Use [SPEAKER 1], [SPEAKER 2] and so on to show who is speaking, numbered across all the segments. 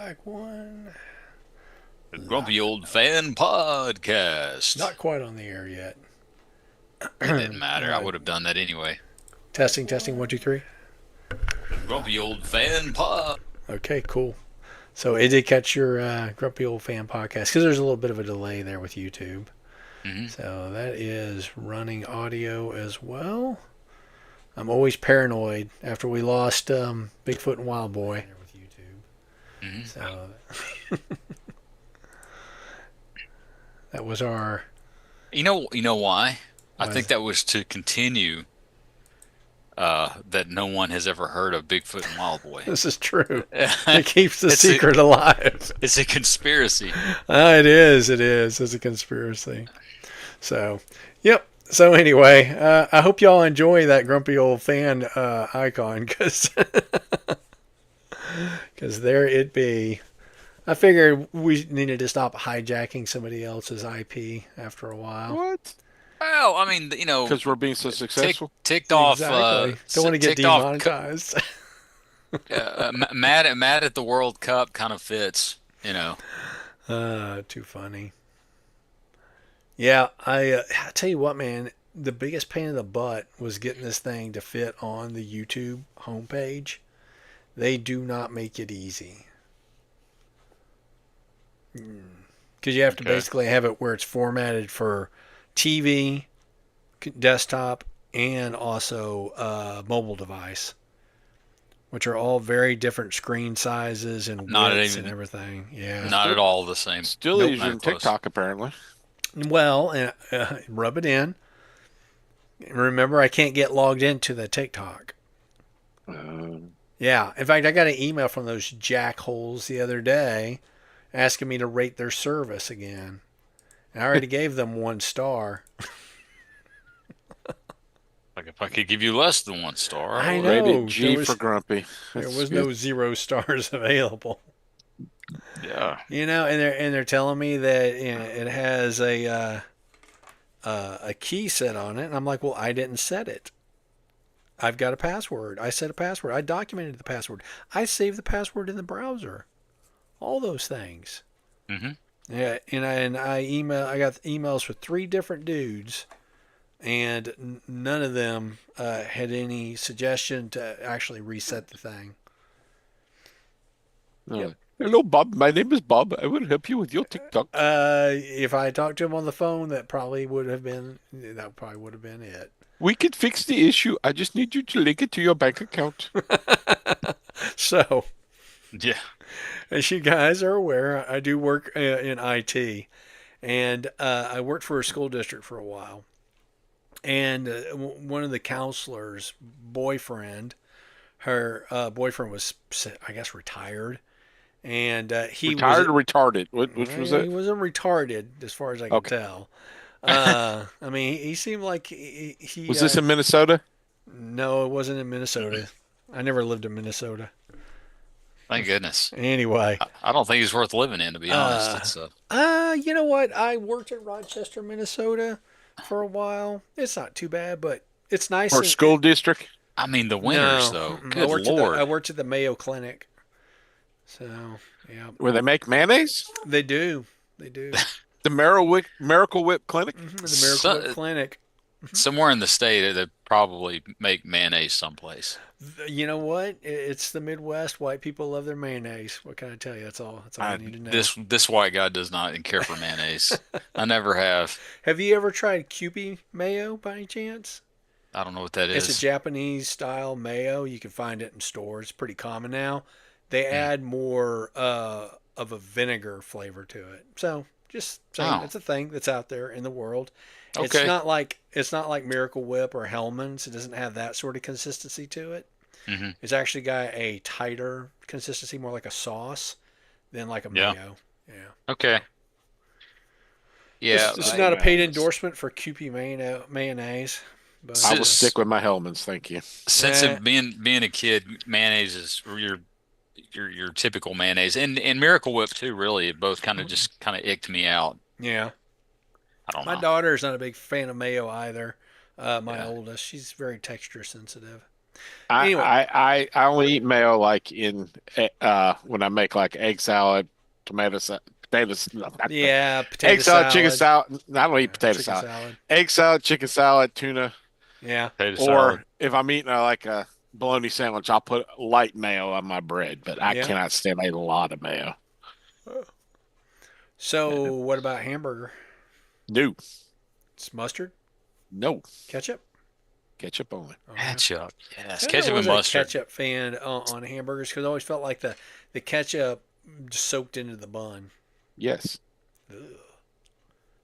[SPEAKER 1] back one.
[SPEAKER 2] The Grumpy Old Fan Podcast.
[SPEAKER 1] Not quite on the air yet.
[SPEAKER 2] It didn't matter. I
[SPEAKER 1] uh,
[SPEAKER 2] would have done that anyway.
[SPEAKER 1] testing, testing, one, two, three.
[SPEAKER 2] Grumpy Old Fan Pod.
[SPEAKER 1] Okay, cool. So it did catch your Grumpy Old Fan podcast because there's a little bit of a delay there with YouTube.
[SPEAKER 2] Mm-hmm.
[SPEAKER 1] So that is running audio as well. I'm always paranoid after we lost Bigfoot and Wild Boy.
[SPEAKER 2] Mm-hmm.
[SPEAKER 1] So that was our.
[SPEAKER 2] You know why? I
[SPEAKER 1] Was
[SPEAKER 2] think that was to continue that no one has ever heard of Bigfoot and Wild Boy.
[SPEAKER 1] This is true. It keeps the
[SPEAKER 2] It's a
[SPEAKER 1] secret alive.
[SPEAKER 2] it's a conspiracy.
[SPEAKER 1] It is. It is. It's a conspiracy. So, yep. So anyway, I hope y'all enjoy that grumpy old fan icon because there it be. I figured we needed to stop hijacking somebody else's IP after a while.
[SPEAKER 3] What?
[SPEAKER 2] Well, I mean, you know,
[SPEAKER 3] Because we're being so successful?
[SPEAKER 2] ticked off,
[SPEAKER 1] Exactly. Don't want to get
[SPEAKER 2] ticked off,
[SPEAKER 1] demonetized.
[SPEAKER 2] mad at the World Cup kind of fits, you know.
[SPEAKER 1] Too funny. Yeah, I tell you what, man. The biggest pain in the butt was getting this thing to fit on the YouTube homepage. They do not make it easy. Because you have to
[SPEAKER 2] Okay.
[SPEAKER 1] basically have it where it's formatted for TV, desktop, and also mobile device, which are all very different screen sizes and
[SPEAKER 2] Not
[SPEAKER 1] widths and
[SPEAKER 2] even,
[SPEAKER 1] everything. Yeah.
[SPEAKER 2] not at all the same.
[SPEAKER 3] Still
[SPEAKER 1] Nope.
[SPEAKER 3] easier
[SPEAKER 2] Not
[SPEAKER 3] than
[SPEAKER 2] close.
[SPEAKER 3] TikTok, apparently.
[SPEAKER 1] Well, rub it in. Remember, I can't get logged into the TikTok.
[SPEAKER 3] Um,
[SPEAKER 1] Yeah. In fact, I got an email from those jackholes the other day asking me to rate their service again. And I already gave them 1 star.
[SPEAKER 2] Like if I could give you less than 1 star,
[SPEAKER 1] I
[SPEAKER 2] would.
[SPEAKER 1] know.
[SPEAKER 3] rated G
[SPEAKER 1] there was-
[SPEAKER 3] for grumpy.
[SPEAKER 1] There
[SPEAKER 3] That's
[SPEAKER 1] was
[SPEAKER 3] good.
[SPEAKER 1] no 0 stars available.
[SPEAKER 2] Yeah.
[SPEAKER 1] And they're telling me that it has a key set on it, and I'm like, well, I didn't set it. I've got a password. I set a password. I documented the password. I saved the password in the browser. All those things.
[SPEAKER 2] Mm-hmm.
[SPEAKER 1] Yeah, I got emails with 3 different dudes, and none of them had any suggestion to actually reset the thing. Yep.
[SPEAKER 3] Hello, Bob. My name is Bob. I will help you with your TikTok.
[SPEAKER 1] If I talked to him on the phone, that probably would have been it.
[SPEAKER 3] We can fix the issue. I just need you to link it to your bank account.
[SPEAKER 1] So,
[SPEAKER 2] Yeah.
[SPEAKER 1] as you guys are aware, I do work in IT, and I worked for a school district for a while. And one of the counselors' boyfriend, her boyfriend was, I guess, retired, and he
[SPEAKER 3] Retired
[SPEAKER 1] was
[SPEAKER 3] or retarded? Which was
[SPEAKER 1] he
[SPEAKER 3] that?
[SPEAKER 1] wasn't retarded as far as I can
[SPEAKER 3] Okay.
[SPEAKER 1] tell. I mean, he seemed like he
[SPEAKER 3] Was this in Minnesota?
[SPEAKER 1] no, it wasn't in Minnesota. I never lived in Minnesota.
[SPEAKER 2] Thank goodness.
[SPEAKER 1] Anyway,
[SPEAKER 2] I don't think he's worth living in, to be honest.
[SPEAKER 1] uh,
[SPEAKER 2] It's
[SPEAKER 1] you know what? I worked at Rochester, Minnesota for a while. It's not too bad, but it's nice.
[SPEAKER 3] Or school district?
[SPEAKER 2] I mean the winters
[SPEAKER 1] No,
[SPEAKER 2] though.
[SPEAKER 1] mm-mm.
[SPEAKER 2] Good
[SPEAKER 1] I
[SPEAKER 2] Lord.
[SPEAKER 1] worked at the Mayo Clinic. So, yeah,
[SPEAKER 3] Where they make mayonnaise?
[SPEAKER 1] they do. They do.
[SPEAKER 3] The Miracle Whip Clinic?
[SPEAKER 1] The Miracle Whip
[SPEAKER 2] So,
[SPEAKER 1] Clinic.
[SPEAKER 2] somewhere in the state they probably make mayonnaise someplace.
[SPEAKER 1] You know what? It's the Midwest. White people love their mayonnaise. What can I tell you? That's all. That's all
[SPEAKER 2] I,
[SPEAKER 1] you need to know.
[SPEAKER 2] this white guy does not care for mayonnaise. I never have.
[SPEAKER 1] Have you ever tried Kewpie mayo by any chance?
[SPEAKER 2] I don't know what that
[SPEAKER 1] It's a
[SPEAKER 2] is.
[SPEAKER 1] Japanese style mayo. You can find it in stores. It's pretty common now. They
[SPEAKER 2] Hmm.
[SPEAKER 1] add more of a vinegar flavor to it. So just saying,
[SPEAKER 2] Oh,
[SPEAKER 1] it's a thing that's out there in the world.
[SPEAKER 2] okay.
[SPEAKER 1] It's not like Miracle Whip or Hellman's. It doesn't have that sort of consistency to it.
[SPEAKER 2] Hmm.
[SPEAKER 1] It's actually got a tighter consistency, more like a sauce than like a
[SPEAKER 2] Yeah.
[SPEAKER 1] mayo. Yeah.
[SPEAKER 2] Okay. Yeah.
[SPEAKER 1] This is
[SPEAKER 3] I,
[SPEAKER 1] not a paid
[SPEAKER 3] uh,
[SPEAKER 1] endorsement for Kewpie mayonnaise, but
[SPEAKER 3] I will
[SPEAKER 2] Sis-
[SPEAKER 3] stick with my Hellman's, thank you.
[SPEAKER 2] Since
[SPEAKER 1] eh,
[SPEAKER 2] being a kid, mayonnaise is your typical mayonnaise, and Miracle Whip too. Really, both kind of icked me out.
[SPEAKER 1] yeah.
[SPEAKER 2] I don't
[SPEAKER 1] My
[SPEAKER 2] know.
[SPEAKER 1] daughter is not a big fan of mayo either. My
[SPEAKER 2] Yeah.
[SPEAKER 1] oldest, she's very texture sensitive. Anyway,
[SPEAKER 3] I only eat mayo like in when I make like egg salad, tomato salad, potatoes, no, not
[SPEAKER 1] yeah, potato
[SPEAKER 3] egg salad, chicken
[SPEAKER 1] salad,
[SPEAKER 3] salad. I don't eat
[SPEAKER 1] yeah,
[SPEAKER 3] potato
[SPEAKER 1] chicken
[SPEAKER 3] salad.
[SPEAKER 1] salad.
[SPEAKER 3] Egg salad, chicken salad, tuna,
[SPEAKER 1] Yeah.
[SPEAKER 2] Potato salad.
[SPEAKER 3] or if I'm eating like a bologna sandwich, I'll put light mayo on my bread, but I
[SPEAKER 1] Yeah.
[SPEAKER 3] cannot stand a lot of mayo.
[SPEAKER 1] So what about hamburger?
[SPEAKER 3] No,
[SPEAKER 1] It's mustard,
[SPEAKER 3] no,
[SPEAKER 1] ketchup.
[SPEAKER 3] ketchup only.
[SPEAKER 1] Oh yeah.
[SPEAKER 2] Ketchup.
[SPEAKER 1] See,
[SPEAKER 2] Yes,
[SPEAKER 1] I never
[SPEAKER 2] ketchup and
[SPEAKER 1] was a
[SPEAKER 2] mustard.
[SPEAKER 1] ketchup fan on hamburgers because I always felt like the ketchup just soaked into the bun.
[SPEAKER 3] Yes,
[SPEAKER 1] Ugh.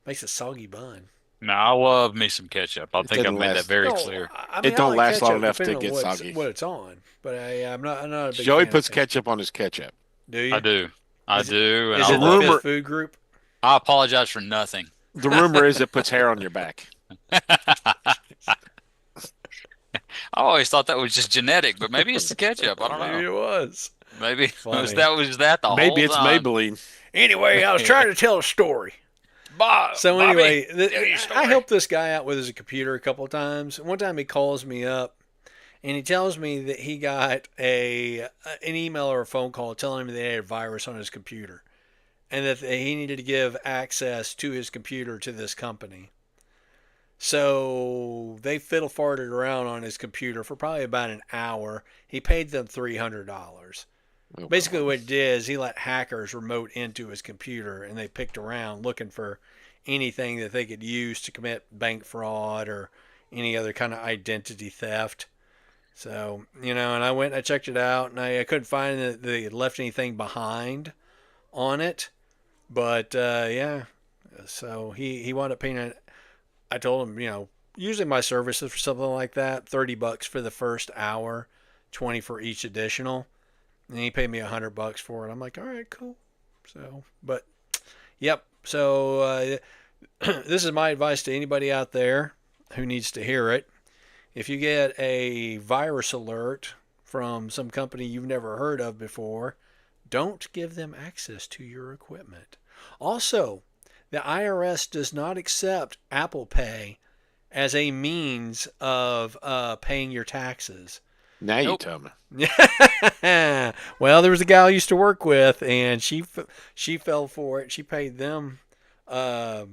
[SPEAKER 1] Makes a soggy bun.
[SPEAKER 2] No, I love me some ketchup. I
[SPEAKER 3] it
[SPEAKER 2] think
[SPEAKER 3] doesn't
[SPEAKER 2] I've made that
[SPEAKER 3] last.
[SPEAKER 2] very
[SPEAKER 1] No,
[SPEAKER 2] clear.
[SPEAKER 1] I
[SPEAKER 3] It
[SPEAKER 1] mean I
[SPEAKER 3] don't
[SPEAKER 1] like
[SPEAKER 3] last long
[SPEAKER 1] ketchup
[SPEAKER 3] enough to
[SPEAKER 1] depending on
[SPEAKER 3] get soggy.
[SPEAKER 1] what it's on, but I'm not a big
[SPEAKER 3] Joey
[SPEAKER 1] fan of
[SPEAKER 3] puts
[SPEAKER 1] ketchup.
[SPEAKER 3] ketchup on his ketchup.
[SPEAKER 1] Do
[SPEAKER 2] I
[SPEAKER 1] you?
[SPEAKER 2] do. I
[SPEAKER 1] Is it
[SPEAKER 2] do, and
[SPEAKER 1] is
[SPEAKER 2] I
[SPEAKER 3] The
[SPEAKER 1] it the
[SPEAKER 2] love
[SPEAKER 1] fifth
[SPEAKER 2] it.
[SPEAKER 3] rumor,
[SPEAKER 1] food group?
[SPEAKER 2] I apologize for nothing.
[SPEAKER 3] the rumor is it puts hair on your back.
[SPEAKER 2] I always thought that was just genetic, but maybe it's the ketchup. I don't
[SPEAKER 1] Maybe
[SPEAKER 2] know.
[SPEAKER 1] it was
[SPEAKER 2] Maybe
[SPEAKER 1] funny.
[SPEAKER 2] was that the
[SPEAKER 3] Maybe
[SPEAKER 2] whole
[SPEAKER 3] it's
[SPEAKER 2] time.
[SPEAKER 3] Maybelline.
[SPEAKER 1] Anyway, I was trying to tell a story. So
[SPEAKER 2] Bobby,
[SPEAKER 1] anyway,
[SPEAKER 2] tell your
[SPEAKER 1] I
[SPEAKER 2] story.
[SPEAKER 1] helped this guy out with his computer a couple of times. One time he calls me up and he tells me that he got an email or a phone call telling me they had a virus on his computer and that he needed to give access to his computer to this company. So they fiddle farted around on his computer for probably about an hour. He paid them $300.
[SPEAKER 3] Oh,
[SPEAKER 1] Basically,
[SPEAKER 3] well.
[SPEAKER 1] what it did is he let hackers remote into his computer and they picked around looking for anything that they could use to commit bank fraud or any other kind of identity theft. So, and I went and I checked it out and I couldn't find that they had left anything behind on it. But yeah, so he wound up paying it. I told him, usually my services for something like that, $30 for the first hour, 20 for each additional. And he paid me $100 for it. I'm like, all right, cool. So, but yep. So this is my advice to anybody out there who needs to hear it. If you get a virus alert from some company you've never heard of before, don't give them access to your equipment. Also, the IRS does not accept Apple Pay as a means of paying your taxes.
[SPEAKER 3] Now you
[SPEAKER 2] Nope.
[SPEAKER 3] tell me.
[SPEAKER 1] Well, there was a gal I used to work with, and she fell for it. She paid them. Uh,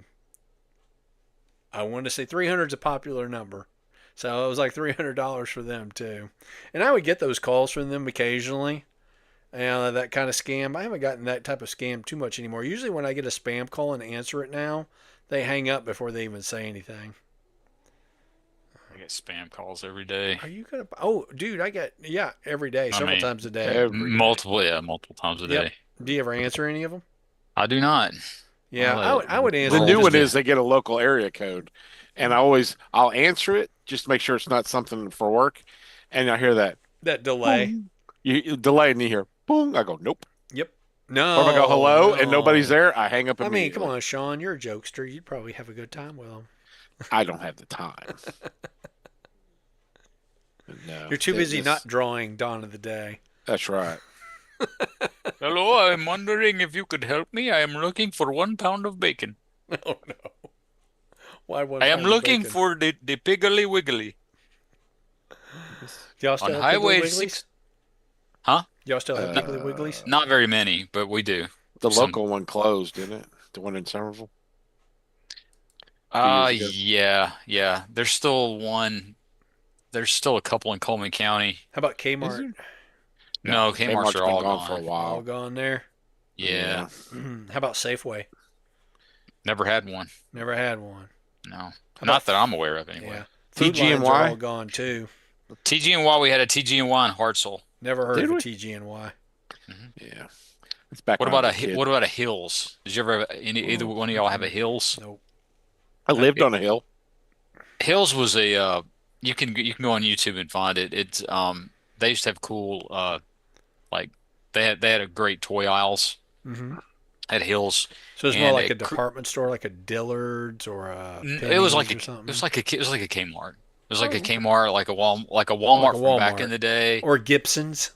[SPEAKER 1] I want to say 300 is a popular number, so it was like $300 for them too. And I would get those calls from them occasionally. That kind of scam. I haven't gotten that type of scam too much anymore. Usually, when I get a spam call and answer it now, they hang up before they even say anything.
[SPEAKER 2] I get spam calls every day.
[SPEAKER 1] Are you gonna? Oh, dude, I get every day,
[SPEAKER 2] I
[SPEAKER 1] several
[SPEAKER 2] mean,
[SPEAKER 1] times a day.
[SPEAKER 3] Every day.
[SPEAKER 2] multiple times a
[SPEAKER 1] Yep.
[SPEAKER 2] day.
[SPEAKER 1] Do you ever answer any of them?
[SPEAKER 2] I do not.
[SPEAKER 1] Yeah,
[SPEAKER 2] I'll
[SPEAKER 1] I
[SPEAKER 2] let
[SPEAKER 1] would. I would
[SPEAKER 2] it
[SPEAKER 3] The
[SPEAKER 1] answer
[SPEAKER 2] roll
[SPEAKER 3] new
[SPEAKER 1] just
[SPEAKER 3] one
[SPEAKER 1] to
[SPEAKER 3] is they get a local area code, and I'll answer it just to make sure it's not something for work, and I hear that
[SPEAKER 1] that delay.
[SPEAKER 3] boom, you delay, and you hear boom. I go nope.
[SPEAKER 1] Yep.
[SPEAKER 3] Or if I go
[SPEAKER 1] No,
[SPEAKER 3] hello and nobody's
[SPEAKER 1] no.
[SPEAKER 3] there, I hang up
[SPEAKER 1] I mean, come
[SPEAKER 3] immediately.
[SPEAKER 1] on, Sean, you're a jokester. You'd probably have a good time with them.
[SPEAKER 3] I don't have the time. No,
[SPEAKER 1] You're too busy
[SPEAKER 3] this
[SPEAKER 1] not drawing Dawn of the Day.
[SPEAKER 3] that's right.
[SPEAKER 2] Hello, I'm wondering if you could help me. I am looking for 1 pound of bacon.
[SPEAKER 1] Oh no! Why one
[SPEAKER 2] I am
[SPEAKER 1] pound of
[SPEAKER 2] looking
[SPEAKER 1] bacon?
[SPEAKER 2] for the Piggly Wiggly
[SPEAKER 1] Do y'all
[SPEAKER 2] on
[SPEAKER 1] still have Piggly
[SPEAKER 2] Highway
[SPEAKER 1] Wigglies?
[SPEAKER 2] 6. Huh?
[SPEAKER 1] Do y'all still have Piggly Wigglies?
[SPEAKER 3] Uh,
[SPEAKER 2] Not very many, but we do.
[SPEAKER 3] the
[SPEAKER 2] Some.
[SPEAKER 3] local one closed, didn't it? The one in Somerville a few years ago.
[SPEAKER 2] Yeah. There's still one. There's still a couple in Coleman County.
[SPEAKER 1] How about
[SPEAKER 3] Is
[SPEAKER 1] Kmart?
[SPEAKER 3] there?
[SPEAKER 2] No,
[SPEAKER 3] No,
[SPEAKER 2] Kmart's
[SPEAKER 3] Kmart's
[SPEAKER 2] are
[SPEAKER 3] been
[SPEAKER 2] all
[SPEAKER 3] gone for a
[SPEAKER 2] gone.
[SPEAKER 1] All
[SPEAKER 3] while.
[SPEAKER 1] gone there.
[SPEAKER 2] Yeah,
[SPEAKER 3] Yeah.
[SPEAKER 1] How about Safeway?
[SPEAKER 2] never had one.
[SPEAKER 1] Never had one.
[SPEAKER 2] No,
[SPEAKER 1] How
[SPEAKER 2] not
[SPEAKER 1] about
[SPEAKER 2] that I'm aware of anyway.
[SPEAKER 1] yeah? Food lines are all
[SPEAKER 3] TG&Y?
[SPEAKER 1] gone too.
[SPEAKER 2] TG&Y, we had a TG&Y in Hartselle.
[SPEAKER 1] Never heard
[SPEAKER 3] Did
[SPEAKER 1] of a
[SPEAKER 3] we?
[SPEAKER 1] TG&Y.
[SPEAKER 2] Mhm.
[SPEAKER 3] Yeah. It's back
[SPEAKER 2] What
[SPEAKER 3] when I
[SPEAKER 2] about
[SPEAKER 3] was a kid.
[SPEAKER 2] what about a Hills? Did you ever have either
[SPEAKER 3] Mm,
[SPEAKER 2] one of y'all have a
[SPEAKER 3] mm-mm.
[SPEAKER 2] Hills?
[SPEAKER 1] Nope.
[SPEAKER 3] I lived
[SPEAKER 2] It,
[SPEAKER 3] on a hill.
[SPEAKER 2] Hills was a you can go on YouTube and find it. It's they used to have cool like they had a great toy aisles
[SPEAKER 1] hmm
[SPEAKER 2] at Hills,
[SPEAKER 1] So it's more
[SPEAKER 2] and
[SPEAKER 1] like a department store, like a Dillard's or a
[SPEAKER 2] it was like
[SPEAKER 1] Penny's or
[SPEAKER 2] it was
[SPEAKER 1] something.
[SPEAKER 2] like it was like a Kmart. It was like a
[SPEAKER 1] Oh, okay.
[SPEAKER 2] Kmart, like a
[SPEAKER 1] Oh, like a
[SPEAKER 2] Walmart from back in
[SPEAKER 1] Walmart
[SPEAKER 2] the day.
[SPEAKER 1] or Gibson's.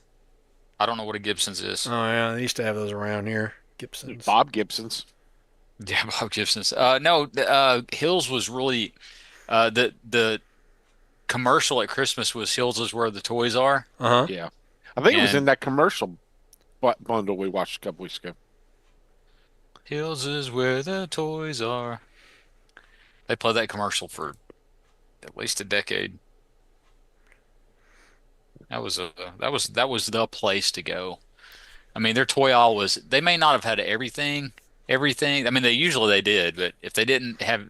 [SPEAKER 2] I don't know what a Gibson's is.
[SPEAKER 1] Oh yeah, they used to have those around here. Gibson's.
[SPEAKER 3] Bob Gibson's.
[SPEAKER 2] Yeah, Bob Gibson's. No, Hills was really the commercial at Christmas was Hills is where the toys are.
[SPEAKER 1] Uh huh.
[SPEAKER 3] Yeah. I think it was in
[SPEAKER 2] And
[SPEAKER 3] that commercial bundle we watched a couple weeks ago.
[SPEAKER 2] Hills is where the toys are. They played that commercial for at least a decade. That was that was the place to go. I mean, their toy aisle was, they may not have had everything. I mean, they did, but if they didn't have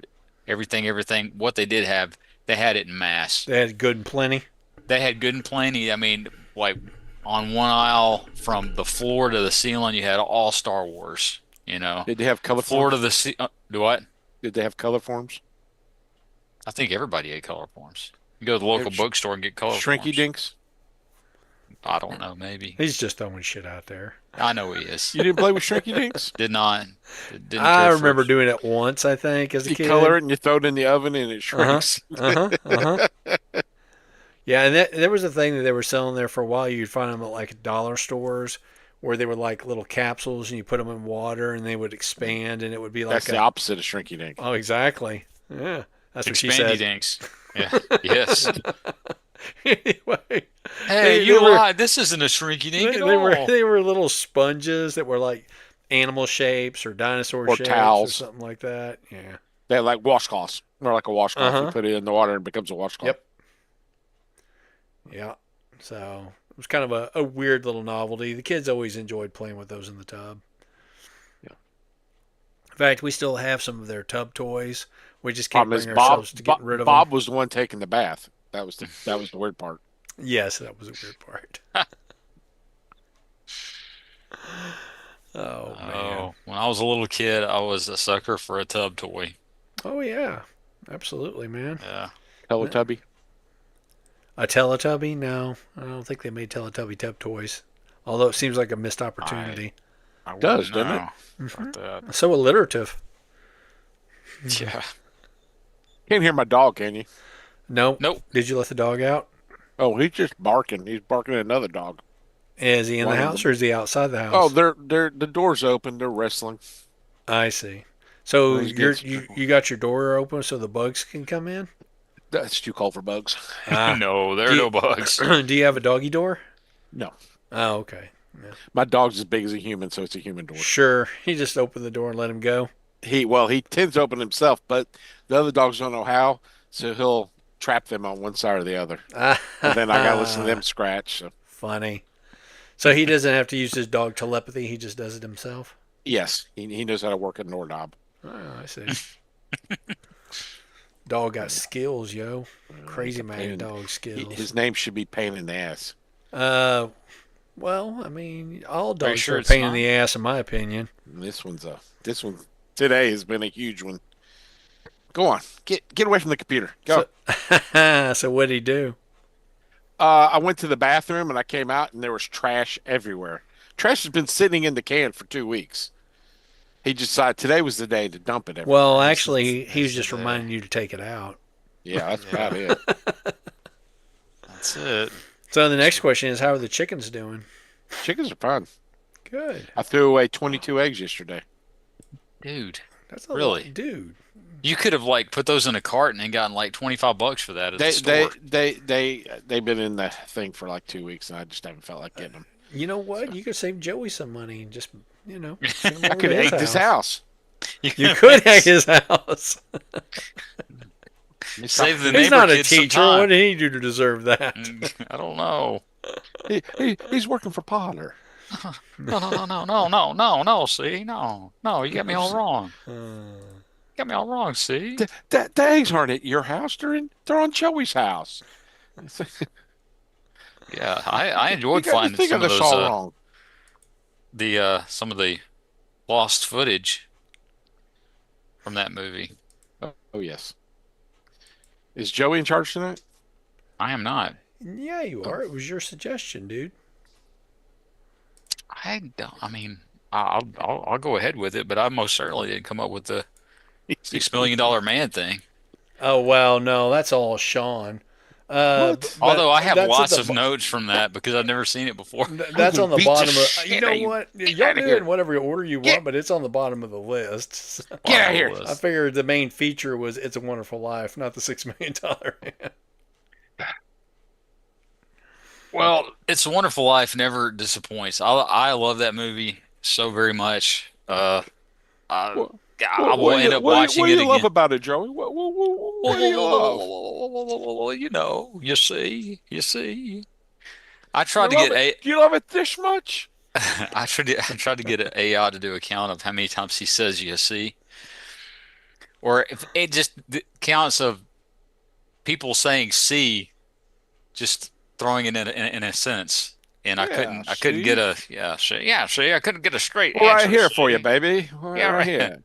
[SPEAKER 2] everything, what they did have, they had it in mass.
[SPEAKER 1] They had good and plenty.
[SPEAKER 2] They had good and plenty. I mean, like on one aisle from the floor to the ceiling, you had all Star Wars, you know.
[SPEAKER 3] Did they have color
[SPEAKER 2] Floor to
[SPEAKER 3] forms?
[SPEAKER 2] the do what?
[SPEAKER 3] Did they have color forms?
[SPEAKER 2] I think everybody had color forms. You go to the local bookstore and get color
[SPEAKER 3] Shrinky
[SPEAKER 2] forms.
[SPEAKER 3] dinks?
[SPEAKER 2] I don't know, maybe.
[SPEAKER 1] He's just throwing shit out there.
[SPEAKER 2] I know he is.
[SPEAKER 3] You didn't play with Shrinky dinks?
[SPEAKER 2] Did not. Didn't
[SPEAKER 1] I
[SPEAKER 2] care for
[SPEAKER 1] remember
[SPEAKER 2] it.
[SPEAKER 1] doing it once, I think, as a
[SPEAKER 3] You
[SPEAKER 1] kid.
[SPEAKER 3] color it and you throw it in the oven and it
[SPEAKER 1] Uh-huh.
[SPEAKER 3] shrinks.
[SPEAKER 1] Uh-huh. Uh-huh. Yeah, and there was a thing that they were selling there for a while. You'd find them at like dollar stores where they were like little capsules and you put them in water and they would expand and it would be like
[SPEAKER 3] That's the opposite of Shrinky dink.
[SPEAKER 1] oh, exactly. Yeah. That's what she
[SPEAKER 2] Expandy
[SPEAKER 1] said.
[SPEAKER 2] dinks. Yeah. Yes.
[SPEAKER 1] Anyway,
[SPEAKER 2] Hey,
[SPEAKER 1] they
[SPEAKER 2] you
[SPEAKER 1] were
[SPEAKER 2] lied. This isn't a shrinky dink at all.
[SPEAKER 1] they were little sponges that were like animal shapes or dinosaur
[SPEAKER 3] Or
[SPEAKER 1] shapes or
[SPEAKER 3] towels.
[SPEAKER 1] something like that. Yeah.
[SPEAKER 3] They're like washcloths. They're like a washcloth.
[SPEAKER 1] Uh-huh.
[SPEAKER 3] You put it in the water and it becomes a washcloth.
[SPEAKER 1] Yep. Yeah. So it was kind of a weird little novelty. The kids always enjoyed playing with those in the tub.
[SPEAKER 3] Yeah.
[SPEAKER 1] In fact, we still have some of their tub toys. We just can't
[SPEAKER 3] Problem is
[SPEAKER 1] bring
[SPEAKER 3] Bob,
[SPEAKER 1] ourselves to get rid of
[SPEAKER 3] Bob
[SPEAKER 1] them.
[SPEAKER 3] was the one taking the bath. That was the weird part.
[SPEAKER 1] Yes, that was a weird part. Oh man.
[SPEAKER 2] Oh, when I was a little kid, I was a sucker for a tub toy.
[SPEAKER 1] Oh yeah. Absolutely, man.
[SPEAKER 2] Yeah.
[SPEAKER 3] Teletubby.
[SPEAKER 1] A Teletubby? No, I don't think they made Teletubby tub toys. Although it seems like a missed opportunity.
[SPEAKER 2] I
[SPEAKER 3] Does,
[SPEAKER 2] wouldn't
[SPEAKER 3] doesn't
[SPEAKER 2] know about that.
[SPEAKER 1] So alliterative.
[SPEAKER 2] Yeah.
[SPEAKER 3] Can't hear my dog, can you?
[SPEAKER 1] Nope.
[SPEAKER 2] Nope.
[SPEAKER 1] Did you let the dog out?
[SPEAKER 3] Oh, he's just barking. He's barking at another dog.
[SPEAKER 1] Is he in
[SPEAKER 3] One
[SPEAKER 1] the
[SPEAKER 3] of
[SPEAKER 1] house
[SPEAKER 3] them.
[SPEAKER 1] or is he outside the house?
[SPEAKER 3] Oh, the door's open. They're wrestling.
[SPEAKER 1] I see. So
[SPEAKER 3] Those gets-
[SPEAKER 1] you got your door open so the bugs can come in?
[SPEAKER 3] That's too cold for bugs.
[SPEAKER 1] Ah.
[SPEAKER 2] No, there
[SPEAKER 1] Do
[SPEAKER 2] are
[SPEAKER 1] you-
[SPEAKER 2] no bugs.
[SPEAKER 1] Do you have a doggy door?
[SPEAKER 3] No,
[SPEAKER 1] Oh, okay.
[SPEAKER 3] my dog's as big as a human, so it's a human door.
[SPEAKER 1] Sure. You just open the door and let him go.
[SPEAKER 3] He tends to open himself, but the other dogs don't know how, so he'll trap them on one side or the other. And then I gotta listen to them scratch. So.
[SPEAKER 1] Funny. So he doesn't have to use his dog telepathy. He just does it himself.
[SPEAKER 3] Yes, he knows how to work a doorknob.
[SPEAKER 1] Oh, I see. Dog got skills, yo. Crazy man, dog skills.
[SPEAKER 3] His name should be Pain in the Ass.
[SPEAKER 1] Well, I mean, all
[SPEAKER 2] Are you
[SPEAKER 1] dogs
[SPEAKER 2] sure
[SPEAKER 1] are a
[SPEAKER 2] it's
[SPEAKER 1] pain in
[SPEAKER 2] not?
[SPEAKER 1] the ass, in my opinion.
[SPEAKER 3] And this one today has been a huge one. Go on, get away from the computer. Go.
[SPEAKER 1] So what'd he do?
[SPEAKER 3] I went to the bathroom and I came out and there was trash everywhere. Trash has been sitting in the can for 2 weeks. He decided today was the day to dump it everywhere.
[SPEAKER 1] Well, actually, he was just
[SPEAKER 2] today.
[SPEAKER 1] reminding you to take it out.
[SPEAKER 3] Yeah, that's about it.
[SPEAKER 2] That's it.
[SPEAKER 1] So the next question is, how are the chickens doing?
[SPEAKER 3] Chickens are fun.
[SPEAKER 1] Good.
[SPEAKER 3] I threw away 22 eggs yesterday.
[SPEAKER 2] Dude,
[SPEAKER 1] That's a
[SPEAKER 2] Really?
[SPEAKER 1] lot, dude.
[SPEAKER 2] you could have like put those in a cart and gotten like $25 for that at the store.
[SPEAKER 3] They've been in the thing for like 2 weeks and I just haven't felt like getting them.
[SPEAKER 1] You know what? You could save Joey some money and just, send him
[SPEAKER 3] I
[SPEAKER 1] over
[SPEAKER 3] could
[SPEAKER 1] to his
[SPEAKER 3] egg this house.
[SPEAKER 1] You could egg his house.
[SPEAKER 2] Save the
[SPEAKER 1] He's
[SPEAKER 2] neighbor
[SPEAKER 1] not a
[SPEAKER 2] kids some
[SPEAKER 1] teacher. What
[SPEAKER 2] time.
[SPEAKER 1] did he do to deserve that?
[SPEAKER 2] I don't know.
[SPEAKER 3] He's working for Potter.
[SPEAKER 2] No. See, no. You got me all wrong. Got me all wrong. See,
[SPEAKER 3] The eggs aren't at your house. They're on Joey's house.
[SPEAKER 2] yeah, I enjoyed
[SPEAKER 3] You got me
[SPEAKER 2] finding
[SPEAKER 3] thinking
[SPEAKER 2] some of
[SPEAKER 3] this
[SPEAKER 2] those
[SPEAKER 3] all wrong.
[SPEAKER 2] some of the lost footage from that movie.
[SPEAKER 3] Oh yes. Is Joey in charge tonight?
[SPEAKER 2] I am not.
[SPEAKER 1] Yeah, you are. It was your suggestion, dude.
[SPEAKER 2] I don't. I mean, I'll go ahead with it, but I most certainly didn't come up with the $6 million man thing.
[SPEAKER 1] Oh, well, no, that's all Sean.
[SPEAKER 3] What?
[SPEAKER 1] But
[SPEAKER 2] Although I have
[SPEAKER 1] that's at
[SPEAKER 2] lots
[SPEAKER 1] the
[SPEAKER 2] of
[SPEAKER 1] bo-
[SPEAKER 2] notes from that because I've never seen it before.
[SPEAKER 1] That's on the
[SPEAKER 3] Beat the
[SPEAKER 1] bottom of.
[SPEAKER 3] shit
[SPEAKER 1] You
[SPEAKER 3] out
[SPEAKER 1] know
[SPEAKER 3] of you.
[SPEAKER 1] what?
[SPEAKER 3] Get
[SPEAKER 1] Y'all
[SPEAKER 3] outta
[SPEAKER 1] do
[SPEAKER 3] here.
[SPEAKER 1] it in whatever order you
[SPEAKER 3] Get-
[SPEAKER 1] want, but it's on the bottom of the list.
[SPEAKER 3] Get out of here.
[SPEAKER 2] Wow,
[SPEAKER 1] I figured the main feature was "It's a Wonderful Life," not the $6 million man.
[SPEAKER 2] Well, It's a Wonderful Life never disappoints. I love that movie so very much. I,
[SPEAKER 3] What,
[SPEAKER 2] I will end up
[SPEAKER 3] what
[SPEAKER 2] watching
[SPEAKER 3] do
[SPEAKER 2] it
[SPEAKER 3] you love
[SPEAKER 2] again.
[SPEAKER 3] about it, Joey? What do you love?
[SPEAKER 2] You see. I tried
[SPEAKER 3] You
[SPEAKER 2] to
[SPEAKER 3] love
[SPEAKER 2] get
[SPEAKER 3] it?
[SPEAKER 2] a
[SPEAKER 3] Do you love it this much?
[SPEAKER 2] I tried to get an AI to do a count of how many times he says you see, or if it just counts of people saying see, just throwing it in a sentence, and
[SPEAKER 3] Yeah,
[SPEAKER 2] I couldn't get
[SPEAKER 3] see?
[SPEAKER 2] a yeah see I couldn't get a straight
[SPEAKER 3] We're right
[SPEAKER 2] answer.
[SPEAKER 3] here for you,
[SPEAKER 2] See,
[SPEAKER 3] baby.
[SPEAKER 2] yeah,
[SPEAKER 3] Right
[SPEAKER 2] right,
[SPEAKER 3] here.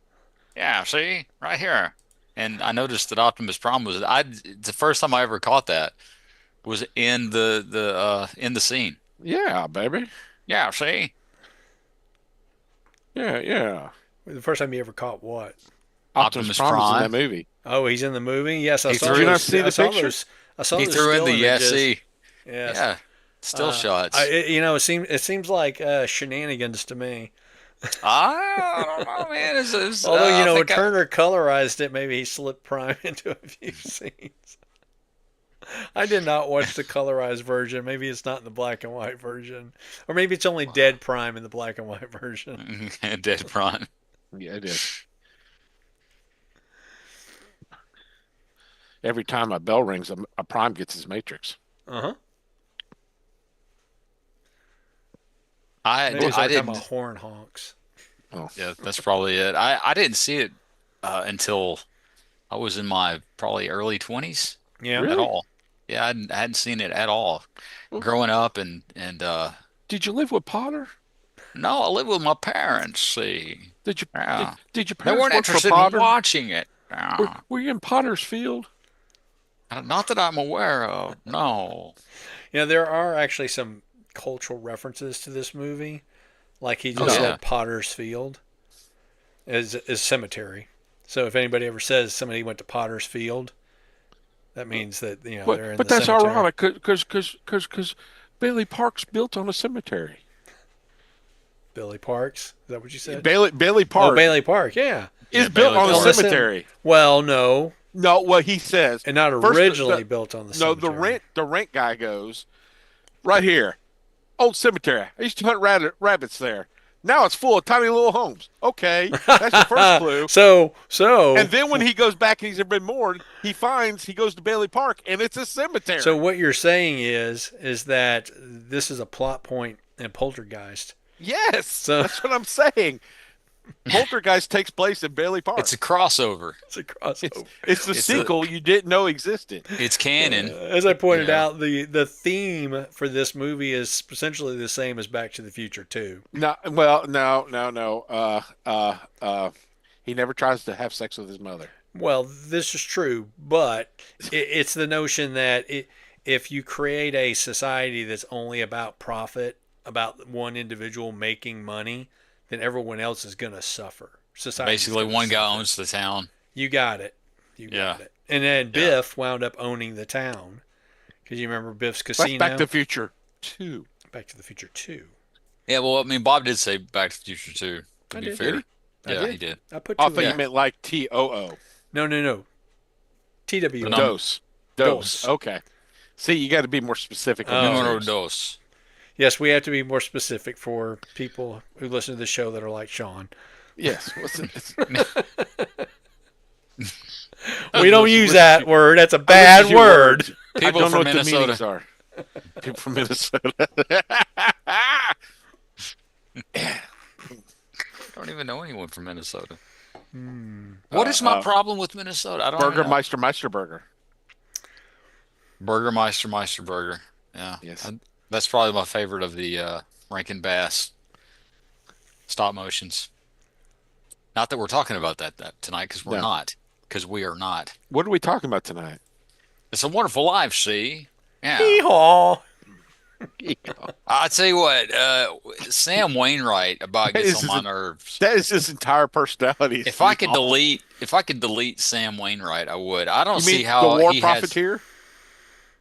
[SPEAKER 2] yeah, see, right here. And I noticed that Optimus Prime was the first time I ever caught that was in in the scene.
[SPEAKER 3] Yeah, baby.
[SPEAKER 2] Yeah, see.
[SPEAKER 3] Yeah, yeah.
[SPEAKER 1] The first time you ever caught what?
[SPEAKER 3] Optimus
[SPEAKER 2] Optimus
[SPEAKER 3] Prime is in that
[SPEAKER 2] Prime.
[SPEAKER 3] movie.
[SPEAKER 1] Oh, he's in the movie. Yes, I
[SPEAKER 2] He
[SPEAKER 1] saw
[SPEAKER 3] Did you
[SPEAKER 2] threw
[SPEAKER 3] not
[SPEAKER 1] those.
[SPEAKER 3] see the picture?
[SPEAKER 1] I saw
[SPEAKER 2] he
[SPEAKER 1] those
[SPEAKER 2] threw in
[SPEAKER 1] still
[SPEAKER 2] the yeah
[SPEAKER 1] images.
[SPEAKER 2] see.
[SPEAKER 1] Yes.
[SPEAKER 2] Yeah, still shots.
[SPEAKER 1] It seems like shenanigans to me.
[SPEAKER 2] I don't know, man.
[SPEAKER 1] Although
[SPEAKER 2] I think I,
[SPEAKER 1] Turner colorized it, maybe he slipped Prime into a few scenes. I did not watch the colorized version. Maybe it's not in the black and white version, or maybe it's only dead Prime in the black and white version.
[SPEAKER 2] Dead Prime.
[SPEAKER 3] Yeah, it is. Every time a bell rings, a Prime gets his Matrix.
[SPEAKER 1] Uh huh.
[SPEAKER 2] I
[SPEAKER 1] Maybe it's
[SPEAKER 2] I
[SPEAKER 1] like talking about
[SPEAKER 2] didn't.
[SPEAKER 1] horn honks.
[SPEAKER 3] Oh,
[SPEAKER 2] Yeah, that's probably it. I didn't see it until I was in my probably early 20s
[SPEAKER 1] Yeah.
[SPEAKER 2] at
[SPEAKER 3] really?
[SPEAKER 2] all. Yeah, I hadn't seen it at all
[SPEAKER 3] Well,
[SPEAKER 2] growing up, and
[SPEAKER 3] did you live with Potter?
[SPEAKER 2] no, I live with my parents. See,
[SPEAKER 3] Did you
[SPEAKER 2] yeah,
[SPEAKER 3] did your
[SPEAKER 2] they
[SPEAKER 3] parents
[SPEAKER 2] weren't
[SPEAKER 3] work for
[SPEAKER 2] interested in
[SPEAKER 3] Potter?
[SPEAKER 2] watching it. Yeah.
[SPEAKER 3] Were you in Potter's field?
[SPEAKER 2] Not that I'm aware of. No.
[SPEAKER 1] There are actually some cultural references to this movie. Like he
[SPEAKER 2] Oh
[SPEAKER 1] just
[SPEAKER 3] No.
[SPEAKER 2] yeah.
[SPEAKER 1] said, Potter's Field is cemetery. So if anybody ever says somebody went to Potter's Field, that means that they're in
[SPEAKER 3] But
[SPEAKER 1] the
[SPEAKER 3] that's
[SPEAKER 1] cemetery.
[SPEAKER 3] ironic because Bailey Park's built on a cemetery.
[SPEAKER 1] Billy Parks, is that what you said?
[SPEAKER 3] Bailey
[SPEAKER 1] Oh,
[SPEAKER 3] Park
[SPEAKER 1] Bailey Park, yeah.
[SPEAKER 2] Yeah,
[SPEAKER 3] is built
[SPEAKER 2] Bailey
[SPEAKER 3] on a
[SPEAKER 1] Well,
[SPEAKER 2] Park.
[SPEAKER 3] cemetery.
[SPEAKER 1] well, no,
[SPEAKER 3] No, what he says.
[SPEAKER 1] and not
[SPEAKER 3] First,
[SPEAKER 1] originally built on the
[SPEAKER 3] no, the
[SPEAKER 1] cemetery.
[SPEAKER 3] rent guy goes right here. Old cemetery. I used to hunt rabbits there. Now it's full of tiny little homes. Okay, that's your first clue.
[SPEAKER 1] So
[SPEAKER 3] And then when he goes back and he's been moored, he goes to Bailey Park and it's a
[SPEAKER 1] so
[SPEAKER 3] cemetery.
[SPEAKER 1] what you're saying is that this is a plot point in Poltergeist.
[SPEAKER 3] Yes,
[SPEAKER 1] So
[SPEAKER 3] that's what I'm saying. Poltergeist takes place in Bailey Park.
[SPEAKER 2] It's a crossover.
[SPEAKER 1] it's a
[SPEAKER 3] It's
[SPEAKER 1] crossover.
[SPEAKER 3] it's the
[SPEAKER 2] It's a
[SPEAKER 3] sequel you didn't know existed.
[SPEAKER 2] it's canon.
[SPEAKER 1] As I
[SPEAKER 2] You
[SPEAKER 1] pointed
[SPEAKER 2] know.
[SPEAKER 1] out, the theme for this movie is essentially the same as Back to the Future 2.
[SPEAKER 3] No, well, no. He never tries to have sex with his mother.
[SPEAKER 1] Well, this is true, but it's the notion that if you create a society that's only about profit, about one individual making money, then everyone else is going to suffer. Society's
[SPEAKER 2] Basically,
[SPEAKER 1] gonna
[SPEAKER 2] one guy
[SPEAKER 1] suffer.
[SPEAKER 2] owns the town.
[SPEAKER 1] You got it. You
[SPEAKER 2] Yeah.
[SPEAKER 1] got it. And then
[SPEAKER 2] Yeah.
[SPEAKER 1] Biff wound up owning the town because you remember Biff's
[SPEAKER 3] That's
[SPEAKER 1] casino.
[SPEAKER 3] Back to the Future 2.
[SPEAKER 1] Back to the Future 2.
[SPEAKER 2] Yeah, well, I mean, Bob did say Back to the Future too, to
[SPEAKER 1] I
[SPEAKER 2] be
[SPEAKER 1] did.
[SPEAKER 2] fair.
[SPEAKER 3] Did
[SPEAKER 1] I
[SPEAKER 2] Yeah,
[SPEAKER 1] did.
[SPEAKER 2] he did.
[SPEAKER 1] I put
[SPEAKER 3] I
[SPEAKER 1] two
[SPEAKER 3] thought
[SPEAKER 1] in.
[SPEAKER 3] you meant like TOO.
[SPEAKER 1] No. TWO.
[SPEAKER 2] But no.
[SPEAKER 3] Dose.
[SPEAKER 1] Dose.
[SPEAKER 3] Okay. See, you got to be more specific on
[SPEAKER 1] Oh.
[SPEAKER 3] these
[SPEAKER 2] Numero
[SPEAKER 3] things.
[SPEAKER 2] dos.
[SPEAKER 1] Yes, we have to be more specific for people who listen to the show that are like Sean.
[SPEAKER 3] Yes. What's it?
[SPEAKER 1] We don't
[SPEAKER 3] Listen,
[SPEAKER 1] use
[SPEAKER 3] listen
[SPEAKER 1] that
[SPEAKER 3] to-
[SPEAKER 1] word. That's a
[SPEAKER 3] I listen
[SPEAKER 1] bad
[SPEAKER 3] to your
[SPEAKER 1] word.
[SPEAKER 3] words. I
[SPEAKER 2] People
[SPEAKER 3] don't know
[SPEAKER 2] from
[SPEAKER 3] what the meanings
[SPEAKER 2] Minnesota.
[SPEAKER 3] are. People from Minnesota.
[SPEAKER 2] I don't even know anyone from Minnesota.
[SPEAKER 1] Hmm.
[SPEAKER 2] What is my problem with Minnesota? I don't even know.
[SPEAKER 3] Meister Burger.
[SPEAKER 2] Meister Burger. Yeah.
[SPEAKER 3] Yes.
[SPEAKER 2] That's probably my favorite of the Rankin Bass stop motions. Not that we're talking about that tonight, because we're
[SPEAKER 3] No.
[SPEAKER 2] not. Because we are not.
[SPEAKER 3] What are we talking about tonight?
[SPEAKER 2] It's a Wonderful Life, see? Yeah.
[SPEAKER 1] Hee-haw.
[SPEAKER 2] I'll tell you what, Sam Wainwright about
[SPEAKER 3] That
[SPEAKER 2] gets
[SPEAKER 3] is
[SPEAKER 2] on my
[SPEAKER 3] his-
[SPEAKER 2] nerves.
[SPEAKER 3] That is his entire personality.
[SPEAKER 2] If I could delete Sam Wainwright, I would. I don't
[SPEAKER 3] You
[SPEAKER 2] see
[SPEAKER 3] mean
[SPEAKER 2] how
[SPEAKER 3] the war
[SPEAKER 2] he has.
[SPEAKER 3] profiteer?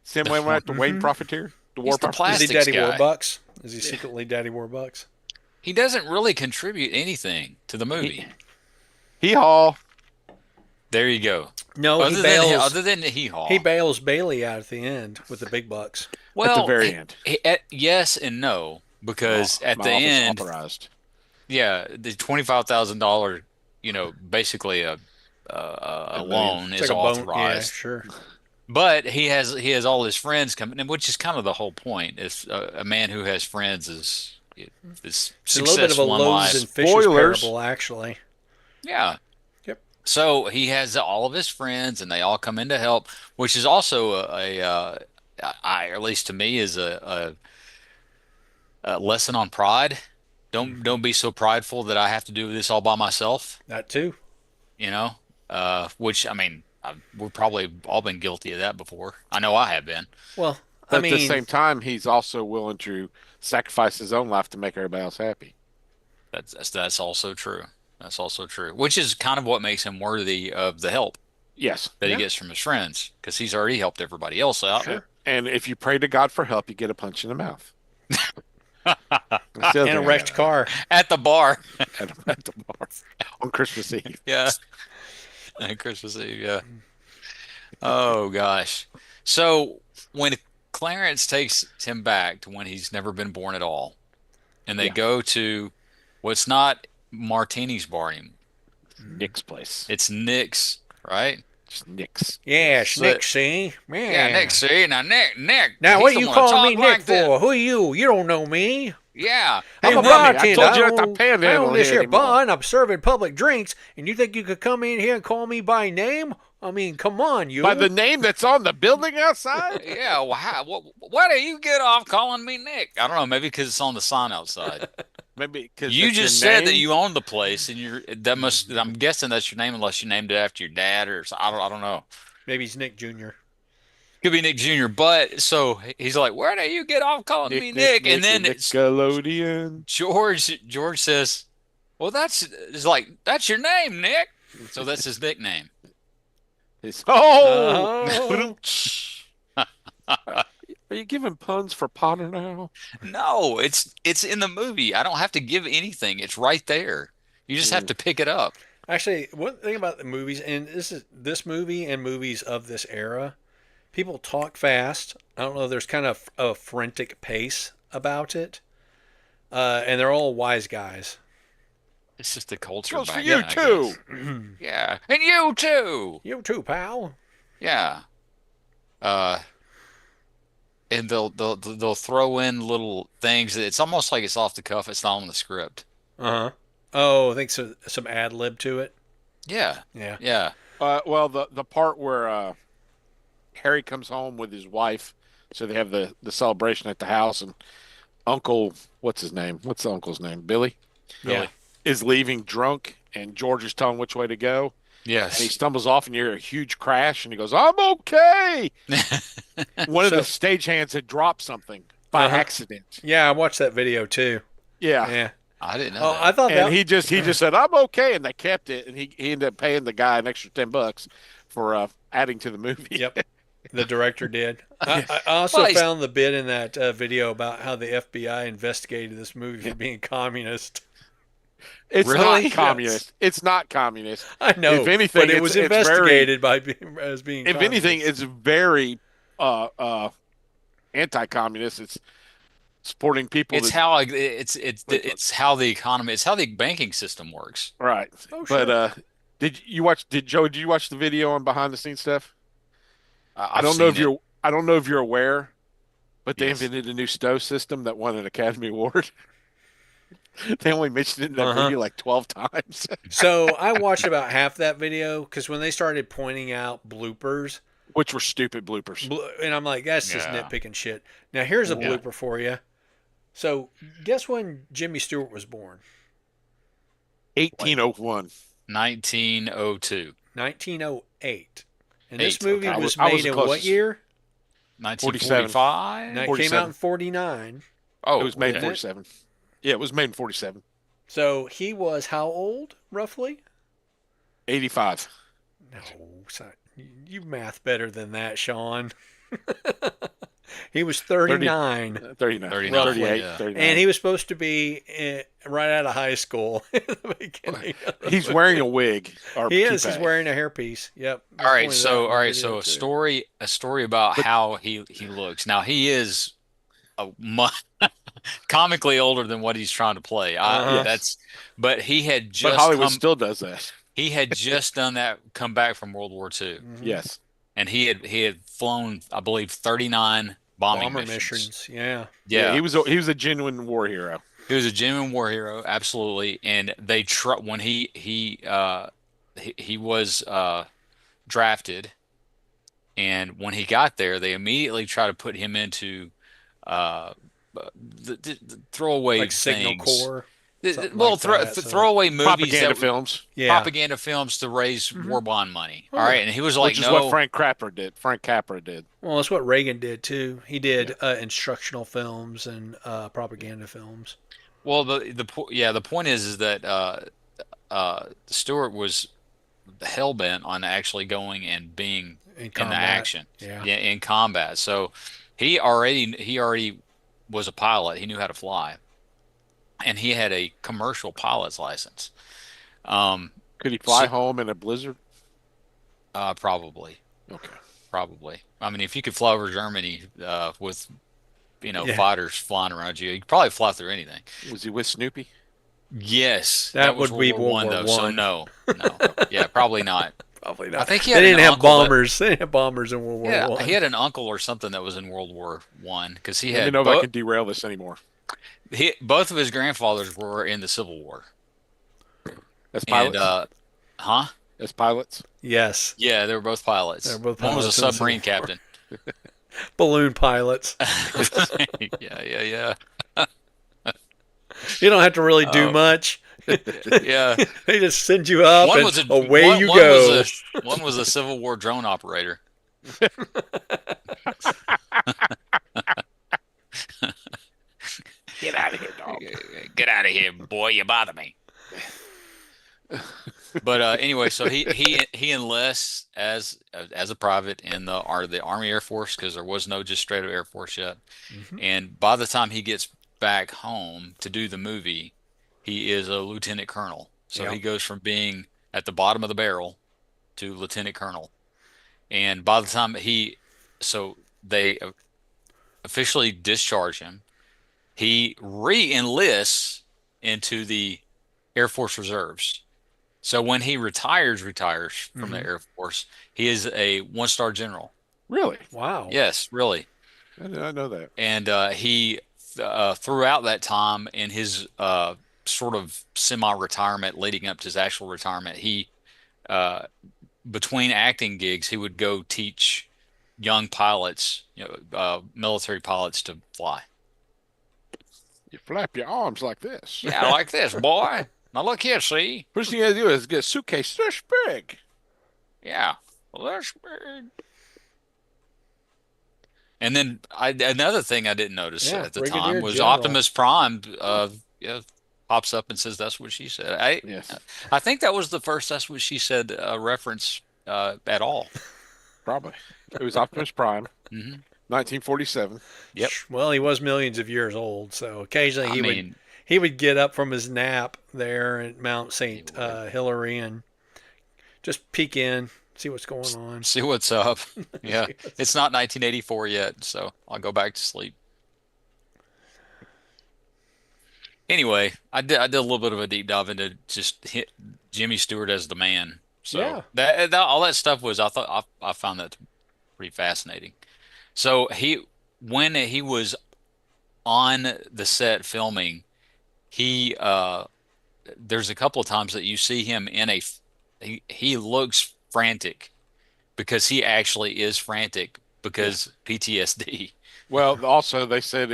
[SPEAKER 3] Sam Wainwright, the Wayne profiteer? The war
[SPEAKER 2] He's the
[SPEAKER 3] profiteer?
[SPEAKER 1] Is he
[SPEAKER 2] plastics
[SPEAKER 1] Daddy
[SPEAKER 2] guy.
[SPEAKER 1] Warbucks? Is he secretly Daddy Warbucks?
[SPEAKER 2] He doesn't really contribute anything to the movie.
[SPEAKER 3] Hee-haw.
[SPEAKER 2] There you go.
[SPEAKER 1] No,
[SPEAKER 2] Other than the hee-haw.
[SPEAKER 1] he bails Bailey out at the end with the big bucks.
[SPEAKER 3] at the
[SPEAKER 2] Well,
[SPEAKER 3] very end.
[SPEAKER 2] yes and no,
[SPEAKER 3] Oh,
[SPEAKER 2] because at
[SPEAKER 3] my
[SPEAKER 2] the
[SPEAKER 3] office
[SPEAKER 2] end,
[SPEAKER 3] authorized.
[SPEAKER 2] yeah, the $25,000, basically a
[SPEAKER 3] A million.
[SPEAKER 2] loan
[SPEAKER 1] It's
[SPEAKER 2] is
[SPEAKER 1] like a bone. Yeah,
[SPEAKER 2] authorized.
[SPEAKER 1] sure.
[SPEAKER 2] But he has all his friends coming in, which is kind of the whole point. Is a man who has friends is
[SPEAKER 1] It's a little bit of
[SPEAKER 2] success
[SPEAKER 1] a
[SPEAKER 2] won
[SPEAKER 1] loaves
[SPEAKER 2] life.
[SPEAKER 1] and fishes
[SPEAKER 3] Spoilers.
[SPEAKER 1] parable, actually.
[SPEAKER 2] Yeah.
[SPEAKER 1] Yep.
[SPEAKER 2] So he has all of his friends, and they all come in to help, which is also at least to me, is a lesson on pride.
[SPEAKER 1] Hmm.
[SPEAKER 2] Don't be so prideful that I have to do this all by myself.
[SPEAKER 1] That too.
[SPEAKER 2] You know, which I mean, we've probably all been guilty of that before. I know I have been.
[SPEAKER 1] Well, I
[SPEAKER 3] But at the
[SPEAKER 1] mean,
[SPEAKER 3] same time, he's also willing to sacrifice his own life to make everybody else happy.
[SPEAKER 2] That's also true. That's also true. Which is kind of what makes him worthy of the help
[SPEAKER 3] Yes.
[SPEAKER 2] that he
[SPEAKER 1] yeah,
[SPEAKER 2] gets from his friends, because he's already helped everybody else out.
[SPEAKER 3] And,
[SPEAKER 1] sure.
[SPEAKER 3] and if you pray to God for help, you get a punch in the mouth. That's the other
[SPEAKER 1] And a
[SPEAKER 3] thing I
[SPEAKER 1] wrecked
[SPEAKER 3] got
[SPEAKER 1] car.
[SPEAKER 2] At the bar.
[SPEAKER 3] at the bar on Christmas Eve.
[SPEAKER 2] Yeah. At Christmas Eve. Yeah. Oh gosh. So when Clarence takes him back to when he's never been born at all, and they
[SPEAKER 3] Yeah.
[SPEAKER 2] go to what's not Martini's bar anymore.
[SPEAKER 3] Nick's place.
[SPEAKER 2] It's Nick's, right?
[SPEAKER 3] Just Nick's.
[SPEAKER 1] Yeah,
[SPEAKER 2] So,
[SPEAKER 1] Nick, see?
[SPEAKER 2] yeah,
[SPEAKER 1] Yeah.
[SPEAKER 2] Nick. See now, Nick.
[SPEAKER 1] Now,
[SPEAKER 2] He's
[SPEAKER 1] what are
[SPEAKER 2] the
[SPEAKER 1] you
[SPEAKER 2] one to
[SPEAKER 1] calling me
[SPEAKER 2] talk
[SPEAKER 1] Nick
[SPEAKER 2] like this.
[SPEAKER 1] for? Who are you? You don't know me.
[SPEAKER 2] Yeah.
[SPEAKER 1] I'm
[SPEAKER 3] Hey,
[SPEAKER 1] a
[SPEAKER 3] Woody, I
[SPEAKER 1] bartender.
[SPEAKER 3] told you not to panhandle
[SPEAKER 1] I own this
[SPEAKER 3] here
[SPEAKER 1] here
[SPEAKER 3] anymore.
[SPEAKER 1] bar, and I'm serving public drinks, and you think you could come in here and call me by name? I mean, come on, you.
[SPEAKER 3] By the name that's on the building outside?
[SPEAKER 2] Yeah. Well, why do you get off calling me Nick? I don't know. Maybe because it's on the sign outside.
[SPEAKER 3] Maybe because
[SPEAKER 2] You
[SPEAKER 3] that's your
[SPEAKER 2] just said that
[SPEAKER 3] name?
[SPEAKER 2] you own the place, and I'm guessing that's your name, unless you named it after your dad or I don't know.
[SPEAKER 1] Maybe he's Nick Jr.
[SPEAKER 2] Could be Nick Jr. But so he's like, "Where do you get off calling me Nick?" And
[SPEAKER 3] The
[SPEAKER 2] then
[SPEAKER 3] Nickelodeon.
[SPEAKER 2] George says, "Well, that's your name, Nick." So that's his nickname.
[SPEAKER 3] Oh!
[SPEAKER 1] Oh.
[SPEAKER 3] Are you giving puns for Potter now?
[SPEAKER 2] No, it's in the movie. I don't have to give anything. It's right there. You just have
[SPEAKER 3] Mm.
[SPEAKER 2] to pick it up.
[SPEAKER 1] Actually, one thing about the movies, and this movie and movies of this era, people talk fast. I don't know. There's kind of a frantic pace about it, and they're all wise guys.
[SPEAKER 2] It's just the culture
[SPEAKER 3] Goes for
[SPEAKER 2] back
[SPEAKER 3] you
[SPEAKER 2] then, I
[SPEAKER 3] too.
[SPEAKER 2] guess. Yeah, and you too.
[SPEAKER 1] You too, pal.
[SPEAKER 2] Yeah. Uh, and they'll throw in little things. It's almost like it's off the cuff. It's not on the script.
[SPEAKER 1] Uh huh. Oh, I think so. Some ad lib to it.
[SPEAKER 2] Yeah,
[SPEAKER 1] Yeah.
[SPEAKER 2] yeah.
[SPEAKER 3] Well, the part where Harry comes home with his wife, so they have the celebration at the house, and Uncle, what's his name? What's the uncle's name? Billy
[SPEAKER 1] Yeah.
[SPEAKER 3] is leaving drunk, and George is telling which way to go, and he
[SPEAKER 2] Yes.
[SPEAKER 3] stumbles off, and you hear a huge crash, and he goes, "I'm okay." One of
[SPEAKER 1] So-
[SPEAKER 3] the stagehands had dropped soming by
[SPEAKER 1] Uh-huh.
[SPEAKER 3] accident.
[SPEAKER 1] Yeah, I watched that video too.
[SPEAKER 3] Yeah.
[SPEAKER 1] Yeah.
[SPEAKER 2] I didn't know
[SPEAKER 1] Oh,
[SPEAKER 2] that.
[SPEAKER 1] I thought
[SPEAKER 3] And
[SPEAKER 1] that.
[SPEAKER 3] he just said, "I'm okay," and they kept it, and he ended up paying the guy an extra $10 for adding to the movie.
[SPEAKER 1] Yep. The director did. I also
[SPEAKER 2] Well, he's-
[SPEAKER 1] found the bit in that video about how the FBI investigated this movie for being communist.
[SPEAKER 3] It's
[SPEAKER 2] Really?
[SPEAKER 3] not communist. It's not communist.
[SPEAKER 1] I know.
[SPEAKER 3] If anything,
[SPEAKER 1] but it was
[SPEAKER 3] it's very-
[SPEAKER 1] investigated as being.
[SPEAKER 3] If anything,
[SPEAKER 1] communist.
[SPEAKER 3] it's very anti-communist. It's supporting people.
[SPEAKER 2] It's how it's how the economy, it's how the banking system works.
[SPEAKER 3] Right.
[SPEAKER 1] Oh, sure.
[SPEAKER 3] But did you watch? Did you watch the video on behind the scenes stuff? I
[SPEAKER 2] I've
[SPEAKER 3] don't know if
[SPEAKER 2] seen it.
[SPEAKER 3] you're. I don't know if you're aware, but they
[SPEAKER 2] Yes.
[SPEAKER 3] invented a new stove system that won an Academy Award. They only mentioned it in that
[SPEAKER 1] Uh-huh.
[SPEAKER 3] movie like 12 times.
[SPEAKER 1] So I watched about half that video because when they started pointing out bloopers,
[SPEAKER 3] Which were stupid bloopers.
[SPEAKER 1] and I'm like, that's just
[SPEAKER 2] Yeah.
[SPEAKER 1] nitpicking shit. Now here's a
[SPEAKER 2] Yeah.
[SPEAKER 1] blooper for you. So guess when Jimmy Stewart was born?
[SPEAKER 3] 1801.
[SPEAKER 2] 1902,
[SPEAKER 1] 1908. And this
[SPEAKER 2] Eight,
[SPEAKER 1] movie
[SPEAKER 2] okay.
[SPEAKER 1] was
[SPEAKER 3] I was
[SPEAKER 1] made
[SPEAKER 3] the
[SPEAKER 1] in what
[SPEAKER 3] closest.
[SPEAKER 1] year?
[SPEAKER 2] 1945.
[SPEAKER 1] Now, it came
[SPEAKER 3] 47.
[SPEAKER 1] out in 49.
[SPEAKER 2] Oh,
[SPEAKER 3] It was made in
[SPEAKER 2] okay.
[SPEAKER 3] 47. Yeah, it was made in 47.
[SPEAKER 1] So he was how old, roughly?
[SPEAKER 3] 85.
[SPEAKER 1] No, son, you math better than that, Sean. He was
[SPEAKER 3] 30,
[SPEAKER 1] 39,
[SPEAKER 3] 39,
[SPEAKER 2] 39.
[SPEAKER 1] roughly,
[SPEAKER 3] 38,
[SPEAKER 2] Yeah.
[SPEAKER 3] 39.
[SPEAKER 1] and he was supposed to be right out of high school in the beginning of the
[SPEAKER 3] He's wearing
[SPEAKER 1] movie.
[SPEAKER 3] a wig or
[SPEAKER 1] He is. He's
[SPEAKER 3] toupee.
[SPEAKER 1] wearing a hairpiece. Yep, they
[SPEAKER 2] All right.
[SPEAKER 1] pointed out
[SPEAKER 2] So
[SPEAKER 1] in
[SPEAKER 2] all
[SPEAKER 1] the
[SPEAKER 2] right.
[SPEAKER 1] video
[SPEAKER 2] So
[SPEAKER 1] too.
[SPEAKER 2] a story about
[SPEAKER 3] But
[SPEAKER 2] how he looks. Now he is a comically older than what he's trying to play.
[SPEAKER 1] Uh huh.
[SPEAKER 3] yes,
[SPEAKER 2] That's, but
[SPEAKER 3] but Hollywood still does that.
[SPEAKER 2] he had just done that, come back from World War II,
[SPEAKER 1] Hmm.
[SPEAKER 3] Yes.
[SPEAKER 2] and he had flown, I believe, 39 bombing
[SPEAKER 1] Bomber
[SPEAKER 2] missions.
[SPEAKER 1] missions. Yeah.
[SPEAKER 3] Yeah,
[SPEAKER 2] Yeah,
[SPEAKER 3] he was a genuine war hero.
[SPEAKER 2] he was a genuine war hero, absolutely. And they tr when he was drafted, and when he got there, they immediately tried to put him into uh, the throwaway
[SPEAKER 1] Like Signal
[SPEAKER 2] things.
[SPEAKER 1] Corps, something
[SPEAKER 2] Well,
[SPEAKER 1] like that. So
[SPEAKER 2] throwaway movies
[SPEAKER 3] Propaganda
[SPEAKER 2] that
[SPEAKER 3] films,
[SPEAKER 1] yeah.
[SPEAKER 2] propaganda films to raise
[SPEAKER 1] Hmm.
[SPEAKER 2] war bond money.
[SPEAKER 1] Oh
[SPEAKER 2] All
[SPEAKER 1] yeah.
[SPEAKER 2] right, and he was like,
[SPEAKER 3] which is what
[SPEAKER 2] no.
[SPEAKER 3] Frank Capra did.
[SPEAKER 1] Well, that's what Reagan did too. He
[SPEAKER 3] Yeah.
[SPEAKER 1] did instructional films and propaganda films
[SPEAKER 2] Well, yeah, the point is that Stewart was hell bent on actually going and being
[SPEAKER 1] in
[SPEAKER 2] in the
[SPEAKER 1] combat.
[SPEAKER 2] action,
[SPEAKER 1] Yeah.
[SPEAKER 2] yeah, in combat. So he already was a pilot. He knew how to fly, and he had a commercial pilot's license. Um,
[SPEAKER 3] Could he fly
[SPEAKER 2] so,
[SPEAKER 3] home in a blizzard?
[SPEAKER 2] probably,
[SPEAKER 3] Okay.
[SPEAKER 2] probably. I mean, if you could fly over Germany with
[SPEAKER 1] Yeah.
[SPEAKER 2] fighters flying around you, you could probably fly through anything.
[SPEAKER 3] Was he with Snoopy?
[SPEAKER 2] Yes, that
[SPEAKER 1] That
[SPEAKER 2] was
[SPEAKER 1] would
[SPEAKER 2] World
[SPEAKER 1] be
[SPEAKER 2] War
[SPEAKER 1] World
[SPEAKER 2] One
[SPEAKER 1] War
[SPEAKER 2] though. So
[SPEAKER 1] One.
[SPEAKER 2] no, no, yeah, probably not.
[SPEAKER 1] Probably
[SPEAKER 2] I
[SPEAKER 1] not.
[SPEAKER 2] think he
[SPEAKER 1] They
[SPEAKER 2] had an
[SPEAKER 1] didn't have
[SPEAKER 2] uncle that,
[SPEAKER 1] bombers. They didn't have bombers in World War
[SPEAKER 2] yeah, he
[SPEAKER 1] One.
[SPEAKER 2] had an uncle or something that was in World War One because he
[SPEAKER 3] Let me know
[SPEAKER 2] had
[SPEAKER 3] if I can derail this anymore.
[SPEAKER 2] both of his grandfathers were in the Civil War,
[SPEAKER 3] As
[SPEAKER 2] and
[SPEAKER 3] pilots?
[SPEAKER 2] huh?
[SPEAKER 3] As pilots?
[SPEAKER 1] Yes,
[SPEAKER 2] Yeah, they were both
[SPEAKER 1] they're
[SPEAKER 2] pilots.
[SPEAKER 1] both
[SPEAKER 2] One was a
[SPEAKER 1] pilots in the Civil
[SPEAKER 2] submarine
[SPEAKER 1] War.
[SPEAKER 2] captain.
[SPEAKER 1] Balloon pilots.
[SPEAKER 2] Yeah, yeah, yeah.
[SPEAKER 1] You don't have to really do
[SPEAKER 2] Uh,
[SPEAKER 1] much.
[SPEAKER 2] yeah.
[SPEAKER 1] They just send you up
[SPEAKER 2] One
[SPEAKER 1] and
[SPEAKER 2] was a
[SPEAKER 1] away you go.
[SPEAKER 2] one was a Civil War drone operator.
[SPEAKER 3] Get out of here, dog.
[SPEAKER 2] Get out of here, boy! You bother me. But anyway, so he enlists as a private in the Army Air Force because there was no just straight up Air Force yet.
[SPEAKER 1] Hmm.
[SPEAKER 2] And by the time he gets back home to do the movie, he is a lieutenant colonel. So
[SPEAKER 1] Yeah.
[SPEAKER 2] he goes from being at the bottom of the barrel to lieutenant colonel. And by the time so they officially discharge him, he re-enlists into the Air Force Reserves. So when he retires from the
[SPEAKER 1] Hmm.
[SPEAKER 2] Air Force, he is a one-star general.
[SPEAKER 3] Really?
[SPEAKER 1] Wow.
[SPEAKER 2] Yes, really.
[SPEAKER 3] I did not know that.
[SPEAKER 2] And he throughout that time in his sort of semi-retirement leading up to his actual retirement, he uh, between acting gigs, he would go teach young pilots, military pilots to fly.
[SPEAKER 3] You flap your arms like this.
[SPEAKER 2] Yeah, like this, boy. Now look here, see?
[SPEAKER 3] First thing you gotta do is get a suitcase this big.
[SPEAKER 2] Yeah. Well, that's and then another thing I didn't notice
[SPEAKER 1] Yeah.
[SPEAKER 2] at the time
[SPEAKER 1] Brigadier
[SPEAKER 2] was
[SPEAKER 1] General.
[SPEAKER 2] Optimus Prime yeah, pops up and says that's what she said.
[SPEAKER 3] Yes,
[SPEAKER 2] I think that was the first that's what she said reference at all.
[SPEAKER 3] probably. It was Optimus Prime,
[SPEAKER 2] Hmm.
[SPEAKER 3] 1947.
[SPEAKER 2] Yep.
[SPEAKER 1] Well, he was millions of years old, so occasionally
[SPEAKER 2] I mean,
[SPEAKER 1] he would get up from his nap there at Mount
[SPEAKER 2] he
[SPEAKER 1] Saint
[SPEAKER 2] would
[SPEAKER 1] Hilary and just peek in, see what's going on.
[SPEAKER 2] see what's up. Yeah.
[SPEAKER 1] See what's-
[SPEAKER 2] It's not 1984 yet, so I'll go back to sleep. Anyway, I did a little bit of a deep dive into just Jimmy Stewart as the man.
[SPEAKER 1] Yeah.
[SPEAKER 2] So that all that stuff was I found that pretty fascinating. So when he was on the set filming, he there's a couple of times that you see him he looks frantic because he actually is frantic
[SPEAKER 3] Yeah.
[SPEAKER 2] because PTSD.
[SPEAKER 3] Well, also they said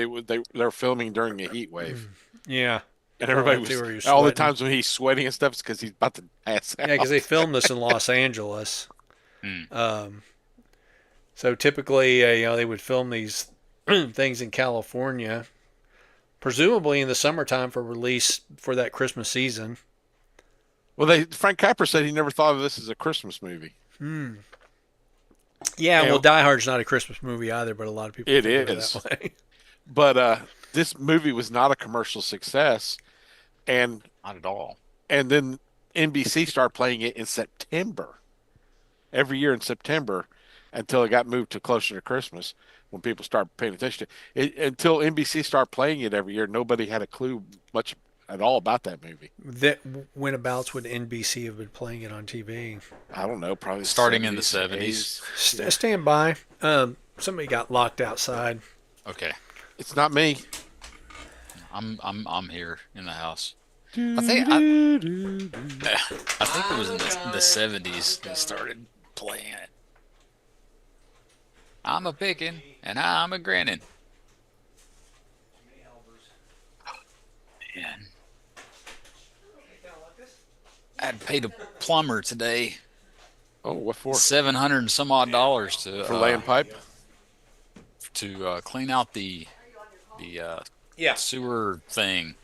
[SPEAKER 3] they're filming during a heat wave,
[SPEAKER 1] Yeah.
[SPEAKER 3] and
[SPEAKER 1] Well,
[SPEAKER 3] everybody
[SPEAKER 1] that's where
[SPEAKER 3] was
[SPEAKER 1] you're
[SPEAKER 3] all the
[SPEAKER 1] sweating.
[SPEAKER 3] times when he's sweating and stuff is because he's about to pass
[SPEAKER 1] Yeah, because
[SPEAKER 3] out.
[SPEAKER 1] they filmed this in Los Angeles.
[SPEAKER 2] Hmm.
[SPEAKER 1] So typically, they would film these things in California, presumably in the summertime for release for that Christmas season.
[SPEAKER 3] Well, Frank Capra said he never thought of this as a Christmas movie.
[SPEAKER 1] Hmm. Yeah, well,
[SPEAKER 3] And
[SPEAKER 1] Die Hard's not a Christmas movie either, but a lot of people
[SPEAKER 3] it
[SPEAKER 1] think of it
[SPEAKER 3] is.
[SPEAKER 1] that way.
[SPEAKER 3] But this movie was not a commercial success, and
[SPEAKER 2] Not at all.
[SPEAKER 3] then NBC started playing it in September, every year in September, until it got moved to closer to Christmas when people started paying attention to it. Until NBC started playing it every year, nobody had a clue much at all about that movie.
[SPEAKER 1] That Whenabouts would NBC have been playing it on TV?
[SPEAKER 3] I don't know, probably the
[SPEAKER 2] Starting in the
[SPEAKER 3] 70s,
[SPEAKER 2] 70s.
[SPEAKER 3] 80s. Yeah.
[SPEAKER 1] Stand by. Somebody got locked outside.
[SPEAKER 2] Okay.
[SPEAKER 3] It's not me.
[SPEAKER 2] I'm here in the house. I think I,
[SPEAKER 3] Do-do-do-do.
[SPEAKER 2] I think it was in the 70s they started playing it. I'm a picking and I'm a grinning. Man, I had paid a plumber today
[SPEAKER 3] Oh, what for?
[SPEAKER 2] 700 and some odd dollars to
[SPEAKER 3] For laying pipe?
[SPEAKER 2] clean out the
[SPEAKER 1] Yeah.
[SPEAKER 2] sewer thing.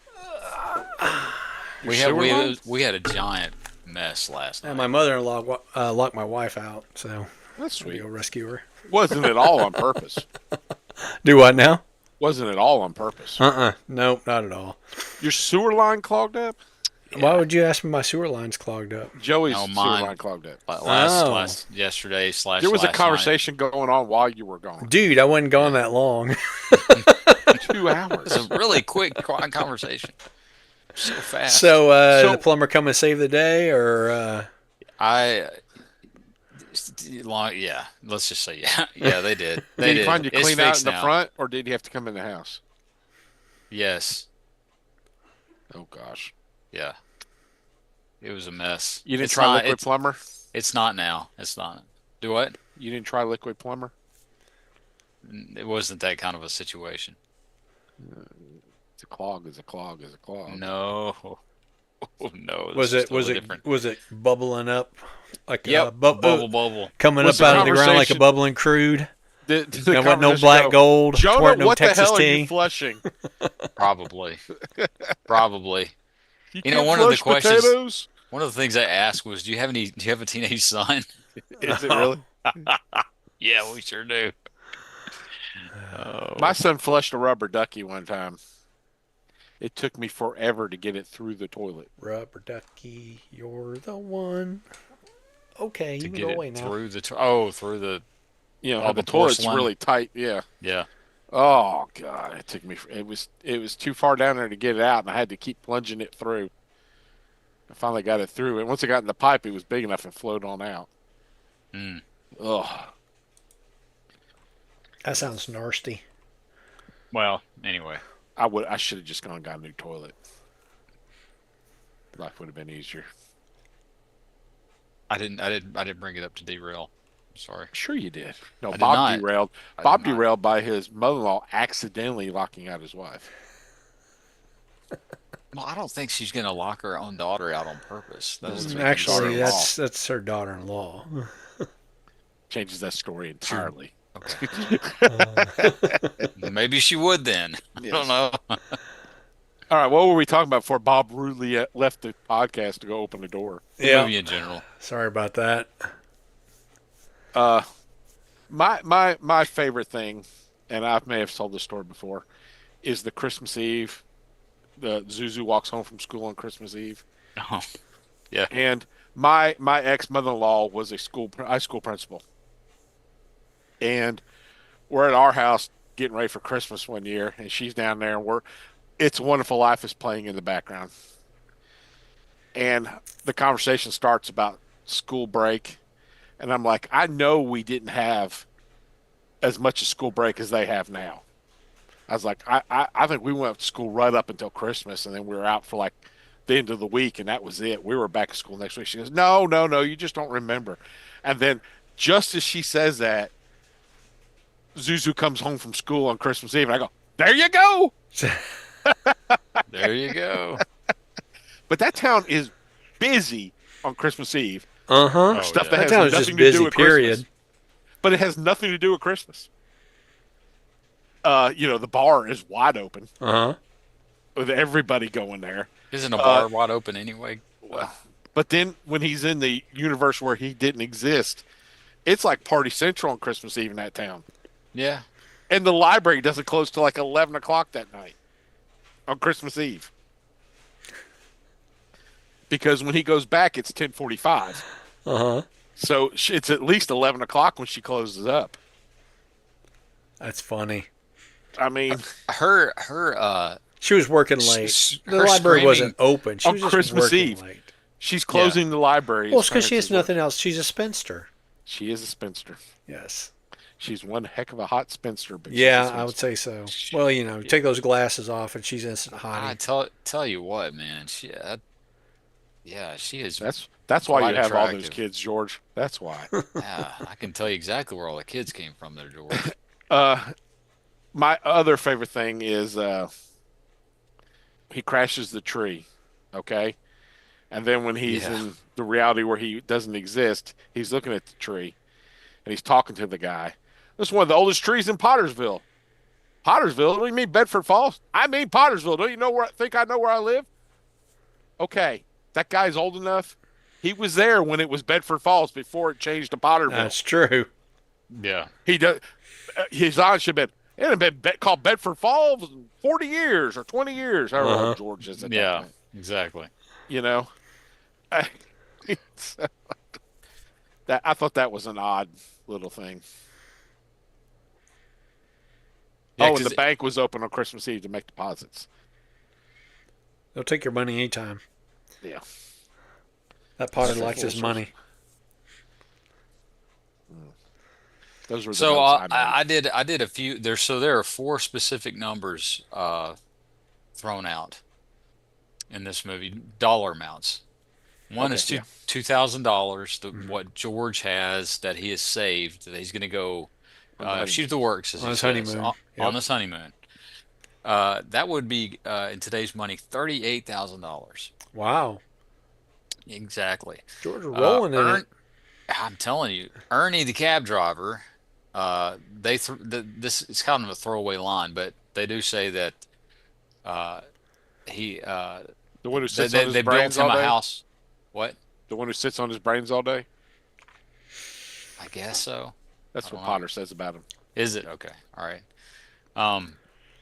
[SPEAKER 3] Your sewer line?
[SPEAKER 2] We had a giant mess last
[SPEAKER 1] And
[SPEAKER 2] night.
[SPEAKER 1] my mother-in-law locked my wife out, so
[SPEAKER 3] That's
[SPEAKER 1] I had to
[SPEAKER 3] sweet.
[SPEAKER 1] go rescue her.
[SPEAKER 3] Wasn't it all on purpose?
[SPEAKER 1] Do what now?
[SPEAKER 3] Wasn't it all on purpose?
[SPEAKER 1] Nope, not at all.
[SPEAKER 3] Your sewer line clogged up?
[SPEAKER 1] Why would you ask me my sewer line's clogged up?
[SPEAKER 3] Joey's
[SPEAKER 2] No,
[SPEAKER 3] sewer
[SPEAKER 2] mine.
[SPEAKER 3] line clogged up.
[SPEAKER 2] Last yesterday slash
[SPEAKER 3] There was a
[SPEAKER 2] last
[SPEAKER 3] conversation going on while you were gone.
[SPEAKER 1] Dude, I wasn't gone that long.
[SPEAKER 3] 2
[SPEAKER 2] night. It was
[SPEAKER 3] hours.
[SPEAKER 2] a really quick conversation. So fast.
[SPEAKER 1] So,
[SPEAKER 3] So-
[SPEAKER 1] the plumber come and save the day, or
[SPEAKER 2] I yeah, let's just say yeah, they did. They
[SPEAKER 3] Did he
[SPEAKER 2] did.
[SPEAKER 3] find you
[SPEAKER 2] It's
[SPEAKER 3] clean out
[SPEAKER 2] fixed
[SPEAKER 3] in the
[SPEAKER 2] now.
[SPEAKER 3] front, or did he have to come in the house?
[SPEAKER 2] Yes,
[SPEAKER 3] Oh gosh,
[SPEAKER 2] yeah, it was a mess.
[SPEAKER 3] you didn't
[SPEAKER 2] It's
[SPEAKER 3] try
[SPEAKER 2] not,
[SPEAKER 3] liquid plumber.
[SPEAKER 2] It's not now. It's not. Do what?
[SPEAKER 3] You didn't try liquid plumber.
[SPEAKER 2] It wasn't that kind of a situation.
[SPEAKER 3] It's a clog. Is a clog. Is a clog.
[SPEAKER 2] No, no.
[SPEAKER 1] was
[SPEAKER 2] this is
[SPEAKER 1] it was
[SPEAKER 2] totally
[SPEAKER 1] it
[SPEAKER 2] different.
[SPEAKER 1] was it bubbling up like
[SPEAKER 2] Yep, bubble.
[SPEAKER 1] coming
[SPEAKER 3] Was
[SPEAKER 1] up
[SPEAKER 3] the
[SPEAKER 1] out of the ground like a
[SPEAKER 3] conversation-
[SPEAKER 1] bubbling crude?
[SPEAKER 3] Did the
[SPEAKER 1] There wasn't no
[SPEAKER 3] conversation
[SPEAKER 1] black
[SPEAKER 3] go,
[SPEAKER 1] gold. There
[SPEAKER 3] Jonah,
[SPEAKER 1] weren't no
[SPEAKER 3] what the
[SPEAKER 1] Texas
[SPEAKER 3] hell are
[SPEAKER 1] tea.
[SPEAKER 3] you flushing?
[SPEAKER 2] Probably, probably.
[SPEAKER 3] You
[SPEAKER 2] You know,
[SPEAKER 3] can't
[SPEAKER 2] one of the
[SPEAKER 3] flush
[SPEAKER 2] questions-
[SPEAKER 3] potatoes?
[SPEAKER 2] One of the things I asked was, Do you have a teenage son?"
[SPEAKER 3] Is it really?
[SPEAKER 2] Yeah, we sure do. Oh,
[SPEAKER 3] My son flushed a rubber ducky one time. It took me forever to get it through the toilet.
[SPEAKER 1] Rubber ducky, you're the one. Okay,
[SPEAKER 2] to
[SPEAKER 1] you can
[SPEAKER 2] get
[SPEAKER 1] go
[SPEAKER 2] it
[SPEAKER 1] away now.
[SPEAKER 2] through through the
[SPEAKER 3] You know
[SPEAKER 2] All
[SPEAKER 3] how
[SPEAKER 2] the
[SPEAKER 3] the toilet's
[SPEAKER 2] porcelain.
[SPEAKER 3] really tight. Yeah.
[SPEAKER 2] yeah.
[SPEAKER 3] Oh God, it took me. It was too far down there to get it out, and I had to keep plunging it through. I finally got it through, and once it got in the pipe, it was big enough and flowed on out.
[SPEAKER 2] Mm.
[SPEAKER 3] Ugh.
[SPEAKER 1] That sounds nasty.
[SPEAKER 2] Well, anyway,
[SPEAKER 3] I should have just gone and got a new toilet. Life would have been easier.
[SPEAKER 2] I didn't bring it up to derail. Sorry.
[SPEAKER 3] Sure you did. No,
[SPEAKER 2] I did
[SPEAKER 3] Bob
[SPEAKER 2] not.
[SPEAKER 3] derailed.
[SPEAKER 2] I
[SPEAKER 3] Bob
[SPEAKER 2] did not.
[SPEAKER 3] derailed by his mother-in-law accidentally locking out his wife.
[SPEAKER 2] Well, I don't think she's gonna lock her own daughter out on purpose. That doesn't make any
[SPEAKER 1] Actually,
[SPEAKER 2] sense.
[SPEAKER 1] that's her daughter-in-law.
[SPEAKER 3] Changes that story entirely.
[SPEAKER 2] Okay. Maybe she would then. I
[SPEAKER 3] Yes.
[SPEAKER 2] don't know.
[SPEAKER 3] All right, what were we talking about before Bob rudely left the podcast to go open the door?
[SPEAKER 1] Yeah.
[SPEAKER 2] Movie in general.
[SPEAKER 1] Sorry about that.
[SPEAKER 3] My favorite thing, and I may have told this story before, is the Christmas Eve. The Zuzu walks home from school on Christmas Eve,
[SPEAKER 2] Oh,
[SPEAKER 3] and my ex mother-in-law was a high school principal, and we're at our house getting ready for Christmas one year, and she's down there, and It's a Wonderful Life is playing in the background, and the conversation starts about school break, and I'm like, I know we didn't have as much of school break as they have now. I was like, I think we went to school right up until Christmas, and then we were out for like the end of the week, and that was it. We were back at school next week. She goes, no, you just don't remember. And then just as she says that, Zuzu comes home from school on Christmas Eve, and I go, there you go.
[SPEAKER 2] there you go.
[SPEAKER 3] But that town is busy on Christmas Eve.
[SPEAKER 1] Uh-huh.
[SPEAKER 2] Oh,
[SPEAKER 3] Stuff
[SPEAKER 2] yeah.
[SPEAKER 3] that
[SPEAKER 1] That
[SPEAKER 3] has
[SPEAKER 1] town is
[SPEAKER 3] nothing
[SPEAKER 1] just
[SPEAKER 3] to
[SPEAKER 1] busy,
[SPEAKER 3] do with
[SPEAKER 1] period.
[SPEAKER 3] Christmas. But it has nothing to do with Christmas. The bar is wide open
[SPEAKER 1] Uh-huh.
[SPEAKER 3] with everybody going there.
[SPEAKER 2] Isn't a bar wide open anyway?
[SPEAKER 3] Well, but then when he's in the universe where he didn't exist, It's like Party Central on Christmas Eve in that town.
[SPEAKER 2] Yeah.
[SPEAKER 3] And the library doesn't close till like 11 o'clock that night on Christmas Eve. Because when he goes back, it's 10:45.
[SPEAKER 1] Uh huh.
[SPEAKER 3] So it's at least 11 o'clock when she closes up.
[SPEAKER 1] That's funny.
[SPEAKER 3] I mean,
[SPEAKER 2] Her
[SPEAKER 1] She was working late. The
[SPEAKER 2] her
[SPEAKER 1] library wasn't
[SPEAKER 2] screaming
[SPEAKER 1] open. She
[SPEAKER 3] on
[SPEAKER 1] was just
[SPEAKER 3] Christmas
[SPEAKER 1] working
[SPEAKER 3] Eve,
[SPEAKER 1] late.
[SPEAKER 3] she's
[SPEAKER 2] yeah.
[SPEAKER 3] closing the library.
[SPEAKER 1] Well,
[SPEAKER 3] As
[SPEAKER 1] it's because she
[SPEAKER 3] parents
[SPEAKER 1] has
[SPEAKER 3] is working.
[SPEAKER 1] nothing else. She's a spinster.
[SPEAKER 3] She is a spinster.
[SPEAKER 1] Yes.
[SPEAKER 3] She's one heck of a hot spinster, but she's a
[SPEAKER 1] Yeah, I would
[SPEAKER 3] spinster.
[SPEAKER 1] say so. Well, take those glasses off and she's instant
[SPEAKER 2] I
[SPEAKER 1] hottie.
[SPEAKER 2] tell you what, man. Yeah, she is
[SPEAKER 3] That's why
[SPEAKER 2] quite
[SPEAKER 3] you have all those
[SPEAKER 2] attractive.
[SPEAKER 3] kids, George. That's why.
[SPEAKER 2] Yeah, I can tell you exactly where all the kids came from there, George.
[SPEAKER 3] Uh, my other favorite thing is he crashes the tree. Okay, and then when he's
[SPEAKER 2] Yeah.
[SPEAKER 3] in the reality where he doesn't exist, he's looking at the tree and he's talking to the guy. This is one of the oldest trees in Pottersville. Pottersville? What do you mean Bedford Falls? I mean Pottersville. Don't you know where? Think I know where I live? Okay, that guy's old enough. He was there when it was Bedford Falls before it changed to Potterville.
[SPEAKER 1] That's true.
[SPEAKER 2] Yeah.
[SPEAKER 3] He does. His eyes should have been. It had been called Bedford Falls in 40 years or 20 years. However
[SPEAKER 1] Uh-huh.
[SPEAKER 3] old George is at that
[SPEAKER 2] Yeah,
[SPEAKER 3] point.
[SPEAKER 2] exactly.
[SPEAKER 3] You know, So, that I thought that was an odd little thing.
[SPEAKER 2] Yeah,
[SPEAKER 3] Oh, and the
[SPEAKER 2] because
[SPEAKER 3] bank was open on Christmas Eve to make deposits.
[SPEAKER 1] They'll take your money anytime.
[SPEAKER 3] Yeah,
[SPEAKER 1] That Potter
[SPEAKER 3] That's a
[SPEAKER 1] likes
[SPEAKER 3] full
[SPEAKER 1] his
[SPEAKER 3] source.
[SPEAKER 1] money.
[SPEAKER 3] those were the
[SPEAKER 2] so
[SPEAKER 3] notes I made.
[SPEAKER 2] I did a few there. So there are four specific numbers thrown out in this movie, dollar amounts. One
[SPEAKER 3] Okay,
[SPEAKER 2] is
[SPEAKER 3] yeah.
[SPEAKER 2] $2,000.
[SPEAKER 1] Mhm.
[SPEAKER 2] What George has that he has saved that he's going to go
[SPEAKER 3] On the honeymoon.
[SPEAKER 2] shoot the works, as
[SPEAKER 1] On
[SPEAKER 2] he
[SPEAKER 1] his
[SPEAKER 2] says,
[SPEAKER 1] honeymoon.
[SPEAKER 2] on
[SPEAKER 1] Yep.
[SPEAKER 2] this honeymoon. That would be in today's money $38,000.
[SPEAKER 1] Wow.
[SPEAKER 2] Exactly.
[SPEAKER 1] George rolling in it.
[SPEAKER 2] Ern, I'm telling you, Ernie the cab driver. This is kind of a throwaway line, but they do say that uh, he
[SPEAKER 3] The one who
[SPEAKER 2] they,
[SPEAKER 3] sits on
[SPEAKER 2] they
[SPEAKER 3] his
[SPEAKER 2] they built
[SPEAKER 3] brains
[SPEAKER 2] him
[SPEAKER 3] all
[SPEAKER 2] a
[SPEAKER 3] day.
[SPEAKER 2] house. What?
[SPEAKER 3] The one who sits on his brains all day.
[SPEAKER 2] I guess so. I
[SPEAKER 3] That's
[SPEAKER 2] don't
[SPEAKER 3] what
[SPEAKER 2] know.
[SPEAKER 3] Potter says about him.
[SPEAKER 2] Is it okay? All right. Um.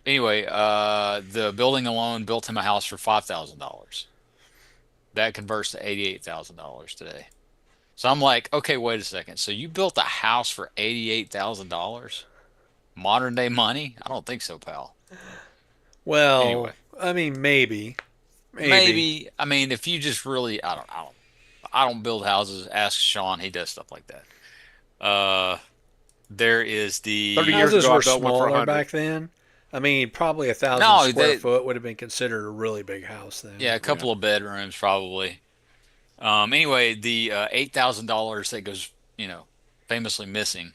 [SPEAKER 2] Anyway, the building alone built him a house for $5,000. That converts to $88,000 today. So I'm like, okay, wait a second. So you built a house for $88,000? Modern day money? I don't think so, pal.
[SPEAKER 1] Well,
[SPEAKER 2] Anyway,
[SPEAKER 1] I mean, maybe. Maybe.
[SPEAKER 2] maybe. I mean, if you just really, I don't build houses. Ask Sean. He does stuff like that. There is
[SPEAKER 3] 30
[SPEAKER 2] the
[SPEAKER 3] years
[SPEAKER 1] Houses
[SPEAKER 3] ago, I
[SPEAKER 1] were
[SPEAKER 3] built one for
[SPEAKER 1] smaller
[SPEAKER 3] 100.
[SPEAKER 1] back then. I mean, probably 1,000
[SPEAKER 2] no,
[SPEAKER 1] square
[SPEAKER 2] they
[SPEAKER 1] foot would have been considered a really big house then.
[SPEAKER 2] yeah, a
[SPEAKER 3] Yeah.
[SPEAKER 2] couple of bedrooms probably. Anyway, the $8,000 that goes, famously missing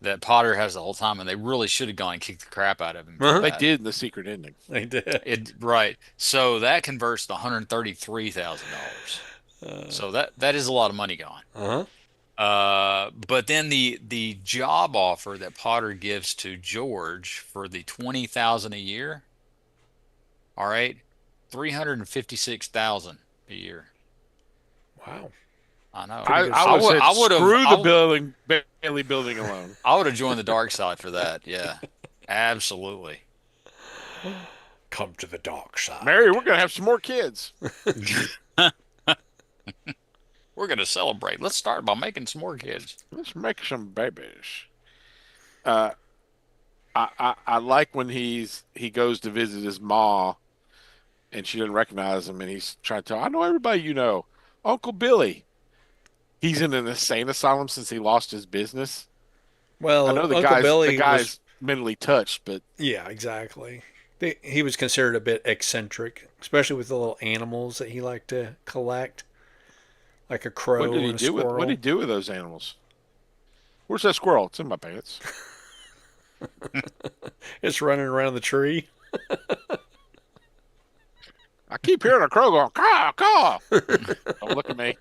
[SPEAKER 2] that Potter has the whole time, and they really should have gone and kicked the crap out of him for
[SPEAKER 1] Uh-huh.
[SPEAKER 3] They
[SPEAKER 2] that.
[SPEAKER 3] did in the secret ending.
[SPEAKER 1] They did.
[SPEAKER 2] It right. So that converts to $133,000.
[SPEAKER 1] Uh
[SPEAKER 2] So that is a lot of money gone.
[SPEAKER 1] huh.
[SPEAKER 2] But then the job offer that Potter gives to George for the 20,000 a year, all right, 356,000 a year.
[SPEAKER 1] Wow.
[SPEAKER 2] I know.
[SPEAKER 3] I,
[SPEAKER 1] Pretty good
[SPEAKER 3] I would
[SPEAKER 1] stuff.
[SPEAKER 3] have
[SPEAKER 2] I
[SPEAKER 3] said,
[SPEAKER 2] would have
[SPEAKER 3] screw the building, Bailey building alone.
[SPEAKER 2] I would have joined the dark side for that. Yeah, absolutely.
[SPEAKER 1] Come to the dark side.
[SPEAKER 3] Mary, we're going to have some more kids.
[SPEAKER 2] We're gonna celebrate. Let's start by making some more kids.
[SPEAKER 3] Let's make some babies. Uh, I like when he goes to visit his ma and she doesn't recognize him and he's trying to tell, I know everybody you know. Uncle Billy. He's in an insane asylum since he lost his business. I
[SPEAKER 1] Well,
[SPEAKER 3] know the
[SPEAKER 1] Uncle
[SPEAKER 3] guy's
[SPEAKER 1] Billy was,
[SPEAKER 3] mentally touched, but
[SPEAKER 1] yeah, exactly. He was considered a bit eccentric, especially with the little animals that he liked to collect, like a crow
[SPEAKER 3] what did he
[SPEAKER 1] and a
[SPEAKER 3] do with
[SPEAKER 1] squirrel.
[SPEAKER 3] what did he do with those animals? Where's that squirrel? It's in my pants.
[SPEAKER 1] It's running around the tree.
[SPEAKER 3] I keep hearing a crow going, caw, caw. Don't look at me.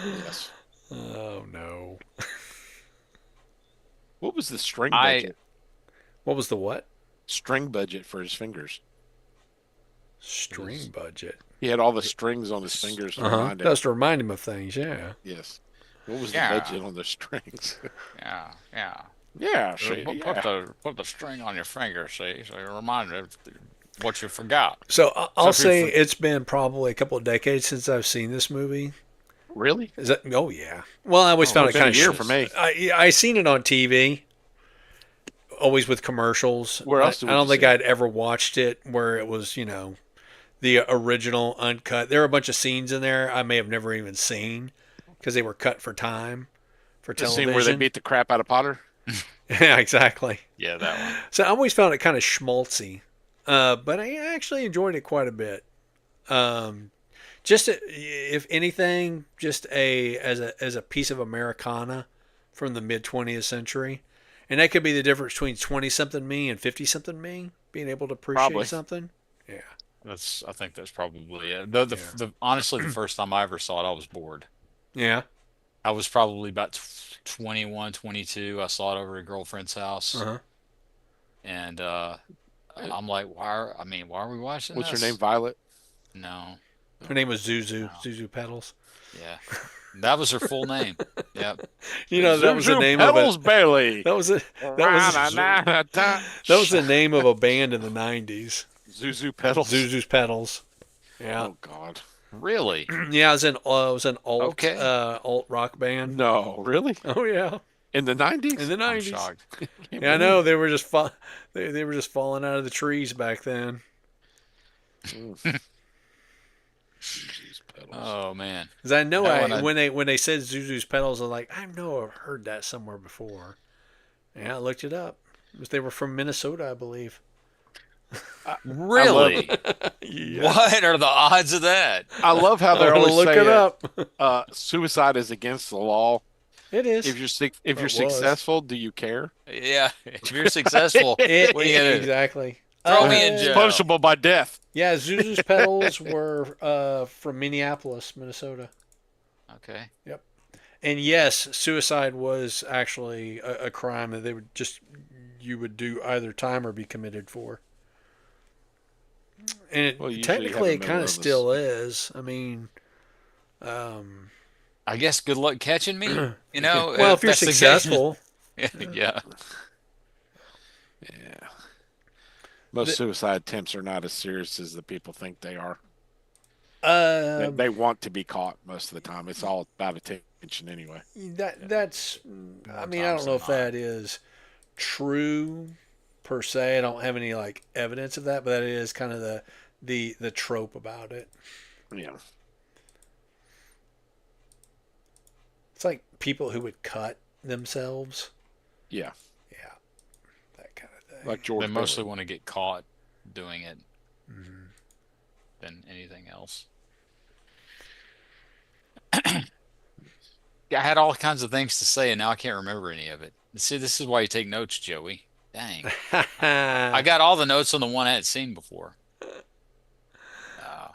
[SPEAKER 3] Yes.
[SPEAKER 1] Oh no.
[SPEAKER 3] What was the string
[SPEAKER 2] I
[SPEAKER 3] budget?
[SPEAKER 1] What was the what?
[SPEAKER 3] String budget for his fingers.
[SPEAKER 1] String
[SPEAKER 3] His,
[SPEAKER 1] budget.
[SPEAKER 3] he had all the strings on his fingers to
[SPEAKER 1] Uh huh.
[SPEAKER 3] remind him.
[SPEAKER 1] That's to remind him of things. Yeah.
[SPEAKER 3] Yes. What was the
[SPEAKER 2] Yeah,
[SPEAKER 3] budget on the strings?
[SPEAKER 2] yeah.
[SPEAKER 3] Yeah, Shady.
[SPEAKER 2] Put
[SPEAKER 3] Yeah.
[SPEAKER 2] the string on your finger, see, so you remind me of what you forgot.
[SPEAKER 1] So
[SPEAKER 3] So
[SPEAKER 1] I'll
[SPEAKER 3] if you
[SPEAKER 1] say it's been probably a couple of decades since I've seen this movie.
[SPEAKER 3] really?
[SPEAKER 1] Is that? Oh yeah. Well, I always
[SPEAKER 3] Oh,
[SPEAKER 1] found
[SPEAKER 3] it's
[SPEAKER 1] it
[SPEAKER 3] been
[SPEAKER 1] kind
[SPEAKER 3] a
[SPEAKER 1] of.
[SPEAKER 3] year for me.
[SPEAKER 1] I seen it on TV, always with commercials.
[SPEAKER 3] Where else
[SPEAKER 1] I
[SPEAKER 3] would you
[SPEAKER 1] don't think
[SPEAKER 3] see it?
[SPEAKER 1] I'd ever watched it where it was, the original uncut. There were a bunch of scenes in there I may have never even seen because they were cut for time for
[SPEAKER 3] The scene where they
[SPEAKER 1] television.
[SPEAKER 3] beat the crap out of Potter?
[SPEAKER 1] Yeah, exactly.
[SPEAKER 2] Yeah, that one.
[SPEAKER 1] So I always found it kind of schmaltzy, but I actually enjoyed it quite a bit. Um, if anything, just as a piece of Americana from the mid 20th century, and that could be the difference between 20 something me and 50 something me being able to appreciate
[SPEAKER 3] Probably.
[SPEAKER 1] something. Yeah,
[SPEAKER 2] I think that's probably it. The honestly, the first time I ever saw it, I was bored.
[SPEAKER 1] yeah,
[SPEAKER 2] I was probably about 21, 22. I saw it over at a girlfriend's
[SPEAKER 1] uh
[SPEAKER 2] house,
[SPEAKER 1] huh.
[SPEAKER 2] and I'm like, why are we watching
[SPEAKER 3] What's her name?
[SPEAKER 2] this?
[SPEAKER 3] Violet?
[SPEAKER 2] No,
[SPEAKER 1] Her name was Zuzu.
[SPEAKER 2] no,
[SPEAKER 1] Zuzu Petals.
[SPEAKER 2] yeah, that was her full name. Yep.
[SPEAKER 1] That was the
[SPEAKER 3] Zuzu
[SPEAKER 1] name of a
[SPEAKER 3] Petals Bailey.
[SPEAKER 1] that was a that was
[SPEAKER 3] Ra-na-na-na-da.
[SPEAKER 1] that was the name of a band in the 90s.
[SPEAKER 3] Zuzu Petals.
[SPEAKER 1] Zuzu's Petals. Yeah.
[SPEAKER 3] Oh God.
[SPEAKER 2] Really?
[SPEAKER 1] Yeah, it was an
[SPEAKER 2] Okay.
[SPEAKER 1] alt rock band.
[SPEAKER 3] No, really?
[SPEAKER 1] Oh yeah,
[SPEAKER 3] In the
[SPEAKER 1] in
[SPEAKER 3] 90s?
[SPEAKER 1] the
[SPEAKER 2] I'm
[SPEAKER 1] 90s.
[SPEAKER 2] shocked.
[SPEAKER 1] Yeah, I know they were just they were just falling out of the trees back then.
[SPEAKER 3] Zuzu's Petals.
[SPEAKER 2] Oh man.
[SPEAKER 1] Cause I know
[SPEAKER 2] That one
[SPEAKER 1] when they said Zuzu's Petals, I'm like, I know I've heard that somewhere before. Yeah, I looked it up. They were from Minnesota, I believe.
[SPEAKER 2] Really?
[SPEAKER 1] Yeah.
[SPEAKER 2] What are the odds of that?
[SPEAKER 3] I love how
[SPEAKER 1] I'm
[SPEAKER 3] they're
[SPEAKER 1] gonna
[SPEAKER 3] always
[SPEAKER 1] look it
[SPEAKER 3] saying
[SPEAKER 1] up.
[SPEAKER 3] suicide is against the law.
[SPEAKER 1] It is.
[SPEAKER 3] If
[SPEAKER 1] Or
[SPEAKER 3] you're
[SPEAKER 1] it was.
[SPEAKER 3] successful, do you care?
[SPEAKER 2] Yeah, if you're successful,
[SPEAKER 1] It,
[SPEAKER 2] what are you gonna do?
[SPEAKER 1] exactly.
[SPEAKER 2] Throw me in
[SPEAKER 3] It's
[SPEAKER 2] jail.
[SPEAKER 3] punishable by death.
[SPEAKER 1] Yeah, Zuzu's Petals were from Minneapolis, Minnesota.
[SPEAKER 2] Okay.
[SPEAKER 1] Yep. And yes, suicide was actually a crime that you would do either time or be committed for. And
[SPEAKER 3] Well, usually you have
[SPEAKER 1] technically
[SPEAKER 3] a
[SPEAKER 1] it
[SPEAKER 3] mental
[SPEAKER 1] kind of
[SPEAKER 3] illness.
[SPEAKER 1] still is. I mean, um,
[SPEAKER 2] I guess good luck catching me. You know,
[SPEAKER 1] well, if you're
[SPEAKER 2] that's the case.
[SPEAKER 1] successful,
[SPEAKER 2] Yeah.
[SPEAKER 3] Yeah. Most
[SPEAKER 1] the,
[SPEAKER 3] suicide attempts are not as serious as the people think they are.
[SPEAKER 1] uh,
[SPEAKER 3] They want to be caught most of the time. It's all about attention anyway.
[SPEAKER 1] that's. I
[SPEAKER 2] More
[SPEAKER 1] mean, I
[SPEAKER 2] times
[SPEAKER 1] don't know
[SPEAKER 2] than
[SPEAKER 1] if
[SPEAKER 2] not.
[SPEAKER 1] that is true per se. I don't have any like evidence of that, but that is kind of the trope about it.
[SPEAKER 3] Yeah.
[SPEAKER 1] It's like people who would cut themselves.
[SPEAKER 3] Yeah.
[SPEAKER 1] Yeah, that kind of thing.
[SPEAKER 3] Like
[SPEAKER 2] They
[SPEAKER 3] George
[SPEAKER 2] mostly
[SPEAKER 3] Bailey.
[SPEAKER 2] want to get caught doing it
[SPEAKER 1] Mhm.
[SPEAKER 2] than anything else. Yeah, I had all kinds of things to say, and now I can't remember any of it. See, this is why you take notes, Joey. Dang. I got all the notes on the one I had seen before. Uh,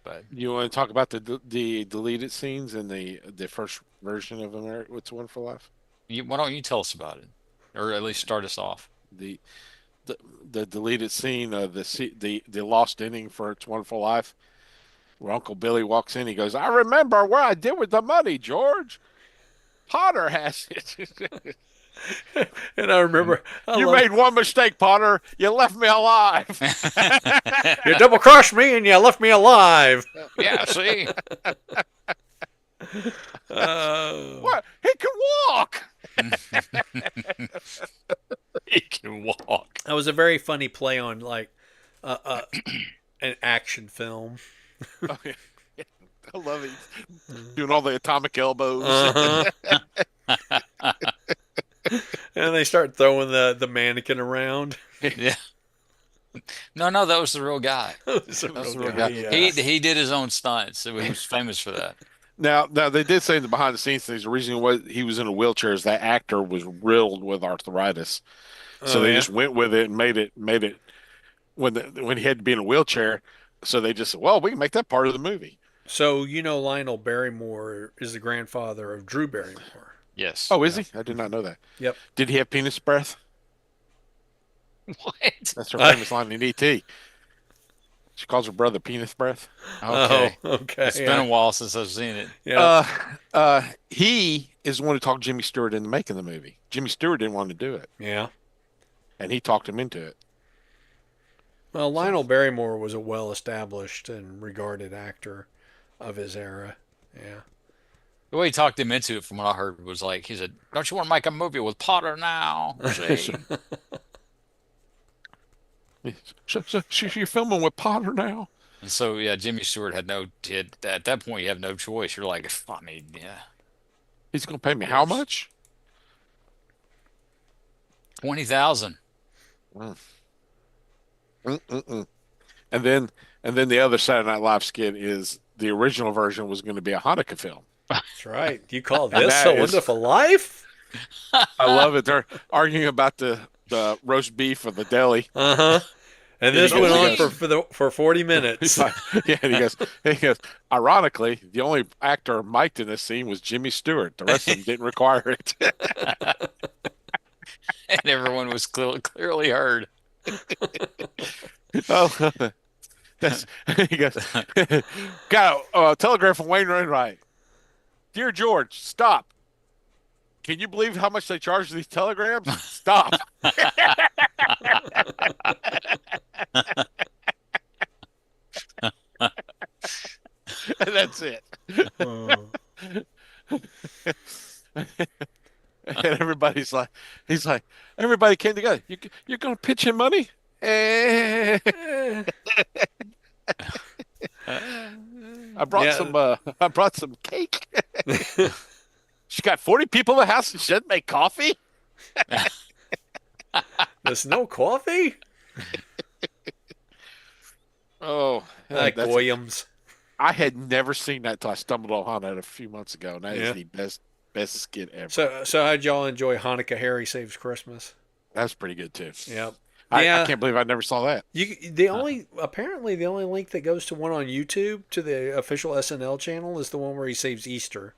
[SPEAKER 2] but
[SPEAKER 3] You want to talk about the deleted scenes in the first version of America? What's a Wonderful Life?
[SPEAKER 2] why don't you tell us about it, or at least start us off?
[SPEAKER 3] The the, the deleted scene of the lost ending for It's a Wonderful Life, where Uncle Billy walks in. He goes, "I remember where I did with the money, George. Potter has it."
[SPEAKER 1] And I remember
[SPEAKER 3] You made one mistake, Potter. You left me alive.
[SPEAKER 1] you double crossed me and you left me alive.
[SPEAKER 2] Yeah, see,
[SPEAKER 3] What? He can walk.
[SPEAKER 2] he can walk.
[SPEAKER 1] That was a very funny play on like an action film.
[SPEAKER 3] Oh, yeah. I love it. Doing all the atomic elbows.
[SPEAKER 1] Uh-huh. And they start throwing the mannequin around.
[SPEAKER 2] Yeah. No, that was the real guy.
[SPEAKER 1] That's a
[SPEAKER 2] That was the
[SPEAKER 1] real
[SPEAKER 2] real guy.
[SPEAKER 1] guy,
[SPEAKER 2] He did his own stunts, so he was famous for that.
[SPEAKER 3] Now they did say in the behind the scenes things. The reason why he was in a wheelchair is that actor was riddled with arthritis, so
[SPEAKER 1] Oh
[SPEAKER 3] they
[SPEAKER 1] yeah.
[SPEAKER 3] just went with it and made it when he had to be in a wheelchair. So they just said, "Well, we can make that part of the movie."
[SPEAKER 1] So Lionel Barrymore is the grandfather of Drew Barrymore.
[SPEAKER 2] Yes.
[SPEAKER 3] Oh, is he? I did not know that.
[SPEAKER 1] Yep.
[SPEAKER 3] Did he have penis breath?
[SPEAKER 2] What?
[SPEAKER 3] That's her famous line in E.T. She calls her brother Penis Breath.
[SPEAKER 1] Oh,
[SPEAKER 2] Okay.
[SPEAKER 1] okay.
[SPEAKER 2] It's been
[SPEAKER 1] Yeah.
[SPEAKER 2] a while since I've seen it.
[SPEAKER 1] Yeah.
[SPEAKER 3] He is the one who talked Jimmy Stewart into making the movie. Jimmy Stewart didn't want to do it,
[SPEAKER 1] Yeah.
[SPEAKER 3] and he talked him into it.
[SPEAKER 1] Well,
[SPEAKER 3] So
[SPEAKER 1] Lionel Barrymore was a well-established and regarded actor of his era. Yeah.
[SPEAKER 2] The way he talked him into it, from what I heard, was like he said, "Don't you want to make a movie with Potter now?" See?
[SPEAKER 3] you're filming with Potter now.
[SPEAKER 2] And so yeah, Jimmy Stewart had at that point you have no choice. You're like, I mean, yeah,
[SPEAKER 3] He's going to pay me how
[SPEAKER 2] yes,
[SPEAKER 3] much?
[SPEAKER 2] 20,000.
[SPEAKER 3] Mm, mm. And then the other Saturday Night Live skit is the original version was going to be a Hanukkah film,
[SPEAKER 1] That's right. You call
[SPEAKER 3] and
[SPEAKER 1] this
[SPEAKER 3] that
[SPEAKER 1] a
[SPEAKER 3] is
[SPEAKER 1] wonderful life?
[SPEAKER 3] I love it. They're arguing about the roast beef of the deli.
[SPEAKER 1] Uh-huh. And
[SPEAKER 3] And he
[SPEAKER 1] this
[SPEAKER 3] goes,
[SPEAKER 1] went
[SPEAKER 3] he
[SPEAKER 1] on
[SPEAKER 3] goes,
[SPEAKER 1] for 40
[SPEAKER 3] he's
[SPEAKER 1] minutes.
[SPEAKER 3] like, yeah, and he goes, ironically, the only actor mic'd in this scene was Jimmy Stewart. The rest of them didn't require it.
[SPEAKER 2] And everyone was clearly heard.
[SPEAKER 3] Oh, that's, he goes, got a telegram from Wayne Wainwright. Dear George, stop. Can you believe how much they charge these telegrams? Stop. And that's it.
[SPEAKER 1] Oh.
[SPEAKER 3] And everybody's like, he's like, everybody came together. You're going to pitch in money? Eh.
[SPEAKER 1] Yeah.
[SPEAKER 3] I brought some cake. She got 40 people in the house and she doesn't make coffee.
[SPEAKER 1] There's no coffee?
[SPEAKER 3] Oh,
[SPEAKER 1] Like
[SPEAKER 3] that's
[SPEAKER 1] Goyams.
[SPEAKER 3] I had never seen that till I stumbled on it a few months ago, and that is
[SPEAKER 1] Yeah.
[SPEAKER 3] the best skit ever.
[SPEAKER 1] So how'd y'all enjoy Hanukkah Harry Saves Christmas?
[SPEAKER 3] That's pretty good too.
[SPEAKER 1] Yep.
[SPEAKER 3] I
[SPEAKER 1] Yeah.
[SPEAKER 3] can't believe I never saw that.
[SPEAKER 1] Apparently the only link that goes to one on YouTube to the official SNL channel is the one where he saves Easter,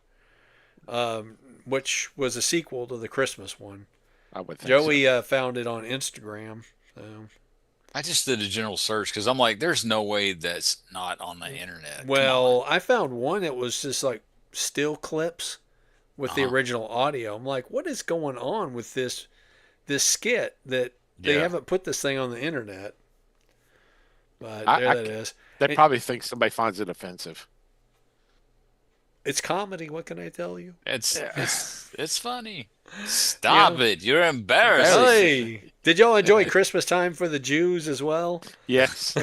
[SPEAKER 1] which was a sequel to the Christmas one.
[SPEAKER 3] I would think so.
[SPEAKER 1] Joey found it on Instagram. So.
[SPEAKER 2] I just did a general search because I'm like, there's no way that's not on the internet. Come on.
[SPEAKER 1] Well, I found one that was just like still clips with the
[SPEAKER 2] Uh-huh.
[SPEAKER 1] original audio. I'm like, what is going on with this skit that they
[SPEAKER 2] Yeah.
[SPEAKER 1] haven't put this thing on the internet? But
[SPEAKER 3] I,
[SPEAKER 1] there
[SPEAKER 3] I
[SPEAKER 1] that is.
[SPEAKER 3] They
[SPEAKER 1] It-
[SPEAKER 3] probably think somebody finds it offensive.
[SPEAKER 1] It's comedy. What can I tell you?
[SPEAKER 2] It's funny. Stop it! You're embarrassing.
[SPEAKER 1] Hey, did y'all enjoy Christmas time for the Jews as well?
[SPEAKER 3] Yes.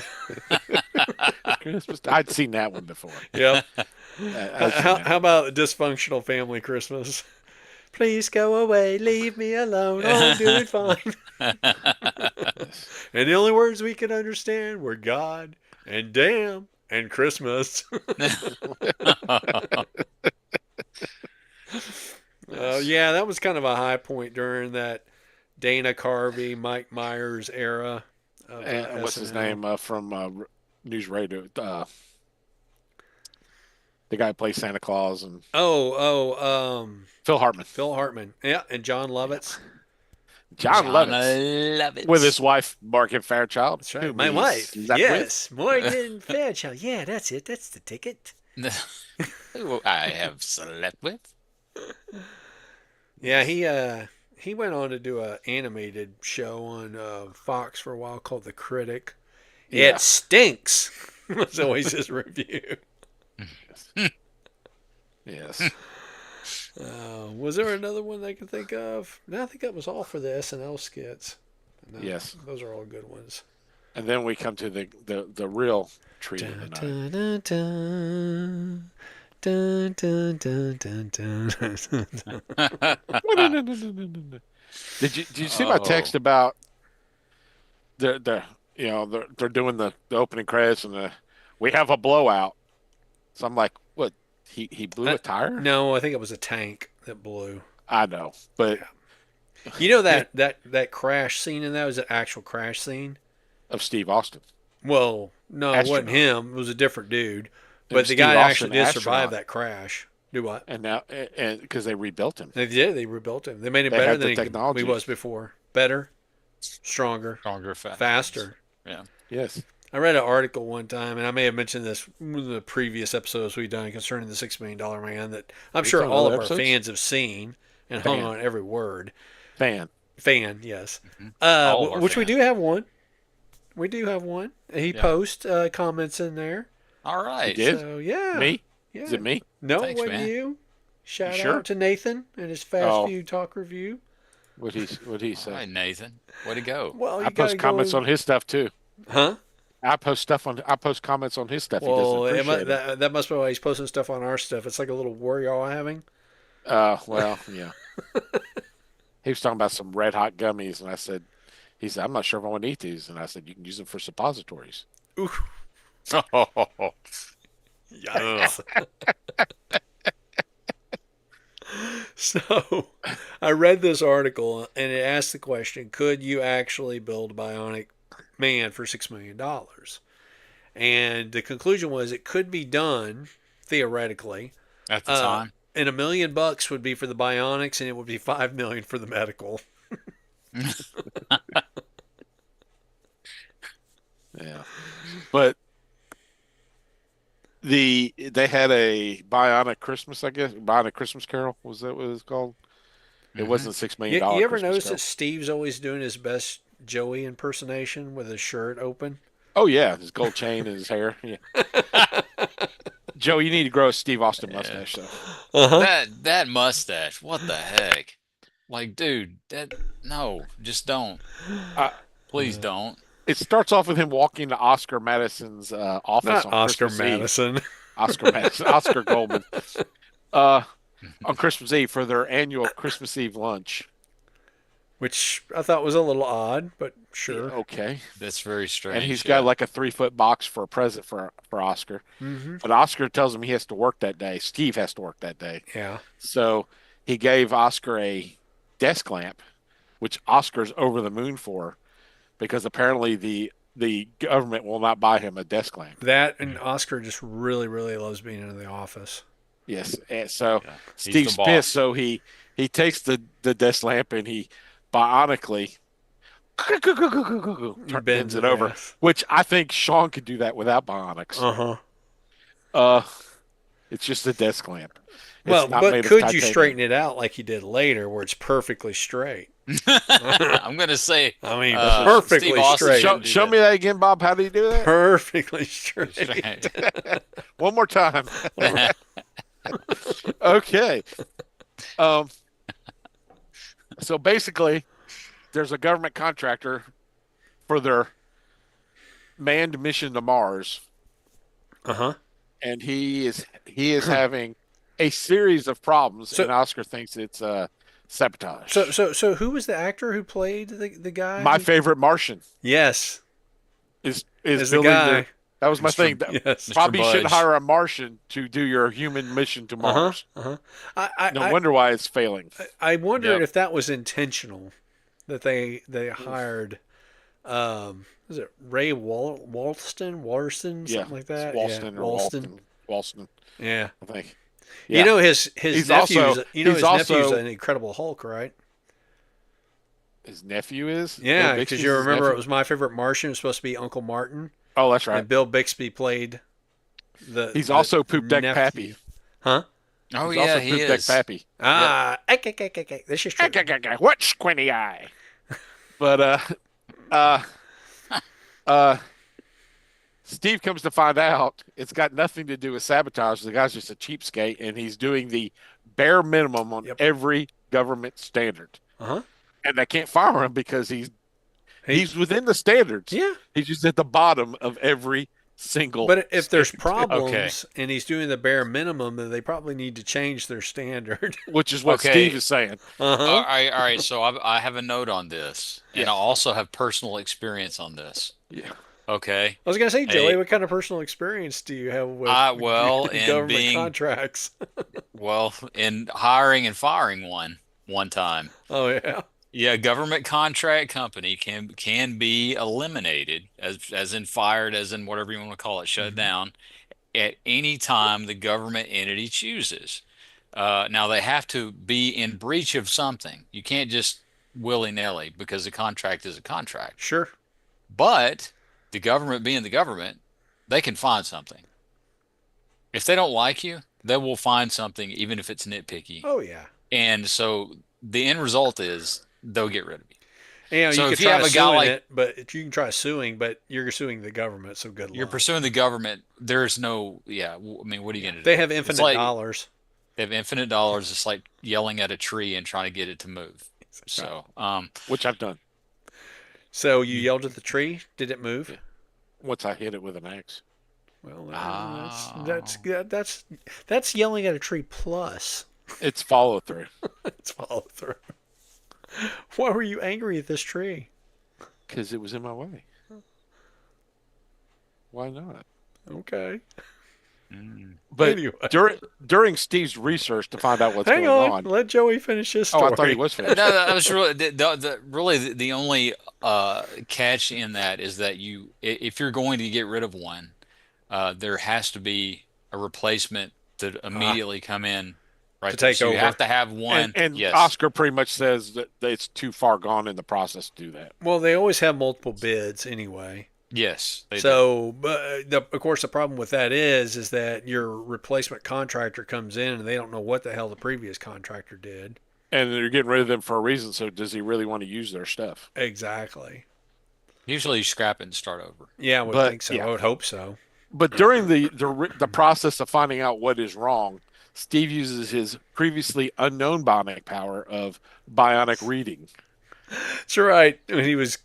[SPEAKER 3] Christmas. I'd seen that one before.
[SPEAKER 1] Yep.
[SPEAKER 3] I'd seen
[SPEAKER 1] How,
[SPEAKER 3] that
[SPEAKER 1] how about dysfunctional family Christmas? Please go away, leave me alone. I'm doing fine. And the only words we could understand were God and damn and Christmas. Yeah, that was kind of a high point during that Dana Carvey, Mike Myers era of
[SPEAKER 3] And what's his
[SPEAKER 1] SNL.
[SPEAKER 3] name from News Radio? The guy who plays Santa Claus and Phil Hartman.
[SPEAKER 1] Phil Hartman. Yeah, and John Lovitz.
[SPEAKER 3] John
[SPEAKER 2] John
[SPEAKER 3] Lovitz
[SPEAKER 2] Lovitz.
[SPEAKER 3] with his wife Morgan Fairchild.
[SPEAKER 1] That's right.
[SPEAKER 3] who
[SPEAKER 1] My
[SPEAKER 3] he's
[SPEAKER 1] wife.
[SPEAKER 3] slept with.
[SPEAKER 1] Yes, Morgan Fairchild. Yeah, that's it. That's the ticket.
[SPEAKER 2] Who I have slept with.
[SPEAKER 1] Yeah, he went on to do a animated show on Fox for a while called The Critic.
[SPEAKER 3] Yeah.
[SPEAKER 1] It stinks. Was always his review.
[SPEAKER 3] Yes.
[SPEAKER 1] Was there another one I could think of? No, I think that was all for the SNL skits. No,
[SPEAKER 3] Yes.
[SPEAKER 1] those are all good ones.
[SPEAKER 3] And then we come to the real treat of the night.
[SPEAKER 1] Dun, dun, dun, dun, dun, dun, dun, dun.
[SPEAKER 3] Did you see my text about they're doing the opening credits and we have a blowout. So I'm like, what? He blew a tire?
[SPEAKER 1] No, I think it was a tank that blew.
[SPEAKER 3] I know, but
[SPEAKER 1] You know that crash scene in that was an actual crash scene?
[SPEAKER 3] of Steve Austin.
[SPEAKER 1] Well, no, it wasn't
[SPEAKER 3] Astronaut.
[SPEAKER 1] him. It was a different dude.
[SPEAKER 3] It
[SPEAKER 1] But
[SPEAKER 3] was
[SPEAKER 1] the
[SPEAKER 3] Steve
[SPEAKER 1] guy
[SPEAKER 3] Austin,
[SPEAKER 1] actually did survive
[SPEAKER 3] astronaut.
[SPEAKER 1] that crash. Do what?
[SPEAKER 3] And now and because they rebuilt him.
[SPEAKER 1] They did. They rebuilt him. They made him
[SPEAKER 3] They
[SPEAKER 1] better
[SPEAKER 3] had the
[SPEAKER 1] than he
[SPEAKER 3] technology.
[SPEAKER 1] was before. Better, stronger,
[SPEAKER 2] Stronger,
[SPEAKER 1] faster.
[SPEAKER 2] Yeah.
[SPEAKER 3] Yes.
[SPEAKER 1] I read an article one time, and I may have mentioned this in the previous episodes we've done concerning the $6 million man that I'm
[SPEAKER 3] We
[SPEAKER 1] sure
[SPEAKER 3] done
[SPEAKER 1] all
[SPEAKER 3] other
[SPEAKER 1] of our
[SPEAKER 3] episodes?
[SPEAKER 1] fans have seen and hung
[SPEAKER 3] Fan.
[SPEAKER 1] on every word.
[SPEAKER 3] Fan.
[SPEAKER 1] Fan, yes.
[SPEAKER 2] All of our
[SPEAKER 1] Which we do
[SPEAKER 2] fans.
[SPEAKER 1] have one. We do have one. He
[SPEAKER 2] Yeah.
[SPEAKER 1] posts comments in there.
[SPEAKER 2] All
[SPEAKER 3] He
[SPEAKER 2] right.
[SPEAKER 3] did?
[SPEAKER 1] So yeah,
[SPEAKER 3] Me? Is
[SPEAKER 1] yeah.
[SPEAKER 3] it me?
[SPEAKER 1] No, it
[SPEAKER 2] Thanks,
[SPEAKER 1] wasn't
[SPEAKER 2] man.
[SPEAKER 1] you.
[SPEAKER 3] You
[SPEAKER 1] Shout out
[SPEAKER 3] sure?
[SPEAKER 1] to Nathan and his fast
[SPEAKER 3] Oh,
[SPEAKER 1] food talk review.
[SPEAKER 3] what he
[SPEAKER 2] All
[SPEAKER 3] say?
[SPEAKER 2] right, Nathan. Way to go.
[SPEAKER 1] Well,
[SPEAKER 3] I
[SPEAKER 1] you got to
[SPEAKER 3] post comments
[SPEAKER 1] go,
[SPEAKER 3] on his stuff too.
[SPEAKER 1] huh?
[SPEAKER 3] I post comments on his stuff. He doesn't
[SPEAKER 1] Well,
[SPEAKER 3] appreciate them.
[SPEAKER 1] that must be why he's posting stuff on our stuff. It's like a little war y'all having.
[SPEAKER 3] Well, yeah. He was talking about some red hot gummies, and he said, I'm not sure if I want to eat these. And I said, you can use them for suppositories.
[SPEAKER 1] Ooh,
[SPEAKER 2] Ugh.
[SPEAKER 1] yikes! So, I read this article and it asked the question: could you actually build a bionic man for $6 million? And the conclusion was it could be done theoretically.
[SPEAKER 2] At the
[SPEAKER 1] Uh,
[SPEAKER 2] time.
[SPEAKER 1] and $1 million would be for the bionics, and it would be $5 million for the medical.
[SPEAKER 3] Yeah. But they had a Bionic Christmas, I guess. Bionic Christmas Carol, was that what it was called? It
[SPEAKER 2] Hmm.
[SPEAKER 3] wasn't $6 million
[SPEAKER 1] You ever
[SPEAKER 3] Christmas
[SPEAKER 1] notice that
[SPEAKER 3] Carol.
[SPEAKER 1] Steve's always doing his best Joey impersonation with his shirt open?
[SPEAKER 3] Oh yeah, his gold chain and his hair. Yeah. Joe, you need to grow a Steve Austin
[SPEAKER 2] Yeah.
[SPEAKER 3] mustache, though.
[SPEAKER 1] Uh huh.
[SPEAKER 2] That mustache. What the heck? Like, dude, that no, just don't.
[SPEAKER 3] Uh,
[SPEAKER 2] Please don't.
[SPEAKER 3] it starts off with him walking to Oscar Madison's office
[SPEAKER 1] Not
[SPEAKER 3] on
[SPEAKER 1] Oscar
[SPEAKER 3] Christmas Eve.
[SPEAKER 1] Madison,
[SPEAKER 3] Oscar Madison, Oscar Goldman, uh, on Christmas Eve for their annual Christmas Eve lunch.
[SPEAKER 1] which I thought was a little odd, but
[SPEAKER 3] Yeah,
[SPEAKER 1] sure.
[SPEAKER 3] okay.
[SPEAKER 2] That's very
[SPEAKER 3] And he's
[SPEAKER 2] strange.
[SPEAKER 3] got
[SPEAKER 2] Yeah.
[SPEAKER 3] like a 3 foot box for a present for Oscar.
[SPEAKER 1] Mm-hmm.
[SPEAKER 3] But Oscar tells him he has to work that day. Steve has to work that day.
[SPEAKER 1] Yeah.
[SPEAKER 3] So he gave Oscar a desk lamp, which Oscar's over the moon for, because apparently the government will not buy him a desk lamp.
[SPEAKER 1] That and Oscar just really, really loves being in the office.
[SPEAKER 3] Yes. And so
[SPEAKER 2] Yeah. He's the
[SPEAKER 3] Steve's pissed.
[SPEAKER 2] boss.
[SPEAKER 3] So he takes the desk lamp and he bionically bends
[SPEAKER 1] Bends
[SPEAKER 3] it
[SPEAKER 1] it,
[SPEAKER 3] over,
[SPEAKER 1] yes.
[SPEAKER 3] which I think Sean could do that without bionics.
[SPEAKER 1] Uh huh.
[SPEAKER 3] Uh, it's just a desk lamp.
[SPEAKER 1] Well,
[SPEAKER 3] It's not
[SPEAKER 1] but
[SPEAKER 3] made of
[SPEAKER 1] could you
[SPEAKER 3] titanium.
[SPEAKER 1] straighten it out like you did later, where it's perfectly straight? I
[SPEAKER 2] I'm gonna say,
[SPEAKER 1] mean,
[SPEAKER 2] Steve
[SPEAKER 1] perfectly
[SPEAKER 2] Austin
[SPEAKER 1] straight.
[SPEAKER 3] Show,
[SPEAKER 2] shouldn't do
[SPEAKER 3] show me that again, Bob. How do you do that?
[SPEAKER 1] Perfectly straight.
[SPEAKER 2] that.
[SPEAKER 3] One more time. Okay. Um, so basically, there's a government contractor for their manned mission to Mars,
[SPEAKER 1] Uh huh.
[SPEAKER 3] and he is having a series of problems,
[SPEAKER 1] So,
[SPEAKER 3] and Oscar thinks it's sabotage.
[SPEAKER 1] so, who was the actor who played the guy?
[SPEAKER 3] My favorite Martian
[SPEAKER 1] Yes,
[SPEAKER 3] is
[SPEAKER 1] is the
[SPEAKER 3] building their.
[SPEAKER 1] guy.
[SPEAKER 3] That was my
[SPEAKER 2] Mr.
[SPEAKER 3] thing. That
[SPEAKER 1] Yes.
[SPEAKER 2] Mr.
[SPEAKER 3] probably shouldn't
[SPEAKER 2] Budge.
[SPEAKER 3] hire a Martian to do your human mission to
[SPEAKER 1] Uh huh.
[SPEAKER 3] Mars.
[SPEAKER 1] Uh huh.
[SPEAKER 3] No wonder why it's failing.
[SPEAKER 1] I wondered
[SPEAKER 2] Yep.
[SPEAKER 1] if that was intentional, that they hired. Is it Ray Walston,
[SPEAKER 3] Yeah,
[SPEAKER 1] something like
[SPEAKER 3] it's
[SPEAKER 1] that? Yeah,
[SPEAKER 3] Walston or
[SPEAKER 1] Walston.
[SPEAKER 3] Walston,
[SPEAKER 1] Yeah.
[SPEAKER 3] I think.
[SPEAKER 1] You
[SPEAKER 3] Yeah,
[SPEAKER 1] know his
[SPEAKER 3] he's
[SPEAKER 1] nephew's
[SPEAKER 3] also
[SPEAKER 1] you know
[SPEAKER 3] he's
[SPEAKER 1] his nephew's
[SPEAKER 3] also
[SPEAKER 1] an Incredible Hulk, right?
[SPEAKER 3] his nephew is Bill
[SPEAKER 1] Yeah, because
[SPEAKER 3] Bixby's
[SPEAKER 1] you
[SPEAKER 3] his
[SPEAKER 1] remember
[SPEAKER 3] nephew?
[SPEAKER 1] it was My Favorite Martian. It was supposed to be Uncle Martin,
[SPEAKER 3] Oh, that's right.
[SPEAKER 1] and Bill Bixby played
[SPEAKER 3] He's
[SPEAKER 1] the
[SPEAKER 3] also Poop Deck
[SPEAKER 1] nephew.
[SPEAKER 3] Pappy.
[SPEAKER 1] Huh?
[SPEAKER 2] Oh
[SPEAKER 3] He's
[SPEAKER 2] yeah,
[SPEAKER 3] also
[SPEAKER 2] he
[SPEAKER 3] Poop Deck
[SPEAKER 2] is.
[SPEAKER 3] Pappy.
[SPEAKER 2] Yep.
[SPEAKER 1] This is true.
[SPEAKER 3] What squinty eye? But uh uh Steve comes to find out it's got nothing to do with sabotage. The guy's just a cheapskate, and he's doing the bare minimum on
[SPEAKER 1] Yep.
[SPEAKER 3] every government standard.
[SPEAKER 1] Uh huh.
[SPEAKER 3] And they can't fire him because
[SPEAKER 1] He,
[SPEAKER 3] he's within the standards.
[SPEAKER 1] yeah,
[SPEAKER 3] He's just at the bottom of every single
[SPEAKER 1] but if there's
[SPEAKER 3] standard,
[SPEAKER 2] Okay.
[SPEAKER 1] problems and he's doing the bare minimum, then they probably need to change their standard.
[SPEAKER 3] which is what
[SPEAKER 2] Okay.
[SPEAKER 3] Steve is saying.
[SPEAKER 1] Uh huh.
[SPEAKER 2] All right. So I have a note on this, and I
[SPEAKER 3] Yeah.
[SPEAKER 2] also have personal experience on this.
[SPEAKER 3] Yeah.
[SPEAKER 2] Okay.
[SPEAKER 1] I was gonna say, Joey,
[SPEAKER 2] Hey,
[SPEAKER 1] what kind of personal experience do you have with
[SPEAKER 2] well, in
[SPEAKER 1] government
[SPEAKER 2] being
[SPEAKER 1] contracts?
[SPEAKER 2] in hiring and firing one time.
[SPEAKER 1] Oh yeah.
[SPEAKER 2] Yeah, government contract company can be eliminated as in fired, as in whatever you want to call it, shut
[SPEAKER 1] Hmm.
[SPEAKER 2] down at any time the government entity chooses. Now they have to be in breach of something. You can't just willy-nilly because the contract is a contract.
[SPEAKER 1] Sure.
[SPEAKER 2] But the government being the government, they can find something. If they don't like you, they will find something, even if it's nitpicky.
[SPEAKER 1] Oh yeah.
[SPEAKER 2] And so the end result is they'll get rid of you.
[SPEAKER 1] You know, you
[SPEAKER 2] So
[SPEAKER 1] could
[SPEAKER 2] if you
[SPEAKER 1] try
[SPEAKER 2] have a guy
[SPEAKER 1] suing
[SPEAKER 2] like
[SPEAKER 1] it, but you can try suing, but you're suing the government, so good
[SPEAKER 2] you're
[SPEAKER 1] luck.
[SPEAKER 2] pursuing the government, there's no, yeah, I mean, what are you
[SPEAKER 1] Yeah,
[SPEAKER 2] going to
[SPEAKER 1] they
[SPEAKER 2] do?
[SPEAKER 1] have
[SPEAKER 2] It's
[SPEAKER 1] infinite
[SPEAKER 2] like
[SPEAKER 1] dollars.
[SPEAKER 2] they have infinite dollars. It's like yelling at a tree and trying to get it to move. So,
[SPEAKER 3] which I've done.
[SPEAKER 1] So you
[SPEAKER 2] you,
[SPEAKER 1] yelled at the tree. Did it move?
[SPEAKER 3] Yeah. Once I hit it with an axe.
[SPEAKER 1] Well,
[SPEAKER 2] oh,
[SPEAKER 1] that's yelling at a tree plus.
[SPEAKER 3] It's follow through
[SPEAKER 1] It's follow through. Why were you angry at this tree?
[SPEAKER 3] because it was in my way. Why not?
[SPEAKER 1] Okay.
[SPEAKER 2] mm.
[SPEAKER 3] But
[SPEAKER 1] Anyway,
[SPEAKER 3] during Steve's research to find out what's
[SPEAKER 1] hang
[SPEAKER 3] going
[SPEAKER 1] on.
[SPEAKER 3] on.
[SPEAKER 1] Let Joey finish his
[SPEAKER 3] Oh, I thought he
[SPEAKER 1] story.
[SPEAKER 3] was
[SPEAKER 2] No,
[SPEAKER 3] finished.
[SPEAKER 2] that was really the only catch in that is that if you're going to get rid of one, there has to be a replacement to
[SPEAKER 3] Ah.
[SPEAKER 2] immediately come in
[SPEAKER 1] To
[SPEAKER 2] right there.
[SPEAKER 1] take
[SPEAKER 2] So you have
[SPEAKER 1] over.
[SPEAKER 2] to have
[SPEAKER 3] And
[SPEAKER 2] one.
[SPEAKER 3] and
[SPEAKER 2] Yes,
[SPEAKER 3] Oscar pretty much says that it's too far gone in the process to do that.
[SPEAKER 1] Well, they always have multiple bids anyway.
[SPEAKER 2] yes, they do.
[SPEAKER 1] So, but of course, the problem with that is that your replacement contractor comes in and they don't know what the hell the previous contractor did.
[SPEAKER 3] And they're getting rid of them for a reason. So does he really want to use their stuff?
[SPEAKER 1] Exactly.
[SPEAKER 2] Usually you scrap it and start over.
[SPEAKER 1] Yeah, I would
[SPEAKER 3] But
[SPEAKER 1] think so.
[SPEAKER 3] yeah,
[SPEAKER 1] I would hope so.
[SPEAKER 3] but during the process of finding out what is wrong, Steve uses his previously unknown bionic power of bionic reading.
[SPEAKER 1] That's right. When he was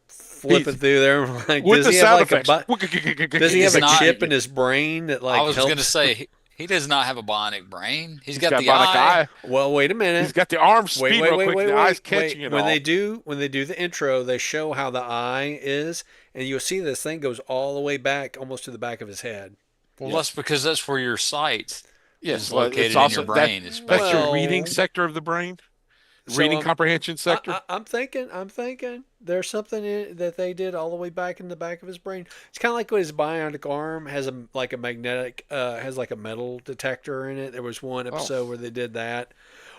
[SPEAKER 1] flipping
[SPEAKER 3] He's
[SPEAKER 1] through there, like,
[SPEAKER 3] with
[SPEAKER 1] does
[SPEAKER 3] the
[SPEAKER 1] he have
[SPEAKER 3] sound
[SPEAKER 1] like a
[SPEAKER 3] effects.
[SPEAKER 1] does
[SPEAKER 2] He
[SPEAKER 1] he have
[SPEAKER 2] does
[SPEAKER 1] a
[SPEAKER 2] not.
[SPEAKER 1] chip in his brain that
[SPEAKER 2] I
[SPEAKER 1] like
[SPEAKER 2] was going to
[SPEAKER 1] helps?
[SPEAKER 2] say he does not have a bionic brain. He's
[SPEAKER 3] He's
[SPEAKER 2] got
[SPEAKER 3] got
[SPEAKER 2] the
[SPEAKER 3] bionic
[SPEAKER 2] eye.
[SPEAKER 3] eye.
[SPEAKER 1] Well, wait a
[SPEAKER 3] He's
[SPEAKER 1] minute.
[SPEAKER 3] got the arm
[SPEAKER 1] Wait,
[SPEAKER 3] speed
[SPEAKER 1] wait,
[SPEAKER 3] real
[SPEAKER 1] wait,
[SPEAKER 3] quick.
[SPEAKER 1] wait,
[SPEAKER 3] The eye's
[SPEAKER 1] wait,
[SPEAKER 3] catching
[SPEAKER 1] wait.
[SPEAKER 3] it
[SPEAKER 1] When they
[SPEAKER 3] all.
[SPEAKER 1] do the intro, they show how the eye is, and you'll see this thing goes all the way back, almost to the back of his head.
[SPEAKER 2] Well, that's
[SPEAKER 3] Yes.
[SPEAKER 2] because that's where your sight
[SPEAKER 3] Yes.
[SPEAKER 2] is
[SPEAKER 3] Well, it's
[SPEAKER 2] located in your
[SPEAKER 3] also
[SPEAKER 2] brain. It's back
[SPEAKER 3] that's your
[SPEAKER 2] here.
[SPEAKER 3] reading
[SPEAKER 1] Well,
[SPEAKER 3] sector of the brain,
[SPEAKER 1] so
[SPEAKER 3] reading comprehension sector.
[SPEAKER 1] I'm thinking there's something that they did all the way back in the back of his brain. It's kind of like what his bionic arm has a magnetic has like a metal detector in it. There was one
[SPEAKER 3] Oh,
[SPEAKER 1] episode where they did that.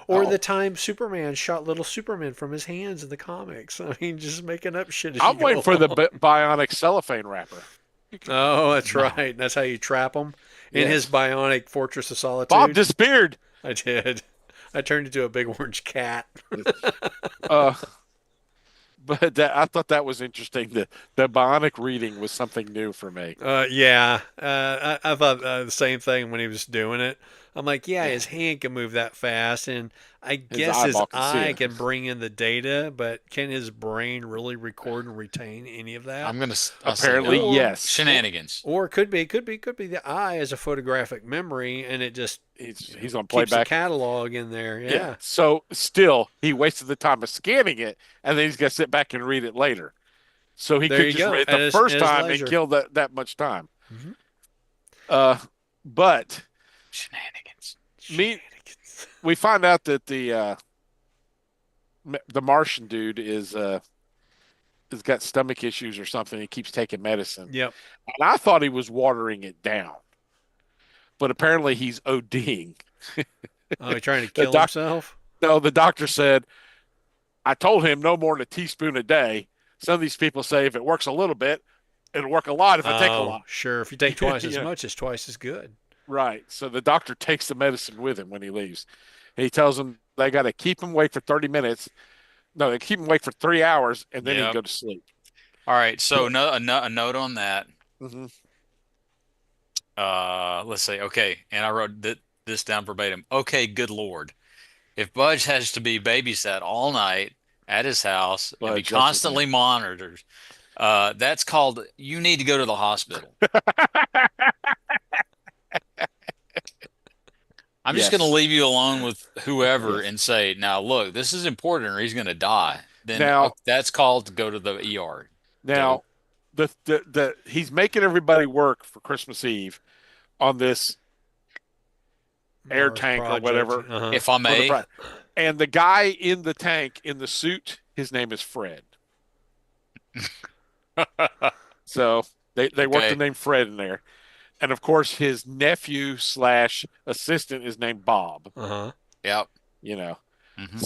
[SPEAKER 1] Or the
[SPEAKER 3] oh.
[SPEAKER 1] time Superman shot little Superman from his hands in the comics. I mean, just making up shit as you
[SPEAKER 3] I'm waiting
[SPEAKER 1] go
[SPEAKER 3] for the
[SPEAKER 1] along.
[SPEAKER 3] bionic cellophane wrapper.
[SPEAKER 1] Oh, that's
[SPEAKER 2] No.
[SPEAKER 1] right. That's how you trap him in his
[SPEAKER 3] Yes.
[SPEAKER 1] bionic Fortress of
[SPEAKER 3] Bob
[SPEAKER 1] Solitude.
[SPEAKER 3] disappeared.
[SPEAKER 1] I did. I turned into a big orange cat.
[SPEAKER 3] Uh, but I thought that was interesting. The bionic reading was something new for me.
[SPEAKER 1] Yeah, I thought the same thing when he was doing it. I'm like, yeah,
[SPEAKER 3] Yeah.
[SPEAKER 1] his hand can move that fast, and I
[SPEAKER 3] His
[SPEAKER 1] guess his
[SPEAKER 3] eyeball can see
[SPEAKER 1] eye
[SPEAKER 3] it.
[SPEAKER 1] can bring in the data, but can his brain really record and retain any of that?
[SPEAKER 2] I'll say
[SPEAKER 3] Apparently,
[SPEAKER 2] no.
[SPEAKER 1] Or,
[SPEAKER 3] yes.
[SPEAKER 2] Shenanigans.
[SPEAKER 1] or it could be the eye as a photographic memory, and it just
[SPEAKER 3] He's on
[SPEAKER 1] keeps the
[SPEAKER 3] playback.
[SPEAKER 1] catalog in there.
[SPEAKER 3] Yeah.
[SPEAKER 1] Yeah,
[SPEAKER 3] So still, he wasted the time of scanning it, and then he's got to sit back and read it later. So he
[SPEAKER 1] there
[SPEAKER 3] could
[SPEAKER 1] you
[SPEAKER 3] just
[SPEAKER 1] go.
[SPEAKER 3] read it
[SPEAKER 1] At
[SPEAKER 3] the
[SPEAKER 1] his, at
[SPEAKER 3] first
[SPEAKER 1] his
[SPEAKER 3] time and
[SPEAKER 1] leisure.
[SPEAKER 3] kill that much time.
[SPEAKER 1] Hmm.
[SPEAKER 3] Uh, but
[SPEAKER 2] Shenanigans.
[SPEAKER 3] me,
[SPEAKER 1] Shenanigans.
[SPEAKER 3] we find out that the Martian dude has got stomach issues or something. He keeps taking medicine,
[SPEAKER 1] Yep.
[SPEAKER 3] and I thought he was watering it down, but apparently he's ODing.
[SPEAKER 1] Oh, he trying to
[SPEAKER 3] The
[SPEAKER 1] kill
[SPEAKER 3] doc,
[SPEAKER 1] himself?
[SPEAKER 3] no, the doctor said I told him no more than a teaspoon a day. Some of these people say if it works a little bit, it'll work a lot if I take a
[SPEAKER 1] Oh,
[SPEAKER 3] lot.
[SPEAKER 1] sure. If you take twice as
[SPEAKER 3] Yeah,
[SPEAKER 1] much, it's twice as good.
[SPEAKER 3] right. So the doctor takes the medicine with him when he leaves. And he tells them they got to keep him awake for 30 minutes. No, they keep him awake for 3 hours, and then he can
[SPEAKER 2] Yep.
[SPEAKER 3] go to sleep.
[SPEAKER 2] All right. So no, a note on that.
[SPEAKER 3] Hmm.
[SPEAKER 2] Let's see. Okay, and I wrote this down verbatim. Okay, good Lord. If Budge has to be babysat all night at his house and be
[SPEAKER 3] But that's his name.
[SPEAKER 2] constantly monitored, that's called you need to go to the hospital. I'm just going to
[SPEAKER 3] Yes.
[SPEAKER 2] leave you alone with whoever
[SPEAKER 3] Yes.
[SPEAKER 2] and say, now look, this is important or he's going to die. Then
[SPEAKER 3] Now,
[SPEAKER 2] that's called to go to the ER. Go.
[SPEAKER 3] now, the he's making everybody work for Christmas Eve on this air
[SPEAKER 1] Mars
[SPEAKER 3] tank or
[SPEAKER 1] Project.
[SPEAKER 3] whatever
[SPEAKER 1] Uh-huh.
[SPEAKER 2] If I
[SPEAKER 3] for the
[SPEAKER 2] may,
[SPEAKER 3] and the guy in the tank in the suit, his name is Fred. So they worked the
[SPEAKER 2] okay.
[SPEAKER 3] name Fred in there. And of course, his nephew slash assistant is named Bob.
[SPEAKER 1] Uh-huh.
[SPEAKER 2] Yep.
[SPEAKER 3] You know,
[SPEAKER 2] Hmm.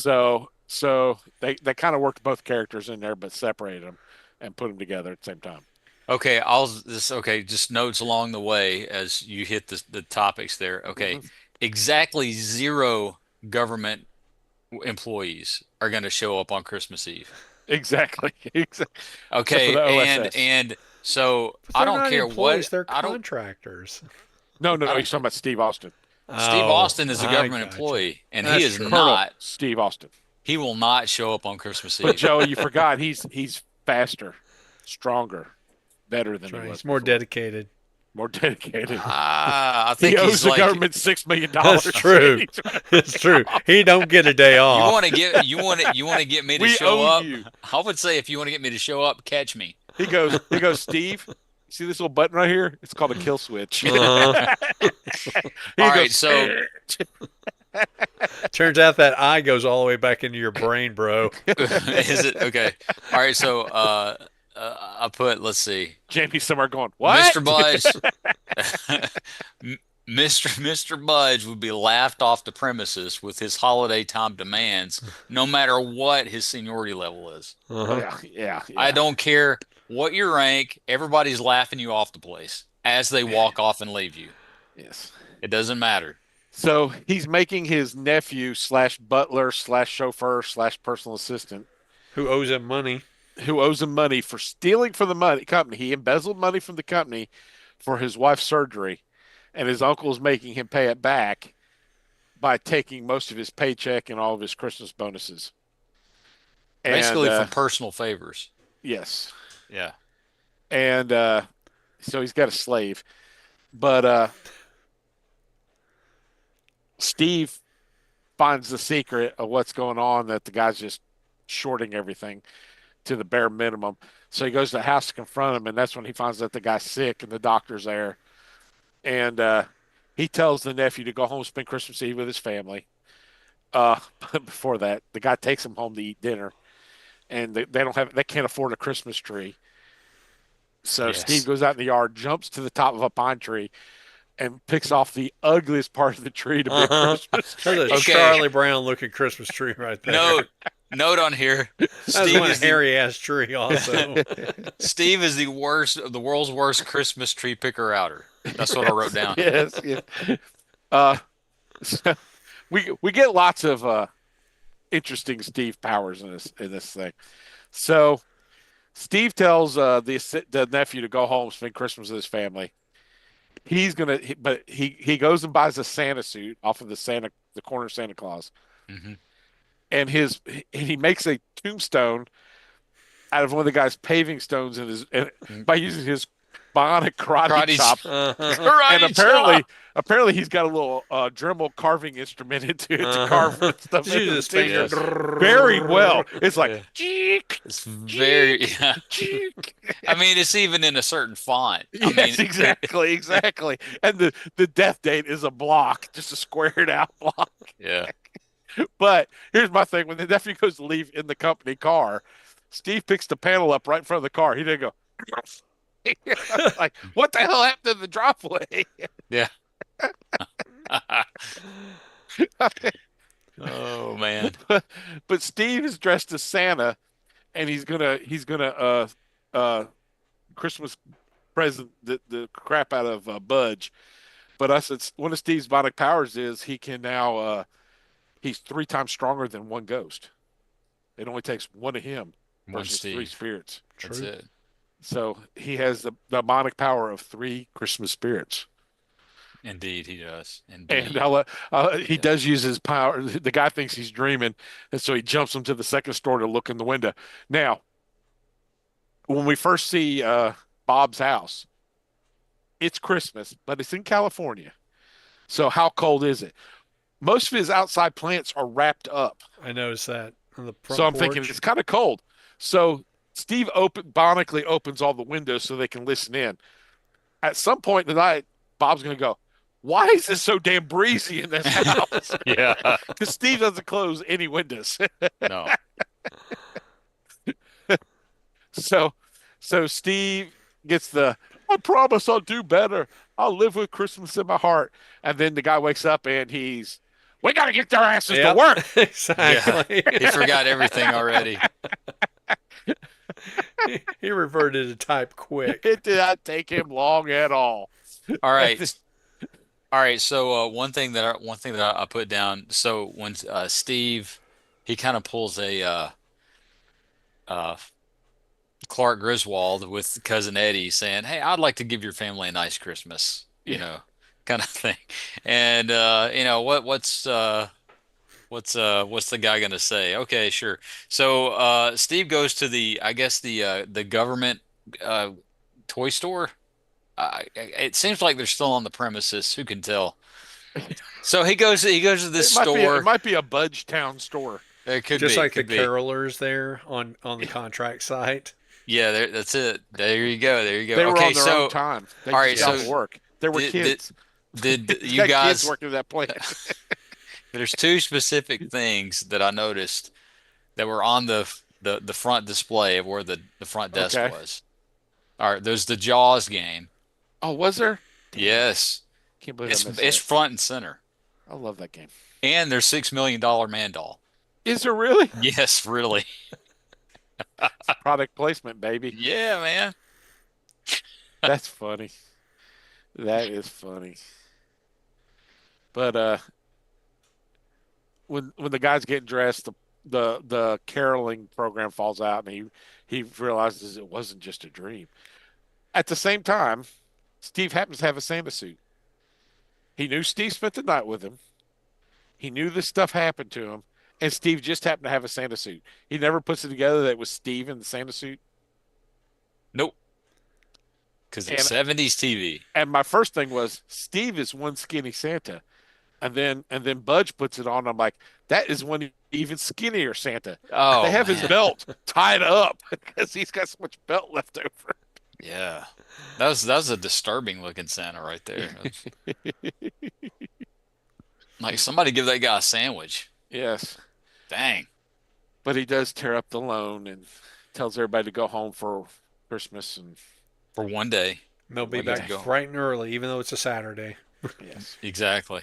[SPEAKER 3] so they kind of worked both characters in there, but separated them and put them together at the same time.
[SPEAKER 2] Okay, I'll this okay, just notes along the way as you hit the topics there. Okay.
[SPEAKER 3] Mhm.
[SPEAKER 2] Exactly zero government employees are going to show up on Christmas Eve.
[SPEAKER 3] Exactly. Exactly. Except for
[SPEAKER 2] Okay,
[SPEAKER 3] the
[SPEAKER 2] and
[SPEAKER 3] OSS.
[SPEAKER 2] so
[SPEAKER 1] But
[SPEAKER 2] I
[SPEAKER 1] they're
[SPEAKER 2] don't
[SPEAKER 1] not
[SPEAKER 2] care
[SPEAKER 1] employees;
[SPEAKER 2] what
[SPEAKER 1] they're
[SPEAKER 2] I don't
[SPEAKER 1] contractors.
[SPEAKER 3] No, no,
[SPEAKER 2] I
[SPEAKER 3] no.
[SPEAKER 2] don't
[SPEAKER 3] He's talking about Steve Austin.
[SPEAKER 2] Steve
[SPEAKER 1] Oh,
[SPEAKER 2] Austin is a
[SPEAKER 1] I
[SPEAKER 2] government
[SPEAKER 1] gotcha.
[SPEAKER 2] employee and he
[SPEAKER 1] That's
[SPEAKER 2] is
[SPEAKER 1] true.
[SPEAKER 3] Colonel
[SPEAKER 2] not
[SPEAKER 3] Steve Austin.
[SPEAKER 2] he will not show up on Christmas
[SPEAKER 3] But
[SPEAKER 2] Eve.
[SPEAKER 3] Joe, you forgot he's faster, stronger, better
[SPEAKER 1] That's
[SPEAKER 3] than he
[SPEAKER 1] right.
[SPEAKER 3] was
[SPEAKER 1] He's more
[SPEAKER 3] before.
[SPEAKER 1] dedicated.
[SPEAKER 3] More dedicated.
[SPEAKER 2] I
[SPEAKER 3] He
[SPEAKER 2] think
[SPEAKER 3] owes
[SPEAKER 2] he's
[SPEAKER 3] the
[SPEAKER 2] like
[SPEAKER 3] government $6 million,
[SPEAKER 1] That's
[SPEAKER 3] and
[SPEAKER 1] true.
[SPEAKER 3] he's trying to
[SPEAKER 1] It's
[SPEAKER 3] rip it
[SPEAKER 1] true.
[SPEAKER 3] off.
[SPEAKER 1] He don't get a day off.
[SPEAKER 2] you want to get me to
[SPEAKER 3] We
[SPEAKER 2] show
[SPEAKER 3] owe
[SPEAKER 2] up.
[SPEAKER 3] you.
[SPEAKER 2] I would say if you want to get me to show up, catch me.
[SPEAKER 3] He goes, Steve, see this little button right here? It's called a kill switch.
[SPEAKER 1] Uh-huh.
[SPEAKER 2] All
[SPEAKER 3] He
[SPEAKER 2] right,
[SPEAKER 3] goes,
[SPEAKER 2] so
[SPEAKER 1] Turns out that eye goes all the way back into your brain, bro.
[SPEAKER 2] is it okay? All right, so I put let's see.
[SPEAKER 3] Jamie somewhere going,
[SPEAKER 2] Mr.
[SPEAKER 3] what?
[SPEAKER 2] Budge, Mr. Budge would be laughed off the premises with his holiday time demands, no matter what his seniority level is.
[SPEAKER 3] Oh,
[SPEAKER 1] Uh-huh.
[SPEAKER 3] yeah, yeah,
[SPEAKER 2] I
[SPEAKER 3] yeah.
[SPEAKER 2] don't care what your rank, everybody's laughing you off the place as they walk off and leave you.
[SPEAKER 3] Yes.
[SPEAKER 2] It doesn't matter.
[SPEAKER 3] So he's making his nephew slash butler slash chauffeur slash personal assistant
[SPEAKER 1] Who owes him money?
[SPEAKER 3] who owes him money for stealing from the money company. He embezzled money from the company for his wife's surgery, and his uncle is making him pay it back by taking most of his paycheck and all of his Christmas bonuses. And
[SPEAKER 2] Basically from personal favors.
[SPEAKER 3] yes,
[SPEAKER 2] Yeah.
[SPEAKER 3] and so he's got a slave, but Steve finds the secret of what's going on, that the guy's just shorting everything to the bare minimum. So he goes to the house to confront him, and that's when he finds out the guy's sick and the doctor's there. And he tells the nephew to go home and spend Christmas Eve with his family. But before that, the guy takes him home to eat dinner, and they can't afford a Christmas tree. So Steve
[SPEAKER 2] Yes.
[SPEAKER 3] goes out in the yard, jumps to the top of a pine tree, and picks off the ugliest part of the tree to be a
[SPEAKER 1] Uh-huh.
[SPEAKER 3] Christmas
[SPEAKER 1] That's a
[SPEAKER 3] tree.
[SPEAKER 2] Okay.
[SPEAKER 1] Charlie Brown looking Christmas tree right there.
[SPEAKER 2] Note note on here.
[SPEAKER 1] That's
[SPEAKER 2] Steve
[SPEAKER 1] one
[SPEAKER 2] is the
[SPEAKER 1] hairy ass tree also.
[SPEAKER 2] Steve is the world's worst Christmas tree picker outer. That's what I wrote
[SPEAKER 3] Yes,
[SPEAKER 2] down.
[SPEAKER 3] yes, yes. Uh, so we get lots of interesting Steve powers in this thing. So Steve tells the nephew to go home, spend Christmas with his family. But he goes and buys a Santa suit off of the corner Santa Claus,
[SPEAKER 2] Hmm.
[SPEAKER 3] and he makes a tombstone out of one of the guy's paving stones by using his bionic karate
[SPEAKER 2] Karate
[SPEAKER 3] chop.
[SPEAKER 1] Uh-huh.
[SPEAKER 3] And
[SPEAKER 2] Karate chop.
[SPEAKER 3] apparently he's got a little Dremel carving instrument into it to carve
[SPEAKER 1] Uh-huh.
[SPEAKER 3] stuff
[SPEAKER 1] Just use
[SPEAKER 3] into the
[SPEAKER 1] his finger.
[SPEAKER 3] t-shirt
[SPEAKER 2] Yes.
[SPEAKER 3] very well. It's like
[SPEAKER 2] Yeah.
[SPEAKER 3] cheek,
[SPEAKER 2] It's very
[SPEAKER 3] cheek,
[SPEAKER 2] yeah.
[SPEAKER 3] cheek.
[SPEAKER 2] I mean, it's even in a certain font. I
[SPEAKER 3] Yes,
[SPEAKER 2] mean,
[SPEAKER 3] exactly, exactly. And the death date is a block, just a squared out block.
[SPEAKER 2] yeah.
[SPEAKER 3] But here's my thing: when the nephew goes to leave in the company car, Steve picks the panel up right in front of the car. He didn't go. Like, what the hell happened to the driveway?
[SPEAKER 2] Yeah. Oh man.
[SPEAKER 3] But Steve is dressed as Santa, and he's gonna uh Christmas present the crap out of Budge. But us, it's one of Steve's bionic powers is he can now he's 3 times stronger than one ghost. It only takes one of him
[SPEAKER 2] One
[SPEAKER 3] versus three
[SPEAKER 2] Steve.
[SPEAKER 3] spirits.
[SPEAKER 2] That's
[SPEAKER 1] True.
[SPEAKER 2] it.
[SPEAKER 3] So he has the bionic power of 3 Christmas spirits.
[SPEAKER 2] Indeed, he does.
[SPEAKER 3] And
[SPEAKER 2] Indeed.
[SPEAKER 3] he
[SPEAKER 2] Yeah.
[SPEAKER 3] does use his power. The guy thinks he's dreaming, and so he jumps him to the second story to look in the window. Now, when we first see Bob's house, it's Christmas, but it's in California. So how cold is it? Most of his outside plants are wrapped up.
[SPEAKER 1] I noticed that on the
[SPEAKER 3] So
[SPEAKER 1] front
[SPEAKER 3] I'm thinking
[SPEAKER 1] porch.
[SPEAKER 3] it's kind of cold. So Steve bonically opens all the windows so they can listen in. At some point in the night, Bob's going to go, why is this so damn breezy in this house?
[SPEAKER 2] Yeah.
[SPEAKER 3] Because Steve doesn't close any windows.
[SPEAKER 2] No.
[SPEAKER 3] So, so Steve gets I promise I'll do better. I'll live with Christmas in my heart. And then the guy wakes up and we got to get their asses to
[SPEAKER 1] Yep.
[SPEAKER 3] work.
[SPEAKER 2] Yeah.
[SPEAKER 1] Exactly.
[SPEAKER 2] He forgot everything already.
[SPEAKER 1] He reverted to type quick.
[SPEAKER 3] It did not take him long at all.
[SPEAKER 2] All
[SPEAKER 3] And
[SPEAKER 2] right. All right. So one thing that I put down. So when Steve, he kind of pulls a uh, Clark Griswold with cousin Eddie saying, "Hey, I'd like to give your family a nice Christmas,"
[SPEAKER 3] yeah,
[SPEAKER 2] kind of thing. And what's the guy gonna say? Okay, sure. So Steve goes to I guess the government uh toy store. It seems like they're still on the premises. Who can tell? So he goes to this
[SPEAKER 3] it
[SPEAKER 2] store.
[SPEAKER 3] might be a Budgetown store.
[SPEAKER 2] It could
[SPEAKER 1] Just
[SPEAKER 2] be,
[SPEAKER 1] like the
[SPEAKER 2] could be.
[SPEAKER 1] carolers there on the contract site.
[SPEAKER 2] Yeah, that's it. There you go. There you
[SPEAKER 3] They
[SPEAKER 2] go.
[SPEAKER 3] were
[SPEAKER 2] Okay,
[SPEAKER 3] on their own
[SPEAKER 2] so
[SPEAKER 3] time. They
[SPEAKER 2] all
[SPEAKER 3] just
[SPEAKER 2] right,
[SPEAKER 3] got
[SPEAKER 1] Yeah.
[SPEAKER 3] off work. There were
[SPEAKER 2] did did
[SPEAKER 3] kids.
[SPEAKER 2] did
[SPEAKER 3] He's
[SPEAKER 2] you
[SPEAKER 3] got kids
[SPEAKER 2] guys?
[SPEAKER 3] working at that plant.
[SPEAKER 2] There's two specific things that I noticed that were on the front display of where the front desk
[SPEAKER 3] Okay.
[SPEAKER 2] was. All right, there's the Jaws game.
[SPEAKER 3] Oh, was there? Damn,
[SPEAKER 2] Yes,
[SPEAKER 3] can't believe I missed
[SPEAKER 2] it's
[SPEAKER 3] that.
[SPEAKER 2] front and center.
[SPEAKER 3] I love that game.
[SPEAKER 2] And there's $6 million man doll.
[SPEAKER 3] Is there really?
[SPEAKER 2] Yes, really.
[SPEAKER 3] Product placement, baby.
[SPEAKER 2] Yeah, man.
[SPEAKER 3] That's funny. That is funny. But when the guy's getting dressed, the caroling program falls out, and he realizes it wasn't just a dream. At the same time, Steve happens to have a Santa suit. He knew Steve spent the night with him. He knew this stuff happened to him, and Steve just happened to have a Santa suit. He never puts it together that it was Steve in the Santa suit.
[SPEAKER 2] Nope. Because it's
[SPEAKER 3] And
[SPEAKER 2] 70s TV.
[SPEAKER 3] and my first thing was Steve is one skinny Santa. And then Budge puts it on. I'm like, that is one even skinnier Santa. They
[SPEAKER 2] Oh
[SPEAKER 3] have his
[SPEAKER 2] man.
[SPEAKER 3] belt tied up because he's got so much belt left over.
[SPEAKER 2] Yeah. That was a disturbing looking Santa right there. Like somebody give that guy a sandwich.
[SPEAKER 3] Yes,
[SPEAKER 2] Dang.
[SPEAKER 3] but he does tear up the loan and tells everybody to go home for Christmas. And
[SPEAKER 2] For one day.
[SPEAKER 1] They'll be
[SPEAKER 3] one
[SPEAKER 2] Get to
[SPEAKER 1] back
[SPEAKER 3] day,
[SPEAKER 2] go.
[SPEAKER 1] bright and early, even though it's a Saturday.
[SPEAKER 3] yes,
[SPEAKER 2] Exactly.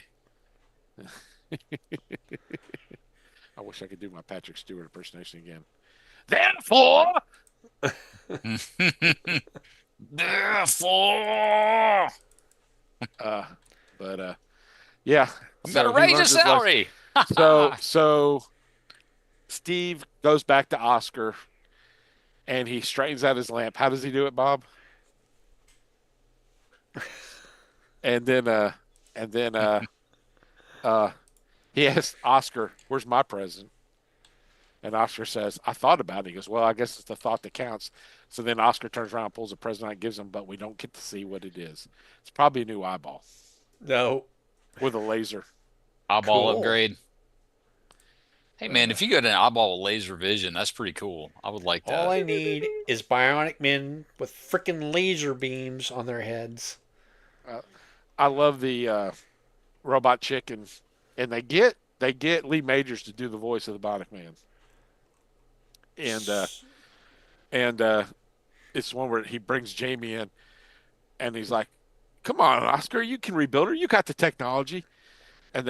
[SPEAKER 3] I wish I could do my Patrick Stewart impersonation again. Therefore,
[SPEAKER 2] Therefore,
[SPEAKER 3] uh, but yeah.
[SPEAKER 2] I'm gonna
[SPEAKER 3] So he
[SPEAKER 2] raise your
[SPEAKER 3] learns his lesson.
[SPEAKER 2] salary.
[SPEAKER 3] So Steve goes back to Oscar and he straightens out his lamp. How does he do it, Bob? And then and then uh he asks Oscar, "Where's my present?" And Oscar says, "I thought about it." He goes, "Well, I guess it's the thought that counts." So then Oscar turns around, pulls a present out, and gives him, but we don't get to see what it is. It's probably a new eyeball
[SPEAKER 1] No.
[SPEAKER 3] with a laser.
[SPEAKER 2] Eyeball
[SPEAKER 1] Cool.
[SPEAKER 2] upgrade. Hey man, if you got an eyeball with laser vision, that's pretty cool. I would like
[SPEAKER 1] All
[SPEAKER 2] that.
[SPEAKER 1] I need is bionic men with freaking laser beams on their heads.
[SPEAKER 3] Uh, I love the robot chick, and they get Lee Majors to do the voice of the Bionic Man, and it's one where he brings Jamie in, and he's like, "Come on, Oscar, you can rebuild her. You got the technology." And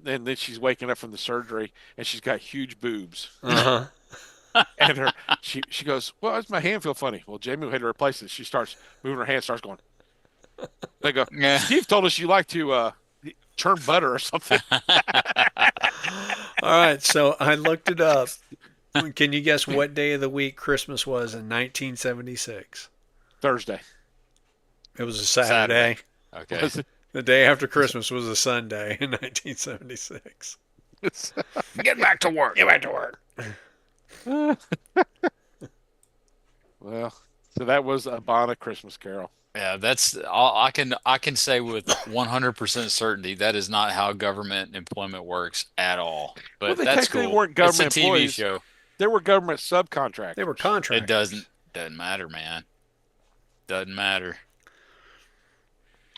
[SPEAKER 3] then she's waking up from the surgery, and she's got huge boobs,
[SPEAKER 1] Uh
[SPEAKER 3] and she goes, "Well, does my hand feel funny?" Well, Jamie had to replace it. She starts moving her hand, starts going. They go,
[SPEAKER 2] Yeah.
[SPEAKER 3] "Steve told us you like to churn butter or something."
[SPEAKER 1] huh. All right, so I looked it up. Can you guess what day of the week Christmas was in 1976?
[SPEAKER 3] Thursday.
[SPEAKER 1] It was a
[SPEAKER 2] Saturday.
[SPEAKER 1] Saturday.
[SPEAKER 2] Okay.
[SPEAKER 3] Was
[SPEAKER 1] The day after Christmas was a Sunday in 1976.
[SPEAKER 3] it?
[SPEAKER 2] Get back to work.
[SPEAKER 1] Get back to work.
[SPEAKER 3] Well, so that was a Bonnet Christmas Carol.
[SPEAKER 2] Yeah, that's all I can say with 100% certainty that is not how government employment works at all.
[SPEAKER 3] Well,
[SPEAKER 2] But
[SPEAKER 3] they
[SPEAKER 2] that's
[SPEAKER 3] technically
[SPEAKER 2] cool.
[SPEAKER 3] weren't
[SPEAKER 2] It's a
[SPEAKER 3] government
[SPEAKER 2] TV
[SPEAKER 3] employees.
[SPEAKER 2] show.
[SPEAKER 3] They were government
[SPEAKER 1] They were
[SPEAKER 3] subcontractors.
[SPEAKER 2] It
[SPEAKER 1] contractors.
[SPEAKER 2] doesn't matter, man. Doesn't matter.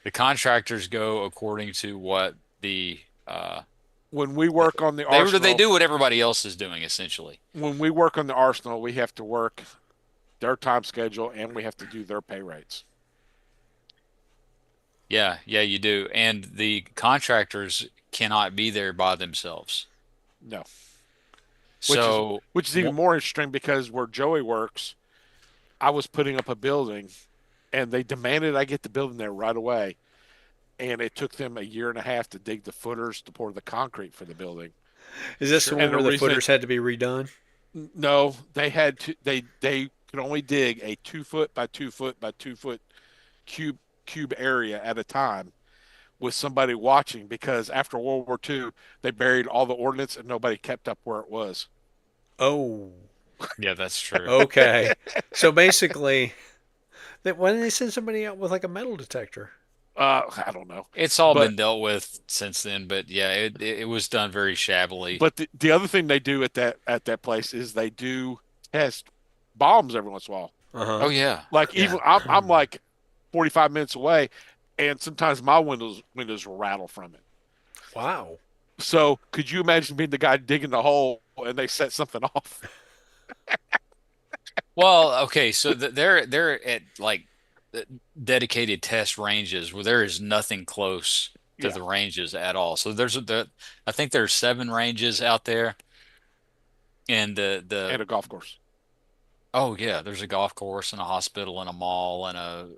[SPEAKER 2] The contractors go according to what
[SPEAKER 3] When we work on the
[SPEAKER 2] they
[SPEAKER 3] arsenal,
[SPEAKER 2] do what everybody else is doing essentially.
[SPEAKER 3] when we work on the arsenal, we have to work their time schedule and we have to do their pay rates.
[SPEAKER 2] Yeah, yeah, you do. And the contractors cannot be there by themselves.
[SPEAKER 3] No, which is
[SPEAKER 2] So,
[SPEAKER 3] which is even more interesting because where Joey works, I was putting up a building, and they demanded I get the building there right away. And it took them a year and a half to dig the footers to pour the concrete for the building.
[SPEAKER 1] Is this the
[SPEAKER 2] Sure.
[SPEAKER 1] one
[SPEAKER 3] And the
[SPEAKER 1] where the
[SPEAKER 3] reason
[SPEAKER 1] footers had to be redone?
[SPEAKER 3] no, they had to they could only dig a 2 foot by 2 foot by 2 foot cube area at a time with somebody watching because after World War II they buried all the ordnance and nobody kept up where it was.
[SPEAKER 1] Oh,
[SPEAKER 2] Yeah, that's true.
[SPEAKER 1] okay. So basically, why didn't they send somebody out with like a metal detector?
[SPEAKER 3] I don't know,
[SPEAKER 2] It's all
[SPEAKER 3] but
[SPEAKER 2] been dealt with since then, but yeah, it was done very shabbily.
[SPEAKER 3] the other thing they do at that place is they do test bombs every once in a while.
[SPEAKER 1] Uh huh.
[SPEAKER 2] Oh yeah.
[SPEAKER 3] Like
[SPEAKER 2] Yeah.
[SPEAKER 3] even I'm like 45 minutes away, and sometimes my windows will rattle from it.
[SPEAKER 1] Wow.
[SPEAKER 3] So could you imagine being the guy digging the hole and they set something off?
[SPEAKER 2] Well, okay, so they're at like uh, dedicated test ranges where there is nothing close to
[SPEAKER 3] Yeah,
[SPEAKER 2] the ranges at all. So I think there's 7 ranges out there, and
[SPEAKER 3] and a golf course.
[SPEAKER 2] oh yeah, there's a golf course and a hospital and a mall and a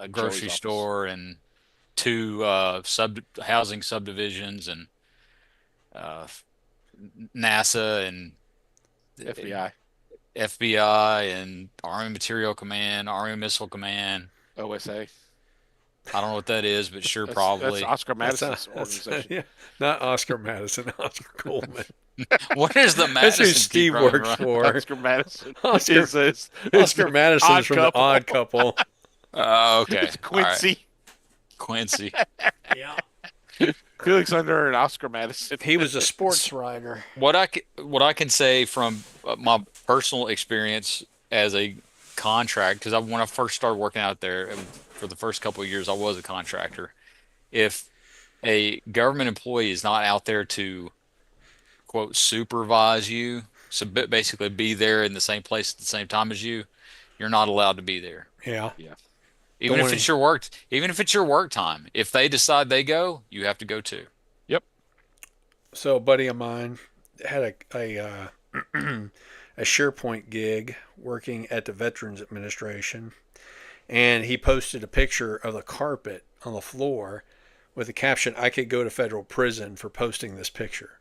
[SPEAKER 3] Joey's
[SPEAKER 2] grocery
[SPEAKER 3] office,
[SPEAKER 2] store and 2 sub housing subdivisions and uh, NASA and
[SPEAKER 3] FBI,
[SPEAKER 2] FBI and Army Material Command, Army Missile Command.
[SPEAKER 3] OSA.
[SPEAKER 2] I don't know what that is, but sure,
[SPEAKER 3] That's
[SPEAKER 2] probably.
[SPEAKER 3] Oscar
[SPEAKER 1] That's
[SPEAKER 3] Madison's organization.
[SPEAKER 1] yeah, not Oscar Madison, Oscar Coleman.
[SPEAKER 2] What does the
[SPEAKER 1] That's who
[SPEAKER 2] Madison keep
[SPEAKER 1] Steve
[SPEAKER 2] running
[SPEAKER 1] works
[SPEAKER 2] around?
[SPEAKER 1] for.
[SPEAKER 3] Oscar Madison
[SPEAKER 1] Oscar
[SPEAKER 3] is
[SPEAKER 1] Oscar
[SPEAKER 3] the
[SPEAKER 1] Madison's
[SPEAKER 3] odd
[SPEAKER 1] from the
[SPEAKER 3] couple.
[SPEAKER 1] Odd Couple.
[SPEAKER 2] Okay.
[SPEAKER 3] It's
[SPEAKER 2] All right.
[SPEAKER 3] Quincy,
[SPEAKER 2] Quincy.
[SPEAKER 1] Yeah.
[SPEAKER 3] Felix Under, and Oscar Madison.
[SPEAKER 1] He was a sports writer.
[SPEAKER 2] What I can say from my personal experience as a contract, because when I first started working out there, and for the first couple of years, I was a contractor. If a government employee is not out there to quote supervise you, so basically be there in the same place at the same time as you, you're not allowed to be there.
[SPEAKER 1] Yeah.
[SPEAKER 3] Yeah,
[SPEAKER 2] Even
[SPEAKER 1] Don't
[SPEAKER 2] if
[SPEAKER 1] want
[SPEAKER 2] it's
[SPEAKER 1] to.
[SPEAKER 2] even if it's your work time. If they decide they go, you have to go too.
[SPEAKER 3] yep.
[SPEAKER 1] So a buddy of mine had a SharePoint gig working at the Veterans Administration, and he posted a picture of the carpet on the floor with the caption, "I could go to federal prison for posting this picture."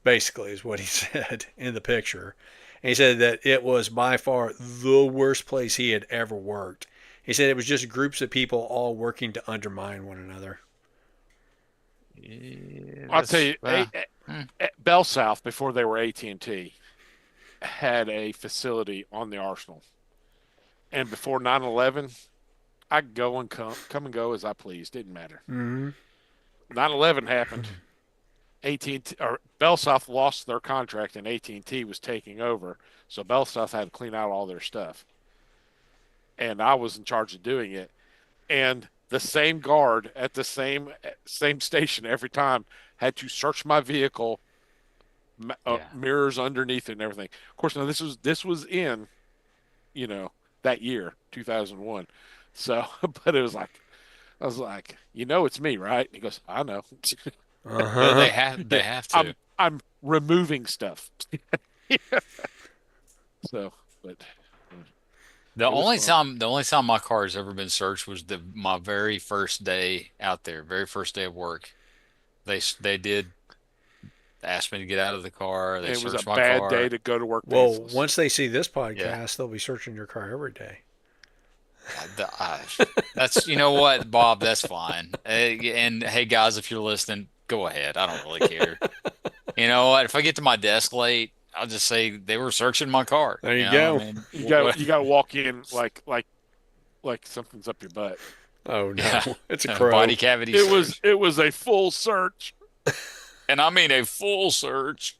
[SPEAKER 1] Basically, is what he said in the picture. And he said that it was by far the worst place he had ever worked. He said it was just groups of people all working to undermine one another.
[SPEAKER 2] Yeah,
[SPEAKER 3] I'll tell you,
[SPEAKER 2] hmm.
[SPEAKER 3] Bell South before they were AT&T had a facility on the Arsenal, and before 9/11, I could go and come and go as I pleased. Didn't matter.
[SPEAKER 1] Mm-hmm.
[SPEAKER 3] 9/11 happened. AT&T or Bell South lost their contract, and AT&T was taking over. So Bell South had to clean out all their stuff, and I was in charge of doing it. And the same guard at the same station every time had to search my vehicle,
[SPEAKER 2] Yeah.
[SPEAKER 3] mirrors underneath it and everything. Of course, now this was in you know that year 2001. So, but it was like I was like, it's me, right? And he goes, I know.
[SPEAKER 1] Uh-huh.
[SPEAKER 2] They
[SPEAKER 3] Yeah,
[SPEAKER 2] have to.
[SPEAKER 3] I'm removing stuff. So, but it was fun.
[SPEAKER 2] The only time my car has ever been searched was my very first day out there, very first day of work. They did ask me to get out of the car. They
[SPEAKER 3] And it was a
[SPEAKER 2] searched my
[SPEAKER 3] bad day
[SPEAKER 2] car.
[SPEAKER 3] to go to work
[SPEAKER 1] Well,
[SPEAKER 3] pantsless.
[SPEAKER 1] once they see this
[SPEAKER 2] Yeah.
[SPEAKER 1] podcast, they'll be searching your car every day.
[SPEAKER 2] That's you know what, Bob, that's fine. And hey guys, if you're listening, go ahead. I don't really care. You know what? If I get to my desk late, I'll just say they were searching my car.
[SPEAKER 1] There you
[SPEAKER 2] You know,
[SPEAKER 1] go.
[SPEAKER 2] I mean,
[SPEAKER 3] You got to walk in like something's up your butt.
[SPEAKER 1] Oh no,
[SPEAKER 2] yeah,
[SPEAKER 1] it's a crow.
[SPEAKER 2] body cavity
[SPEAKER 3] It
[SPEAKER 2] search.
[SPEAKER 3] was a full search.
[SPEAKER 2] And I mean a full search.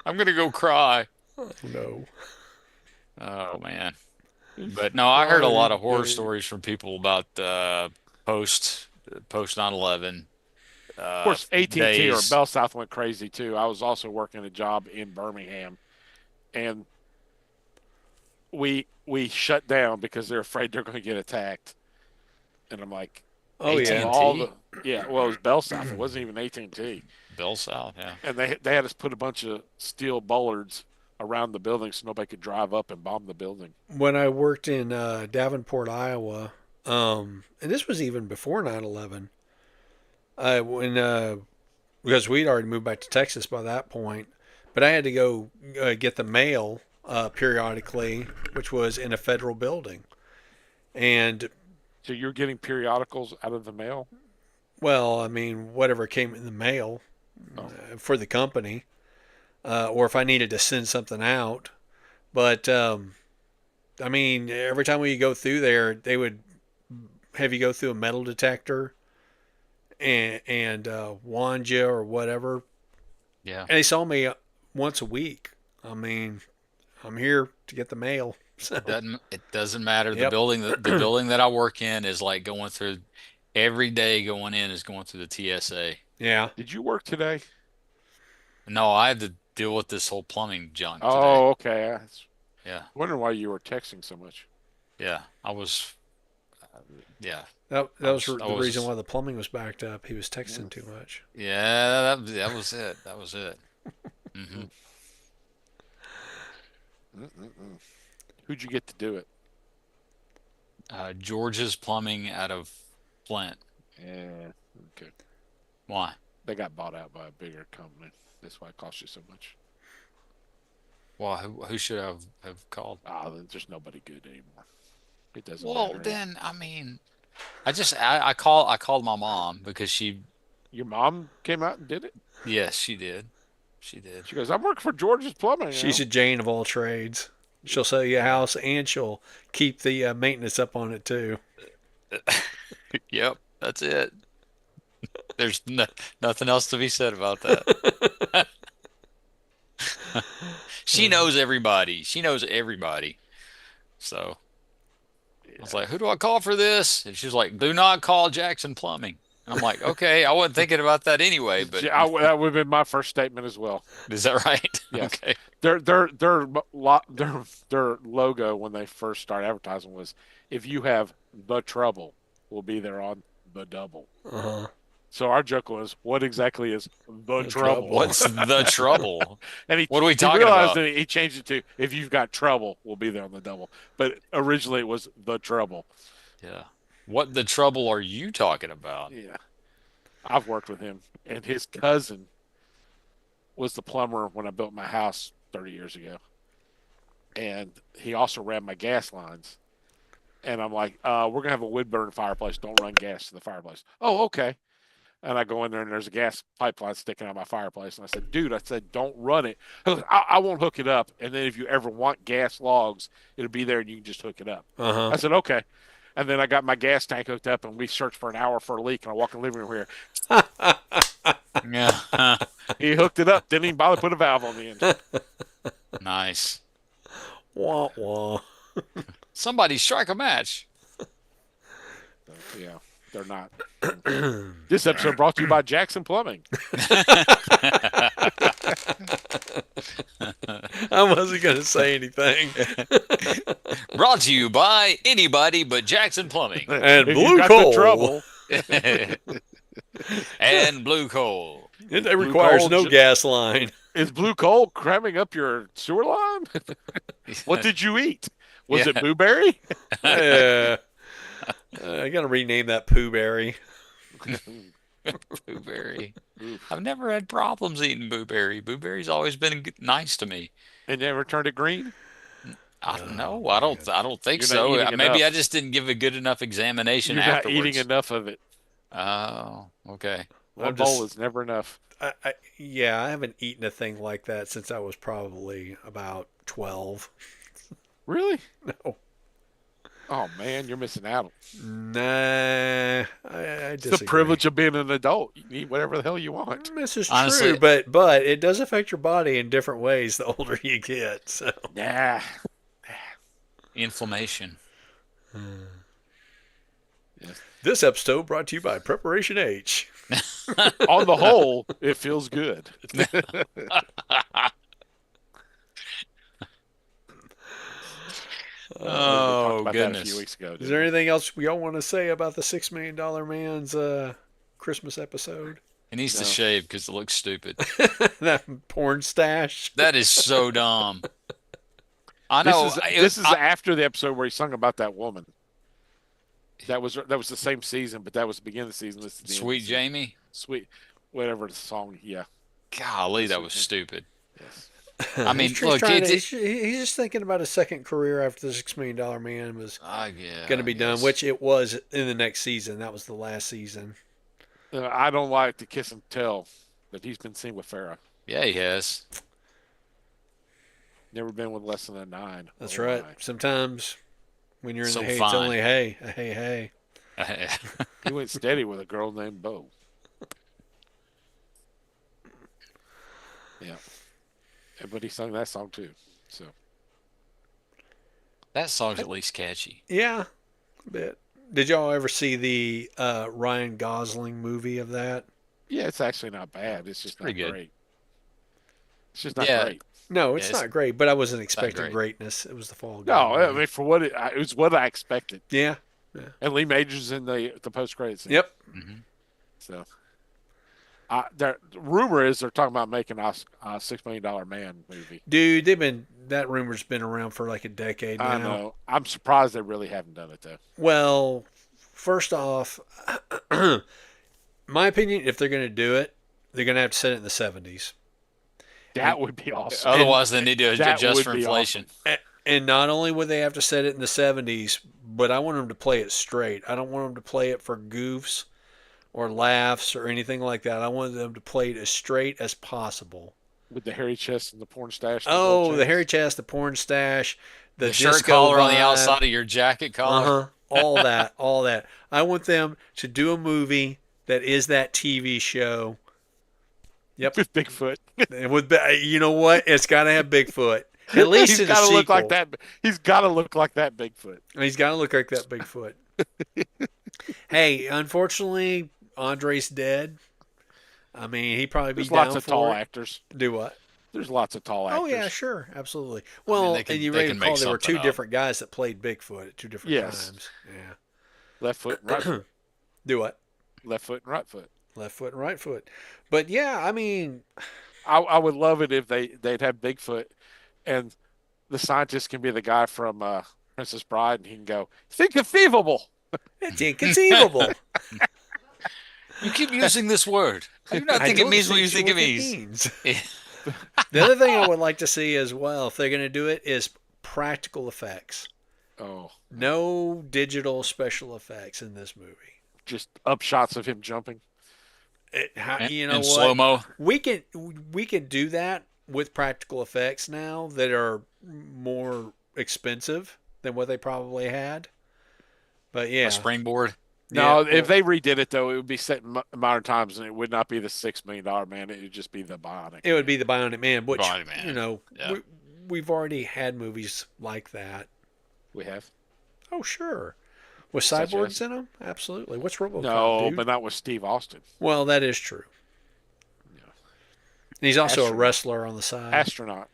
[SPEAKER 2] I'm gonna go cry.
[SPEAKER 1] Oh no.
[SPEAKER 2] Oh man. But no, I heard a lot of horror
[SPEAKER 3] Of
[SPEAKER 2] stories from people about post 9/11
[SPEAKER 3] course, AT&T or
[SPEAKER 2] days.
[SPEAKER 3] Bell South went crazy too. I was also working a job in Birmingham, and we shut down because they're afraid they're going to get attacked. And I'm like,
[SPEAKER 1] Oh yeah.
[SPEAKER 2] AT&T?
[SPEAKER 3] all the well, it was Bell South. It wasn't even AT&T.
[SPEAKER 2] Bell South, yeah.
[SPEAKER 3] And they had us put a bunch of steel bollards around the building so nobody could drive up and bomb the building.
[SPEAKER 1] When I worked in Davenport, Iowa, and this was even before 9/11, when because we'd already moved back to Texas by that point, but I had to go get the mail periodically, which was in a federal building. And,
[SPEAKER 3] So you're getting periodicals out of the mail?
[SPEAKER 1] well, I mean, whatever came in the mail
[SPEAKER 3] Oh,
[SPEAKER 1] for the company, or if I needed to send something out. But, I mean, every time we go through there, they would have you go through a metal detector and wand you or whatever.
[SPEAKER 2] Yeah.
[SPEAKER 1] And they saw me once a week. I mean, I'm here to get the mail. So,
[SPEAKER 2] It doesn't matter. The
[SPEAKER 1] yep.
[SPEAKER 2] building the building that I work in is like going through every day going in is going through the TSA.
[SPEAKER 1] Yeah.
[SPEAKER 3] did you work today?
[SPEAKER 2] No, I had to deal with this whole plumbing junk today.
[SPEAKER 3] Oh, okay. I was
[SPEAKER 2] Yeah.
[SPEAKER 3] wondering why you were texting so much.
[SPEAKER 2] Yeah. Yeah.
[SPEAKER 1] That
[SPEAKER 2] I
[SPEAKER 1] was
[SPEAKER 2] was I
[SPEAKER 1] the reason
[SPEAKER 2] was
[SPEAKER 1] why the plumbing was backed up. He was
[SPEAKER 3] Mm,
[SPEAKER 1] texting too much.
[SPEAKER 2] yeah, that was it. That was it. Hmm.
[SPEAKER 3] mm, mm. Who'd you get to do it?
[SPEAKER 2] George's Plumbing out of Flint.
[SPEAKER 3] Yeah, okay.
[SPEAKER 2] Why?
[SPEAKER 3] They got bought out by a bigger company. That's why it cost you so much.
[SPEAKER 2] Well, who should have called?
[SPEAKER 3] Ah, then there's nobody good anymore. It doesn't
[SPEAKER 2] Well,
[SPEAKER 3] matter.
[SPEAKER 2] then I mean, I called my mom because
[SPEAKER 3] Your mom came out and did it.
[SPEAKER 2] yes, she did. She did.
[SPEAKER 3] She goes, "I'm working for George's Plumbing
[SPEAKER 1] She's
[SPEAKER 3] now."
[SPEAKER 1] a Jane of all trades. She'll sell you a house and she'll keep the maintenance up on it too.
[SPEAKER 2] Yep, that's it. There's nothing else to be said about that. She knows everybody. She knows everybody. So I was
[SPEAKER 3] Yeah.
[SPEAKER 2] like, who do I call for this? And she's like, do not call Jackson Plumbing. And I'm like, okay, I wasn't thinking about that anyway, but
[SPEAKER 3] That would have been my first statement as well.
[SPEAKER 2] is that right?
[SPEAKER 3] Yes,
[SPEAKER 2] Okay.
[SPEAKER 3] their logo when they first started advertising was, "If you have the trouble, we'll be there on the double."
[SPEAKER 1] Uh-huh.
[SPEAKER 3] So our joke was, "What exactly is the
[SPEAKER 1] The
[SPEAKER 3] trouble?"
[SPEAKER 1] trouble.
[SPEAKER 2] What's the trouble?
[SPEAKER 3] And
[SPEAKER 2] What are we
[SPEAKER 3] he
[SPEAKER 2] talking
[SPEAKER 3] realized
[SPEAKER 2] about?
[SPEAKER 3] that he changed it to, "If you've got trouble, we'll be there on the double." But originally it was the trouble.
[SPEAKER 2] Yeah. What the trouble are you talking about?
[SPEAKER 3] Yeah, I've worked with him, and his cousin was the plumber when I built my house 30 years ago, and he also ran my gas lines. And I'm like, "We're gonna have a wood burn fireplace. Don't run gas to the fireplace." "Oh, okay." And I go in there and there's a gas pipeline sticking out of my fireplace. And I said, "Dude," I said, "don't run it." He goes, I won't hook it up. And then if you ever want gas logs, it'll be there and you can just hook it up."
[SPEAKER 1] Uh-huh.
[SPEAKER 3] I said, "Okay." And then I got my gas tank hooked up and we searched for an hour for a leak. And I walk in the living room here.
[SPEAKER 2] Yeah.
[SPEAKER 3] He hooked it up. Didn't even bother to put a valve on the end.
[SPEAKER 2] Nice.
[SPEAKER 1] Wah wah.
[SPEAKER 2] Somebody strike a match.
[SPEAKER 3] So, yeah, they're not. This episode brought to you by Jackson Plumbing.
[SPEAKER 1] I wasn't gonna say anything.
[SPEAKER 2] Brought to you by anybody but Jackson Plumbing
[SPEAKER 1] And
[SPEAKER 3] If
[SPEAKER 1] blue
[SPEAKER 3] you got
[SPEAKER 1] coal.
[SPEAKER 3] the trouble,
[SPEAKER 2] and Blue Coal.
[SPEAKER 1] It
[SPEAKER 3] Blue
[SPEAKER 1] requires
[SPEAKER 3] coal
[SPEAKER 1] no
[SPEAKER 3] ju-
[SPEAKER 1] gas line.
[SPEAKER 3] is blue coal cramming up your sewer line? What did you eat? Was it
[SPEAKER 2] Yeah.
[SPEAKER 3] blueberry?
[SPEAKER 1] I gotta rename that Pooh Berry.
[SPEAKER 2] Blueberry.
[SPEAKER 3] Oof.
[SPEAKER 2] I've never had problems eating blueberry. Blueberry's always been nice to me.
[SPEAKER 3] And never turned it green?
[SPEAKER 2] I don't know.
[SPEAKER 1] Oh, man.
[SPEAKER 2] I don't think
[SPEAKER 3] You're not
[SPEAKER 2] so.
[SPEAKER 3] eating
[SPEAKER 2] Maybe I
[SPEAKER 3] enough.
[SPEAKER 2] just didn't give a good enough examination
[SPEAKER 3] You're not eating
[SPEAKER 2] afterwards.
[SPEAKER 3] enough of it.
[SPEAKER 2] Oh, okay.
[SPEAKER 3] One
[SPEAKER 1] I'm
[SPEAKER 3] bowl
[SPEAKER 1] just,
[SPEAKER 3] is never enough.
[SPEAKER 1] yeah, I haven't eaten a thing like that since I was probably about 12.
[SPEAKER 3] Really?
[SPEAKER 1] No.
[SPEAKER 3] Oh man, you're missing out.
[SPEAKER 1] Nah, I
[SPEAKER 3] It's the
[SPEAKER 1] disagree.
[SPEAKER 3] privilege of being an adult. You can eat whatever the hell you want.
[SPEAKER 1] This is
[SPEAKER 2] Honestly,
[SPEAKER 1] true, but it does affect your body in different ways the older you get. So
[SPEAKER 3] Nah.
[SPEAKER 2] inflammation.
[SPEAKER 3] Yes.
[SPEAKER 1] this episode brought to you by Preparation H.
[SPEAKER 3] On the whole, it feels good. We talked
[SPEAKER 2] Oh,
[SPEAKER 3] about that a few
[SPEAKER 2] goodness.
[SPEAKER 3] weeks ago.
[SPEAKER 1] Is
[SPEAKER 3] Didn't
[SPEAKER 1] there
[SPEAKER 3] we?
[SPEAKER 1] anything else we all want to say about the $6 Million Man's Christmas episode?
[SPEAKER 2] He needs to
[SPEAKER 3] No.
[SPEAKER 2] shave because it looks stupid.
[SPEAKER 1] That porn stash.
[SPEAKER 2] That is so dumb. I
[SPEAKER 3] This
[SPEAKER 2] know.
[SPEAKER 3] is this is after the episode where he sung about that woman. That was the same season, but that was the beginning of the season. This is the end of the
[SPEAKER 2] Sweet
[SPEAKER 3] season.
[SPEAKER 2] Jamie.
[SPEAKER 3] Sweet, whatever the song. Yeah.
[SPEAKER 2] Golly, that
[SPEAKER 3] Sweet
[SPEAKER 2] was
[SPEAKER 3] Jamie.
[SPEAKER 2] stupid.
[SPEAKER 3] Yes.
[SPEAKER 2] I mean,
[SPEAKER 1] he's
[SPEAKER 2] look,
[SPEAKER 1] trying to, he's just thinking about a second career after the $6 Million Man was
[SPEAKER 2] yeah,
[SPEAKER 1] going to be
[SPEAKER 2] I
[SPEAKER 1] done,
[SPEAKER 2] guess.
[SPEAKER 1] which it was in the next season. That was the last season.
[SPEAKER 3] I don't like to kiss and tell that he's been seen with Farrah.
[SPEAKER 2] Yeah, he has.
[SPEAKER 3] Never been with less than a 9.
[SPEAKER 1] That's
[SPEAKER 3] Oh,
[SPEAKER 1] right.
[SPEAKER 3] my.
[SPEAKER 1] Sometimes when you're in
[SPEAKER 2] So
[SPEAKER 1] the hay,
[SPEAKER 2] fine.
[SPEAKER 1] it's only hay. A hey.
[SPEAKER 3] He went steady with a girl named Bo. Yeah. But he sung that song too. So
[SPEAKER 2] That song's at least catchy.
[SPEAKER 1] Yeah, a bit. Did y'all ever see the Ryan Gosling movie of that?
[SPEAKER 3] yeah, it's actually not bad. It's just not
[SPEAKER 2] pretty good.
[SPEAKER 3] great. It's just not
[SPEAKER 2] Yeah.
[SPEAKER 3] great.
[SPEAKER 1] No, it's
[SPEAKER 2] Yeah, it's
[SPEAKER 1] not great, but I wasn't expecting
[SPEAKER 2] great.
[SPEAKER 1] greatness. It was the Fall Guy.
[SPEAKER 3] No, I
[SPEAKER 1] movie.
[SPEAKER 3] mean for what it was what I expected.
[SPEAKER 1] Yeah.
[SPEAKER 3] And Lee Majors in the post credits scene.
[SPEAKER 1] Yep.
[SPEAKER 2] Hmm.
[SPEAKER 3] So, the rumor is they're talking about making a $6 Million Man movie.
[SPEAKER 1] Dude, that rumor's been around for like a decade now.
[SPEAKER 3] I know. I'm surprised they really haven't done it though.
[SPEAKER 1] Well, first off, my opinion, if they're going to do it, they're going to have to set it in the 70s.
[SPEAKER 3] That would be awesome.
[SPEAKER 2] Otherwise, they need to
[SPEAKER 3] that
[SPEAKER 2] adjust
[SPEAKER 3] would
[SPEAKER 2] for
[SPEAKER 3] be
[SPEAKER 2] inflation.
[SPEAKER 1] And not only would they have to set it in the 70s, but I want them to play it straight. I don't want them to play it for goofs or laughs or anything like that. I want them to play it as straight as possible.
[SPEAKER 3] With the hairy chest and the porn stash.
[SPEAKER 1] Oh, the hairy chest, the porn stash, the
[SPEAKER 2] shirt
[SPEAKER 1] disco
[SPEAKER 2] collar on the
[SPEAKER 1] vibe.
[SPEAKER 2] outside of your jacket collar.
[SPEAKER 1] All that, all that. I want them to do a movie that is that TV show. Yep.
[SPEAKER 3] With Bigfoot.
[SPEAKER 1] With you know what? It's got to have Bigfoot. At least
[SPEAKER 3] He's
[SPEAKER 1] in the
[SPEAKER 3] got to
[SPEAKER 1] sequel.
[SPEAKER 3] look like that. He's got to look like that Bigfoot.
[SPEAKER 1] He's got to look like that Bigfoot. Hey, unfortunately, Andre's dead. I mean, he'd probably be
[SPEAKER 3] There's
[SPEAKER 1] down
[SPEAKER 3] lots of
[SPEAKER 1] for
[SPEAKER 3] tall
[SPEAKER 1] it.
[SPEAKER 3] actors.
[SPEAKER 1] Do what?
[SPEAKER 3] There's lots of tall actors.
[SPEAKER 1] Oh yeah, sure, absolutely. Well,
[SPEAKER 2] they can-
[SPEAKER 1] and you
[SPEAKER 2] they
[SPEAKER 1] may
[SPEAKER 2] can
[SPEAKER 1] recall
[SPEAKER 2] make
[SPEAKER 1] there were
[SPEAKER 2] something
[SPEAKER 1] two
[SPEAKER 2] up.
[SPEAKER 1] different guys that played Bigfoot at two different
[SPEAKER 3] Yes.
[SPEAKER 1] times. Yeah.
[SPEAKER 3] Left foot and right foot.
[SPEAKER 1] Do what?
[SPEAKER 3] Left foot and right foot.
[SPEAKER 1] Left foot and right foot. But yeah, I mean,
[SPEAKER 3] I would love it if they'd have Bigfoot and the scientist can be the guy from Princess Bride and he can go, think conceivable.
[SPEAKER 1] it's inconceivable.
[SPEAKER 2] You keep using this word. I do not
[SPEAKER 1] I
[SPEAKER 2] think it
[SPEAKER 1] don't
[SPEAKER 2] means what you
[SPEAKER 1] think
[SPEAKER 2] think it
[SPEAKER 1] what
[SPEAKER 2] means.
[SPEAKER 1] The other thing I would like to see as well, if they're going to do it, is practical effects.
[SPEAKER 3] Oh,
[SPEAKER 1] No digital special effects in this movie.
[SPEAKER 3] just up shots of him jumping.
[SPEAKER 1] You know
[SPEAKER 2] in
[SPEAKER 1] what?
[SPEAKER 2] slow mo.
[SPEAKER 1] We can do that with practical effects now that are more expensive than what they probably had. But yeah,
[SPEAKER 2] A springboard.
[SPEAKER 3] No,
[SPEAKER 1] Yeah,
[SPEAKER 3] if they redid it though, it would be set in modern times, and it would not be the $6 Million Man. It would just be the Bionic.
[SPEAKER 1] it would be the Bionic Man, which
[SPEAKER 2] Bionic Man,
[SPEAKER 1] you know
[SPEAKER 2] yeah.
[SPEAKER 1] we've already had movies like that.
[SPEAKER 3] We have
[SPEAKER 1] Oh sure, with
[SPEAKER 3] Such
[SPEAKER 1] cyborgs
[SPEAKER 3] as?
[SPEAKER 1] in them, absolutely. What's RoboCop?
[SPEAKER 3] no,
[SPEAKER 1] dude?
[SPEAKER 3] but not with Steve Austin.
[SPEAKER 1] Well, that is true.
[SPEAKER 3] Yeah.
[SPEAKER 1] And he's also a
[SPEAKER 3] Astronaut.
[SPEAKER 1] wrestler on the side.
[SPEAKER 3] Astronaut,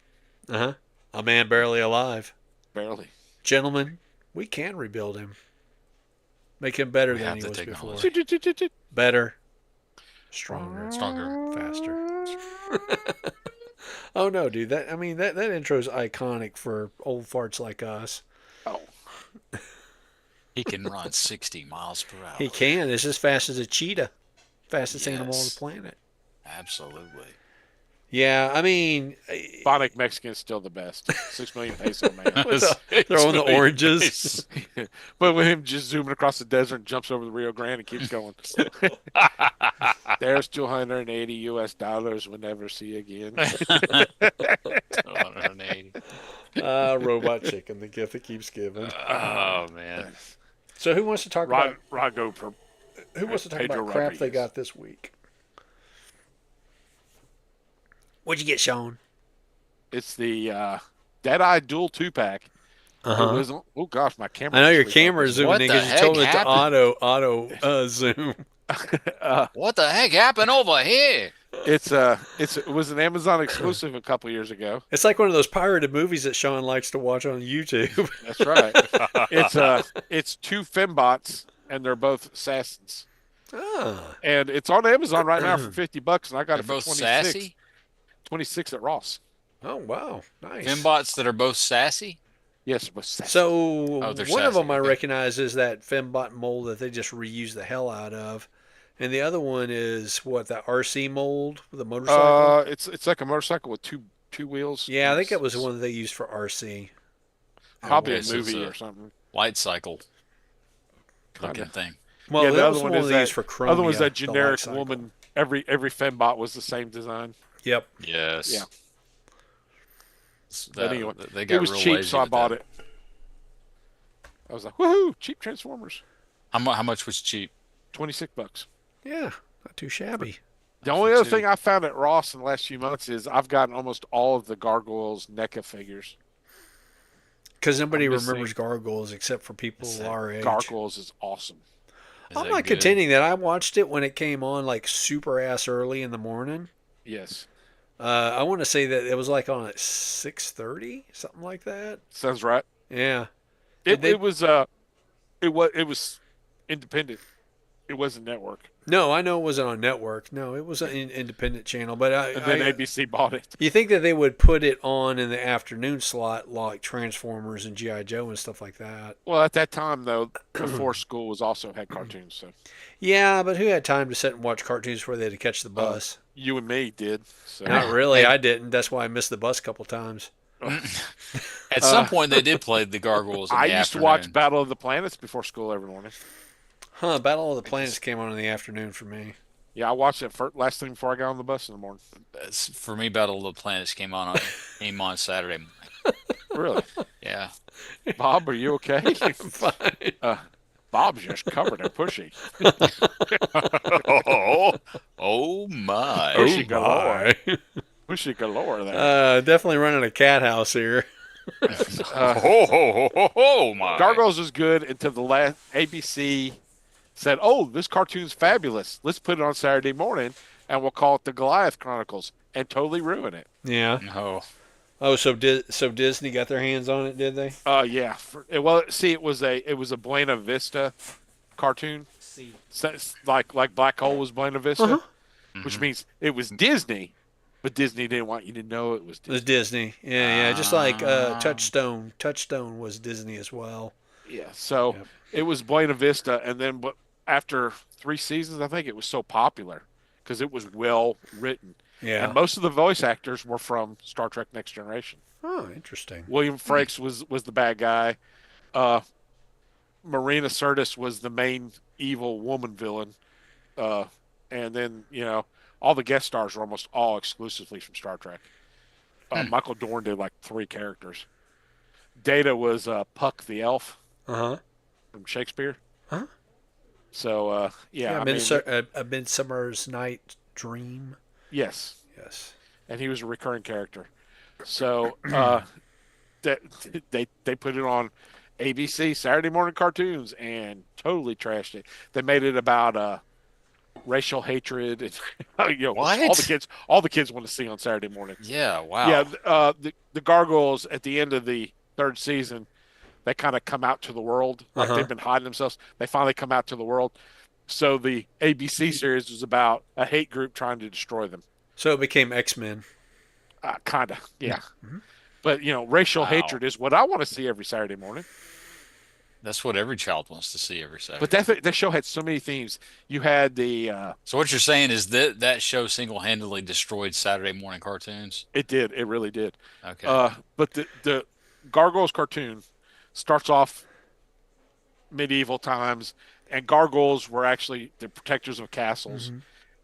[SPEAKER 1] A man barely alive.
[SPEAKER 3] barely.
[SPEAKER 1] Gentlemen, we can rebuild him. Make him better
[SPEAKER 2] We
[SPEAKER 1] than
[SPEAKER 2] have
[SPEAKER 1] he
[SPEAKER 2] the
[SPEAKER 1] was before.
[SPEAKER 2] technology.
[SPEAKER 1] Better, stronger,
[SPEAKER 2] Stronger.
[SPEAKER 1] faster. Oh no, dude! That intro is iconic for old farts like us.
[SPEAKER 3] Oh,
[SPEAKER 2] He can run 60 miles per hour.
[SPEAKER 1] He can. It's as fast as a cheetah, fastest animal on the
[SPEAKER 2] Yes.
[SPEAKER 1] planet.
[SPEAKER 2] Absolutely.
[SPEAKER 1] Yeah, I mean,
[SPEAKER 3] Bionic Mexican is still the best. 6 million peso man.
[SPEAKER 1] throwing the oranges.
[SPEAKER 3] But with him just zooming across the desert and jumps over the Rio Grande and keeps going. There's $280 we'll never see again.
[SPEAKER 2] 180.
[SPEAKER 1] Robot chicken, the gift that keeps giving.
[SPEAKER 2] Oh man.
[SPEAKER 1] So who wants to talk about who wants to talk
[SPEAKER 3] Pedro
[SPEAKER 1] about crap they
[SPEAKER 3] Rodriguez.
[SPEAKER 1] got this week? What'd you get, Sean?
[SPEAKER 3] It's the Deadeye Dual 2-pack. Oh gosh, my camera.
[SPEAKER 1] I know your
[SPEAKER 3] just
[SPEAKER 1] camera is
[SPEAKER 2] What
[SPEAKER 1] zooming in
[SPEAKER 2] the
[SPEAKER 1] because you
[SPEAKER 2] heck
[SPEAKER 1] told it to
[SPEAKER 2] happened?
[SPEAKER 1] auto zoom.
[SPEAKER 2] What the heck happened over here?
[SPEAKER 3] It was an Amazon exclusive a couple years ago.
[SPEAKER 1] It's like one of those pirated movies that Sean likes to watch on YouTube.
[SPEAKER 3] That's right. It's two fembots and they're both assassins.
[SPEAKER 1] Ah.
[SPEAKER 3] And it's on Amazon right now for $50, and I got
[SPEAKER 2] They're
[SPEAKER 3] it for
[SPEAKER 2] both
[SPEAKER 3] 26.
[SPEAKER 2] sassy.
[SPEAKER 3] 26 at Ross.
[SPEAKER 1] Oh, wow. Nice.
[SPEAKER 2] Fembots that are both sassy.
[SPEAKER 3] Yes, it was sassy.
[SPEAKER 1] So
[SPEAKER 2] Oh, they're
[SPEAKER 1] one of
[SPEAKER 2] sassy.
[SPEAKER 1] them I
[SPEAKER 2] Okay.
[SPEAKER 1] recognize is that fembot mold that they just reuse the hell out of, and the other one is what, the RC mold with a motorcycle.
[SPEAKER 3] It's like a motorcycle with two wheels.
[SPEAKER 1] Yeah, I think that was the
[SPEAKER 3] It's
[SPEAKER 1] one that they used for RC.
[SPEAKER 3] probably
[SPEAKER 2] Okay,
[SPEAKER 3] a
[SPEAKER 2] so it's
[SPEAKER 3] movie
[SPEAKER 2] a
[SPEAKER 3] or something.
[SPEAKER 2] light cycle
[SPEAKER 3] Kind
[SPEAKER 2] looking
[SPEAKER 3] of.
[SPEAKER 2] thing.
[SPEAKER 1] Well,
[SPEAKER 3] Yeah,
[SPEAKER 1] the
[SPEAKER 3] the
[SPEAKER 1] other
[SPEAKER 3] other one
[SPEAKER 1] one
[SPEAKER 3] is
[SPEAKER 1] they used
[SPEAKER 3] that
[SPEAKER 1] for
[SPEAKER 3] other one's
[SPEAKER 1] Chromia,
[SPEAKER 3] that
[SPEAKER 1] the light
[SPEAKER 3] generic
[SPEAKER 1] cycle.
[SPEAKER 3] woman. Every fembot was the same design.
[SPEAKER 1] Yep.
[SPEAKER 3] Yeah.
[SPEAKER 2] Yes.
[SPEAKER 3] But anyway,
[SPEAKER 2] They
[SPEAKER 3] it
[SPEAKER 2] got
[SPEAKER 3] was
[SPEAKER 2] real
[SPEAKER 3] cheap, so
[SPEAKER 2] lazy
[SPEAKER 3] I
[SPEAKER 2] with
[SPEAKER 3] bought
[SPEAKER 2] that.
[SPEAKER 3] it. I was like, woohoo, cheap Transformers.
[SPEAKER 2] How much was cheap?
[SPEAKER 3] $26.
[SPEAKER 1] Yeah, not too shabby.
[SPEAKER 3] The
[SPEAKER 2] For
[SPEAKER 3] only other
[SPEAKER 2] two?
[SPEAKER 3] thing I found at Ross in the last few months is I've gotten almost all of the Gargoyles NECA figures.
[SPEAKER 1] Because nobody
[SPEAKER 3] I'm
[SPEAKER 1] remembers
[SPEAKER 3] missing
[SPEAKER 1] gargoyles except for
[SPEAKER 2] Is
[SPEAKER 1] people
[SPEAKER 2] that
[SPEAKER 1] our age.
[SPEAKER 3] Gargoyles is awesome.
[SPEAKER 2] is
[SPEAKER 1] I'm
[SPEAKER 2] that
[SPEAKER 1] not
[SPEAKER 2] good?
[SPEAKER 1] contending that. I watched it when it came on like super ass early in the morning.
[SPEAKER 3] Yes.
[SPEAKER 1] I want to say that it was like on at 6:30, something like that.
[SPEAKER 3] Sounds right.
[SPEAKER 1] Yeah.
[SPEAKER 3] It
[SPEAKER 1] They
[SPEAKER 3] it was it was independent. It wasn't network.
[SPEAKER 1] No, I know it wasn't on network. No, it was an independent channel. But
[SPEAKER 3] And then ABC bought it.
[SPEAKER 1] you think that they would put it on in the afternoon slot, like Transformers and GI Joe and stuff like that?
[SPEAKER 3] Well, at that time though, before school was also had cartoons, so
[SPEAKER 1] Yeah, but who had time to sit and watch cartoons before they had to catch the
[SPEAKER 3] uh
[SPEAKER 1] bus?
[SPEAKER 3] you and me did. So
[SPEAKER 1] Not really.
[SPEAKER 2] Hey,
[SPEAKER 1] I didn't. That's why I missed the bus a couple times.
[SPEAKER 2] at some
[SPEAKER 3] uh
[SPEAKER 2] point they did play the gargoyles in
[SPEAKER 3] I
[SPEAKER 2] the
[SPEAKER 3] used to watch
[SPEAKER 2] afternoon.
[SPEAKER 3] Battle of the Planets before school every morning.
[SPEAKER 1] Huh? Battle of the
[SPEAKER 2] It
[SPEAKER 1] Planets
[SPEAKER 2] just
[SPEAKER 1] came on in the afternoon for me.
[SPEAKER 3] Yeah, I watched it first, last thing before I got on the bus in the morning.
[SPEAKER 2] for me, Battle of the Planets came on Saturday morning.
[SPEAKER 3] Really?
[SPEAKER 2] Yeah.
[SPEAKER 3] Bob, are you okay?
[SPEAKER 1] Fine.
[SPEAKER 3] uh Bob's just covered in pushy.
[SPEAKER 2] Oh, oh my.
[SPEAKER 1] Oh
[SPEAKER 3] Pushy galore.
[SPEAKER 1] my!
[SPEAKER 3] Pushy galore there.
[SPEAKER 1] Definitely running a cat house here.
[SPEAKER 3] Yes.
[SPEAKER 2] Oh my.
[SPEAKER 3] Gargoyles was good until the last ABC said, "Oh, this cartoon's fabulous. Let's put it on Saturday morning, and we'll call it the Goliath Chronicles," and totally ruin it.
[SPEAKER 1] Yeah.
[SPEAKER 2] No.
[SPEAKER 1] Oh, so Disney got their hands on it, did they?
[SPEAKER 3] Yeah. Well, see, it was a Buena Vista cartoon, so it's like Black Hole was Buena
[SPEAKER 1] Uh-huh.
[SPEAKER 3] Vista, which
[SPEAKER 2] Mhm.
[SPEAKER 3] means it was Disney, but Disney didn't want you to know it was
[SPEAKER 1] It was
[SPEAKER 3] Disney.
[SPEAKER 1] Disney. Yeah, yeah. Just like
[SPEAKER 2] Ah.
[SPEAKER 1] Touchstone. Touchstone was Disney as well.
[SPEAKER 3] Yeah. So
[SPEAKER 1] Yep.
[SPEAKER 3] it was Buena Vista, and then but after 3 seasons, I think it was so popular because it was well written. And
[SPEAKER 1] Yeah.
[SPEAKER 3] most of the voice actors were from Star Trek Next Generation.
[SPEAKER 1] Oh, interesting.
[SPEAKER 3] William Frakes was the bad guy. Uh, Marina Sirtis was the main evil woman villain. Uh, and then all the guest stars were almost all exclusively from Star Trek.
[SPEAKER 2] Hmm.
[SPEAKER 3] Michael Dorn did like 3 characters. Data was Puck the elf
[SPEAKER 1] Uh huh.
[SPEAKER 3] from Shakespeare.
[SPEAKER 1] Huh?
[SPEAKER 3] So
[SPEAKER 1] Yeah.
[SPEAKER 3] I mean,
[SPEAKER 1] A Midsummer's Night Dream.
[SPEAKER 3] yes,
[SPEAKER 1] Yes.
[SPEAKER 3] and he was a recurring character. So that they put it on ABC Saturday morning cartoons and totally trashed it. They made it about racial hatred and
[SPEAKER 2] What?
[SPEAKER 3] all the kids want to see on Saturday morning.
[SPEAKER 2] Yeah,
[SPEAKER 3] Yeah,
[SPEAKER 2] wow.
[SPEAKER 3] the gargoyles at the end of the third season, they kind of come out to the world
[SPEAKER 1] Uh
[SPEAKER 3] like
[SPEAKER 1] huh.
[SPEAKER 3] they've been hiding themselves. They finally come out to the world. So the ABC series was about a hate group trying to destroy them.
[SPEAKER 1] So it became X-Men.
[SPEAKER 3] Kind of, yeah.
[SPEAKER 1] Mhm.
[SPEAKER 3] But racial
[SPEAKER 2] Wow.
[SPEAKER 3] hatred is what I want to see every Saturday morning.
[SPEAKER 2] That's what every child wants to see every
[SPEAKER 3] But
[SPEAKER 2] Saturday.
[SPEAKER 3] that show had so many themes. You had
[SPEAKER 2] So what you're saying is that that show single-handedly destroyed Saturday morning cartoons?
[SPEAKER 3] it really did.
[SPEAKER 2] Okay.
[SPEAKER 3] But the Gargoyles cartoon starts off medieval times, and gargoyles were actually the protectors of castles.
[SPEAKER 1] Hmm.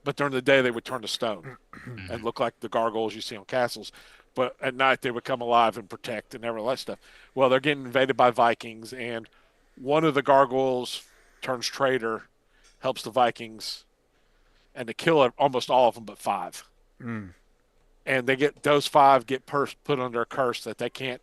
[SPEAKER 3] But during the day, they would turn to stone and
[SPEAKER 2] Mhm.
[SPEAKER 3] look like the gargoyles you see on castles. But at night, they would come alive and protect and all that stuff. Well, they're getting invaded by Vikings, and one of the gargoyles turns traitor, helps the Vikings, and they kill almost all of them but 5.
[SPEAKER 1] Mm.
[SPEAKER 3] And those 5 get put under a curse that they can't.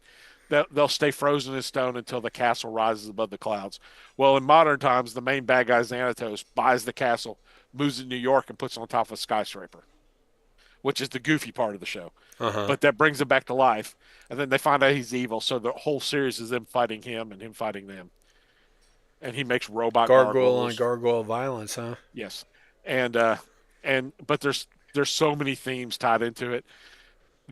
[SPEAKER 3] They'll stay frozen in stone until the castle rises above the clouds. Well, in modern times, the main bad guy Xanatos buys the castle, moves to New York, and puts it on top of a skyscraper, which is the goofy part of the show.
[SPEAKER 1] Uh huh.
[SPEAKER 3] But that brings him back to life, and then they find out he's evil. So the whole series is them fighting him and him fighting them. and he makes robot
[SPEAKER 1] Gargoyle on
[SPEAKER 3] gargoyles.
[SPEAKER 1] gargoyle violence, huh?
[SPEAKER 3] Yes, and but there's so many themes tied into it.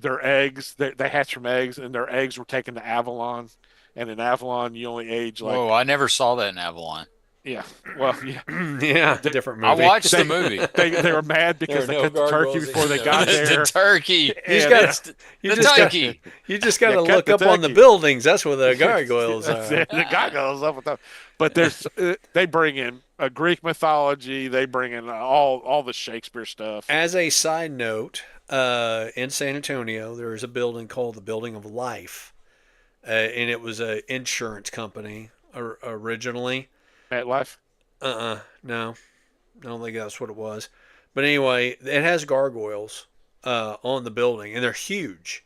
[SPEAKER 3] Their eggs, they hatch from eggs, and their eggs were taken to Avalon, and in Avalon you only age
[SPEAKER 2] Whoa,
[SPEAKER 3] like
[SPEAKER 2] I never saw that in Avalon.
[SPEAKER 3] yeah, well yeah,
[SPEAKER 1] Yeah,
[SPEAKER 3] they
[SPEAKER 1] different
[SPEAKER 2] I
[SPEAKER 1] movie.
[SPEAKER 2] watched the movie.
[SPEAKER 3] they were mad
[SPEAKER 1] There
[SPEAKER 3] because
[SPEAKER 1] are
[SPEAKER 3] they
[SPEAKER 1] no
[SPEAKER 3] cut the turkey
[SPEAKER 1] gargoyles
[SPEAKER 3] before
[SPEAKER 1] in
[SPEAKER 3] they got
[SPEAKER 1] those.
[SPEAKER 2] The
[SPEAKER 3] there,
[SPEAKER 2] turkey.
[SPEAKER 1] You just
[SPEAKER 3] and
[SPEAKER 1] gotta, you
[SPEAKER 2] The
[SPEAKER 1] just got,
[SPEAKER 2] turkey.
[SPEAKER 1] you just got
[SPEAKER 3] yeah,
[SPEAKER 1] to
[SPEAKER 3] cut
[SPEAKER 1] look
[SPEAKER 3] the
[SPEAKER 1] up on the
[SPEAKER 3] turkey.
[SPEAKER 1] buildings. That's where the gargoyles
[SPEAKER 3] That's
[SPEAKER 1] are.
[SPEAKER 3] it. The guy goes up with that. But there's they bring in a Greek mythology. They bring in all the Shakespeare stuff.
[SPEAKER 1] As a side note, in San Antonio, there is a building called the Building of Life, and it was an insurance company originally.
[SPEAKER 3] MetLife.
[SPEAKER 1] No, I don't think that's what it was. But anyway, it has gargoyles on the building, and they're huge.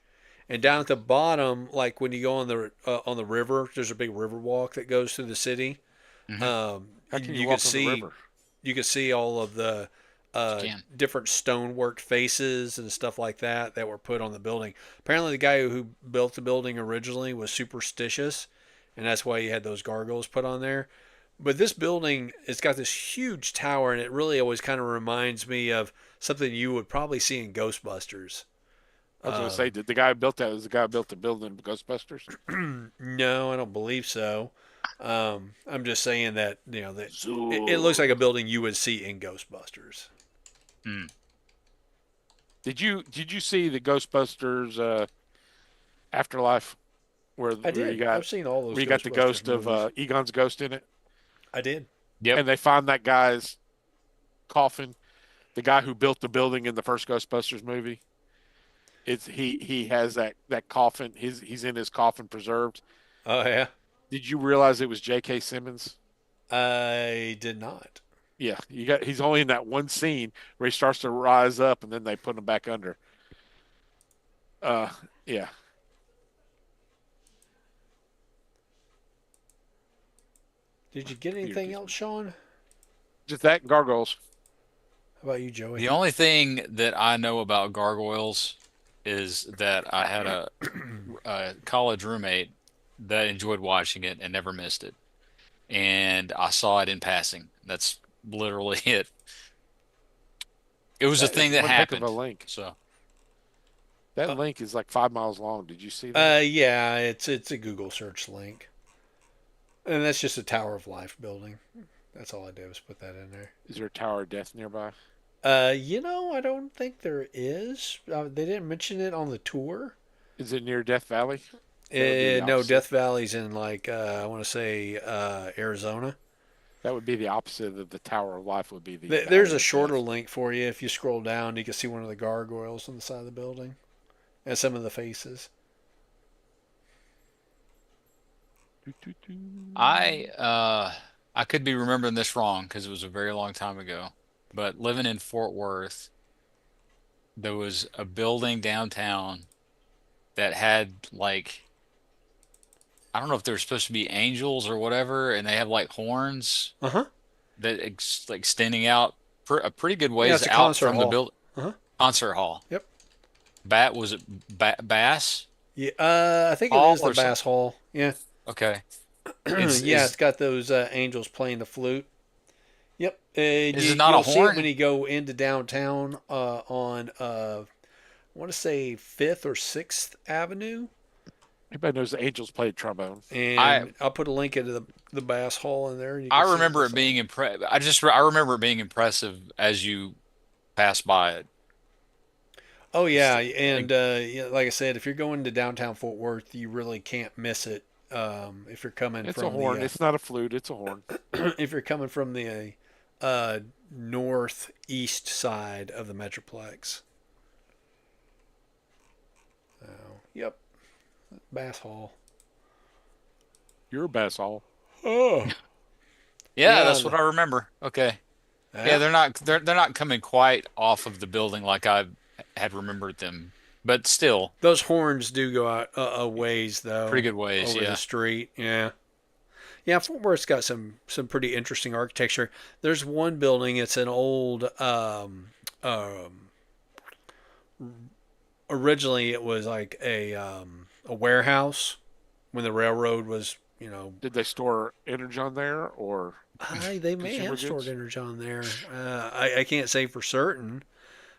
[SPEAKER 1] And down at the bottom, like when you go on the river, there's a big river walk that goes through the city.
[SPEAKER 2] Hmm.
[SPEAKER 3] How can you
[SPEAKER 1] You could
[SPEAKER 3] walk on the
[SPEAKER 1] see
[SPEAKER 3] river?
[SPEAKER 1] all of the
[SPEAKER 2] You can.
[SPEAKER 1] different stonework faces and stuff like that were put on the building. Apparently, the guy who built the building originally was superstitious, and that's why he had those gargoyles put on there. But this building, it's got this huge tower, and it really always kind of reminds me of something you would probably see in Ghostbusters.
[SPEAKER 3] I was going to say, did the guy who built that was the guy who built the building in Ghostbusters?
[SPEAKER 1] No, I don't believe so. I'm just saying that that it looks like a
[SPEAKER 3] So,
[SPEAKER 1] building you would see in Ghostbusters.
[SPEAKER 2] Mm.
[SPEAKER 3] did you see the Ghostbusters Afterlife
[SPEAKER 1] I did. I've seen all those
[SPEAKER 3] where you got the
[SPEAKER 1] Ghostbusters
[SPEAKER 3] ghost of
[SPEAKER 1] movies.
[SPEAKER 3] Egon's ghost in it,
[SPEAKER 1] I did.
[SPEAKER 2] Yep.
[SPEAKER 3] and they find that guy's coffin, the guy who built the building in the first Ghostbusters movie. It's he has that coffin. He's in his coffin preserved.
[SPEAKER 1] Oh yeah,
[SPEAKER 3] Did you realize it was J.K. Simmons?
[SPEAKER 1] I did not.
[SPEAKER 3] Yeah, he's only in that one scene where he starts to rise up and then they put him back under. Uh yeah.
[SPEAKER 1] Did you get anything else, Sean?
[SPEAKER 3] Just that and gargoyles.
[SPEAKER 1] How about you, Joey?
[SPEAKER 2] The only thing that I know about gargoyles is that I had a college roommate that enjoyed watching it and never missed it. And I saw it in passing. That's literally it. It was a
[SPEAKER 3] That is
[SPEAKER 2] thing that
[SPEAKER 3] one heck of a
[SPEAKER 2] happened.
[SPEAKER 3] link.
[SPEAKER 2] So,
[SPEAKER 3] That
[SPEAKER 1] Uh,
[SPEAKER 3] link is like 5 miles long. Did you see that?
[SPEAKER 1] yeah, it's a Google search link, and that's just a Tower of Life building. That's all I did was put that in there.
[SPEAKER 3] Is there a Tower of Death nearby?
[SPEAKER 1] I don't think there is. They didn't mention it on the tour.
[SPEAKER 3] Is it near Death Valley? That would be the
[SPEAKER 1] No,
[SPEAKER 3] opposite.
[SPEAKER 1] Death Valley's in like I want to say Arizona.
[SPEAKER 3] That would be the opposite of the Tower of Life would be the
[SPEAKER 1] There's
[SPEAKER 3] Valley
[SPEAKER 1] a
[SPEAKER 3] of
[SPEAKER 1] shorter
[SPEAKER 3] Death.
[SPEAKER 1] link for you. If you scroll down, you can see one of the gargoyles on the side of the building and some of the faces.
[SPEAKER 3] Doo, doo, doo.
[SPEAKER 2] I could be remembering this wrong because it was a very long time ago. But living in Fort Worth, there was a building downtown that had like I don't know if they were supposed to be angels or whatever, and they have like horns
[SPEAKER 1] Uh huh.
[SPEAKER 2] that like extending out a pretty good
[SPEAKER 1] Yeah,
[SPEAKER 2] ways
[SPEAKER 1] it's a
[SPEAKER 2] out
[SPEAKER 1] concert
[SPEAKER 2] from the
[SPEAKER 1] hall.
[SPEAKER 2] build
[SPEAKER 1] Uh huh.
[SPEAKER 2] concert hall.
[SPEAKER 1] Yep.
[SPEAKER 2] Bat was it Bass
[SPEAKER 1] Yeah. I think it
[SPEAKER 2] Hall
[SPEAKER 1] is the
[SPEAKER 2] or something?
[SPEAKER 1] Bass Hall. Yeah.
[SPEAKER 2] Okay.
[SPEAKER 1] Yeah.
[SPEAKER 2] Is
[SPEAKER 1] It's got those angels playing the flute. Yep.
[SPEAKER 2] is it not a
[SPEAKER 1] You'll see it
[SPEAKER 2] horn?
[SPEAKER 1] when you go into downtown on I want to say Fifth or Sixth Avenue,
[SPEAKER 3] Everybody knows the Angels played trombone.
[SPEAKER 2] I
[SPEAKER 1] and I'll put a link into the Bass Hall in there, and you
[SPEAKER 2] I
[SPEAKER 1] can see what
[SPEAKER 2] remember
[SPEAKER 1] that's
[SPEAKER 2] it
[SPEAKER 1] like.
[SPEAKER 2] being I remember it being impressive as you pass by it.
[SPEAKER 1] Oh yeah,
[SPEAKER 2] Just
[SPEAKER 1] and
[SPEAKER 2] like
[SPEAKER 1] yeah, like I said, if you're going to downtown Fort Worth, you really can't miss it. If you're coming
[SPEAKER 3] It's a
[SPEAKER 1] from
[SPEAKER 3] horn. It's not a flute. It's a horn.
[SPEAKER 1] if you're coming from the uh, northeast side of the Metroplex. Oh, yep, Bass Hall.
[SPEAKER 3] You're a bass hall.
[SPEAKER 1] Oh,
[SPEAKER 2] yeah,
[SPEAKER 1] yeah,
[SPEAKER 2] that's what I remember. Okay. Yeah,
[SPEAKER 1] yeah.
[SPEAKER 2] they're not coming quite off of the building like I had remembered them, but still
[SPEAKER 1] Those horns do go out a ways
[SPEAKER 2] pretty
[SPEAKER 1] though
[SPEAKER 2] good ways.
[SPEAKER 1] over the
[SPEAKER 2] Yeah.
[SPEAKER 1] street. Yeah. Yeah, Fort Worth's got some pretty interesting architecture. There's one building. It's an old. Originally, it was like a warehouse when the railroad was
[SPEAKER 3] Did they store Energon there or
[SPEAKER 1] They may
[SPEAKER 3] consumer
[SPEAKER 1] have stored
[SPEAKER 3] goods?
[SPEAKER 1] energon there. I can't say for certain,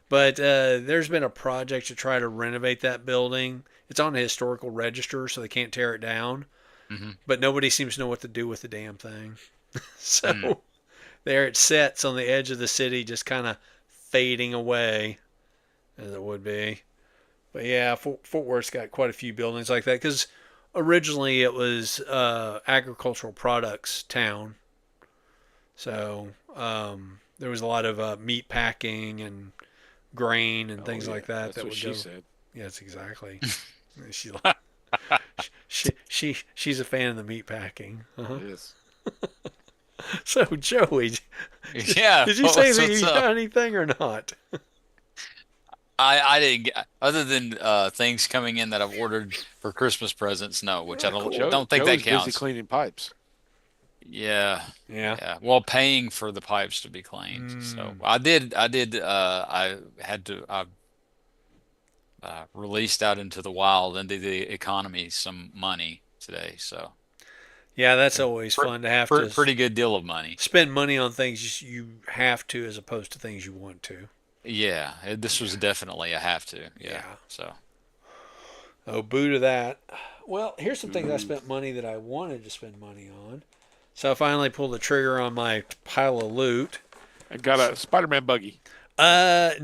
[SPEAKER 1] but there's been a project to try to renovate that building. It's on the historical register, so they can't tear it down.
[SPEAKER 2] Hmm.
[SPEAKER 1] But nobody seems to know what to do with the damn thing.
[SPEAKER 2] Mm.
[SPEAKER 1] So there it sits on the edge of the city, just kind of fading away, as it would be. But yeah, Fort Worth's got quite a few buildings like that because originally it was agricultural products town. So there was a lot of meat packing and grain and
[SPEAKER 3] Oh
[SPEAKER 1] things
[SPEAKER 3] yeah,
[SPEAKER 1] like that
[SPEAKER 3] that's
[SPEAKER 1] that
[SPEAKER 3] what
[SPEAKER 1] would
[SPEAKER 3] she
[SPEAKER 1] go.
[SPEAKER 3] said.
[SPEAKER 1] Yes, exactly. She, she's a fan of the meat packing. Uh-huh.
[SPEAKER 3] Yes.
[SPEAKER 1] So Joey,
[SPEAKER 2] Yeah.
[SPEAKER 1] did you say that
[SPEAKER 2] What's
[SPEAKER 1] you
[SPEAKER 2] up?
[SPEAKER 1] got anything or not?
[SPEAKER 2] I didn't get, other than things coming in that I've ordered for Christmas presents. No, which I
[SPEAKER 1] Ah, cool.
[SPEAKER 2] don't think that
[SPEAKER 3] Joey's busy
[SPEAKER 2] counts.
[SPEAKER 3] cleaning pipes.
[SPEAKER 2] Yeah.
[SPEAKER 1] Yeah.
[SPEAKER 2] Yeah. Well, paying for the pipes to be cleaned. So
[SPEAKER 1] Mm.
[SPEAKER 2] I had to, I released out into the wild, into the economy, some money today. So
[SPEAKER 1] Yeah, that's always fun to have to
[SPEAKER 2] pretty good deal of money.
[SPEAKER 1] spend money on things you have to as opposed to things you want to.
[SPEAKER 2] Yeah. This was
[SPEAKER 1] Yeah.
[SPEAKER 2] definitely a have to. Yeah.
[SPEAKER 1] Yeah.
[SPEAKER 2] So,
[SPEAKER 1] Oh, boo to that. Well, here's some things I
[SPEAKER 3] Ooh.
[SPEAKER 1] spent money that I wanted to spend money on. So I finally pulled the trigger on my pile of loot.
[SPEAKER 3] I got a Spider-Man buggy.
[SPEAKER 1] That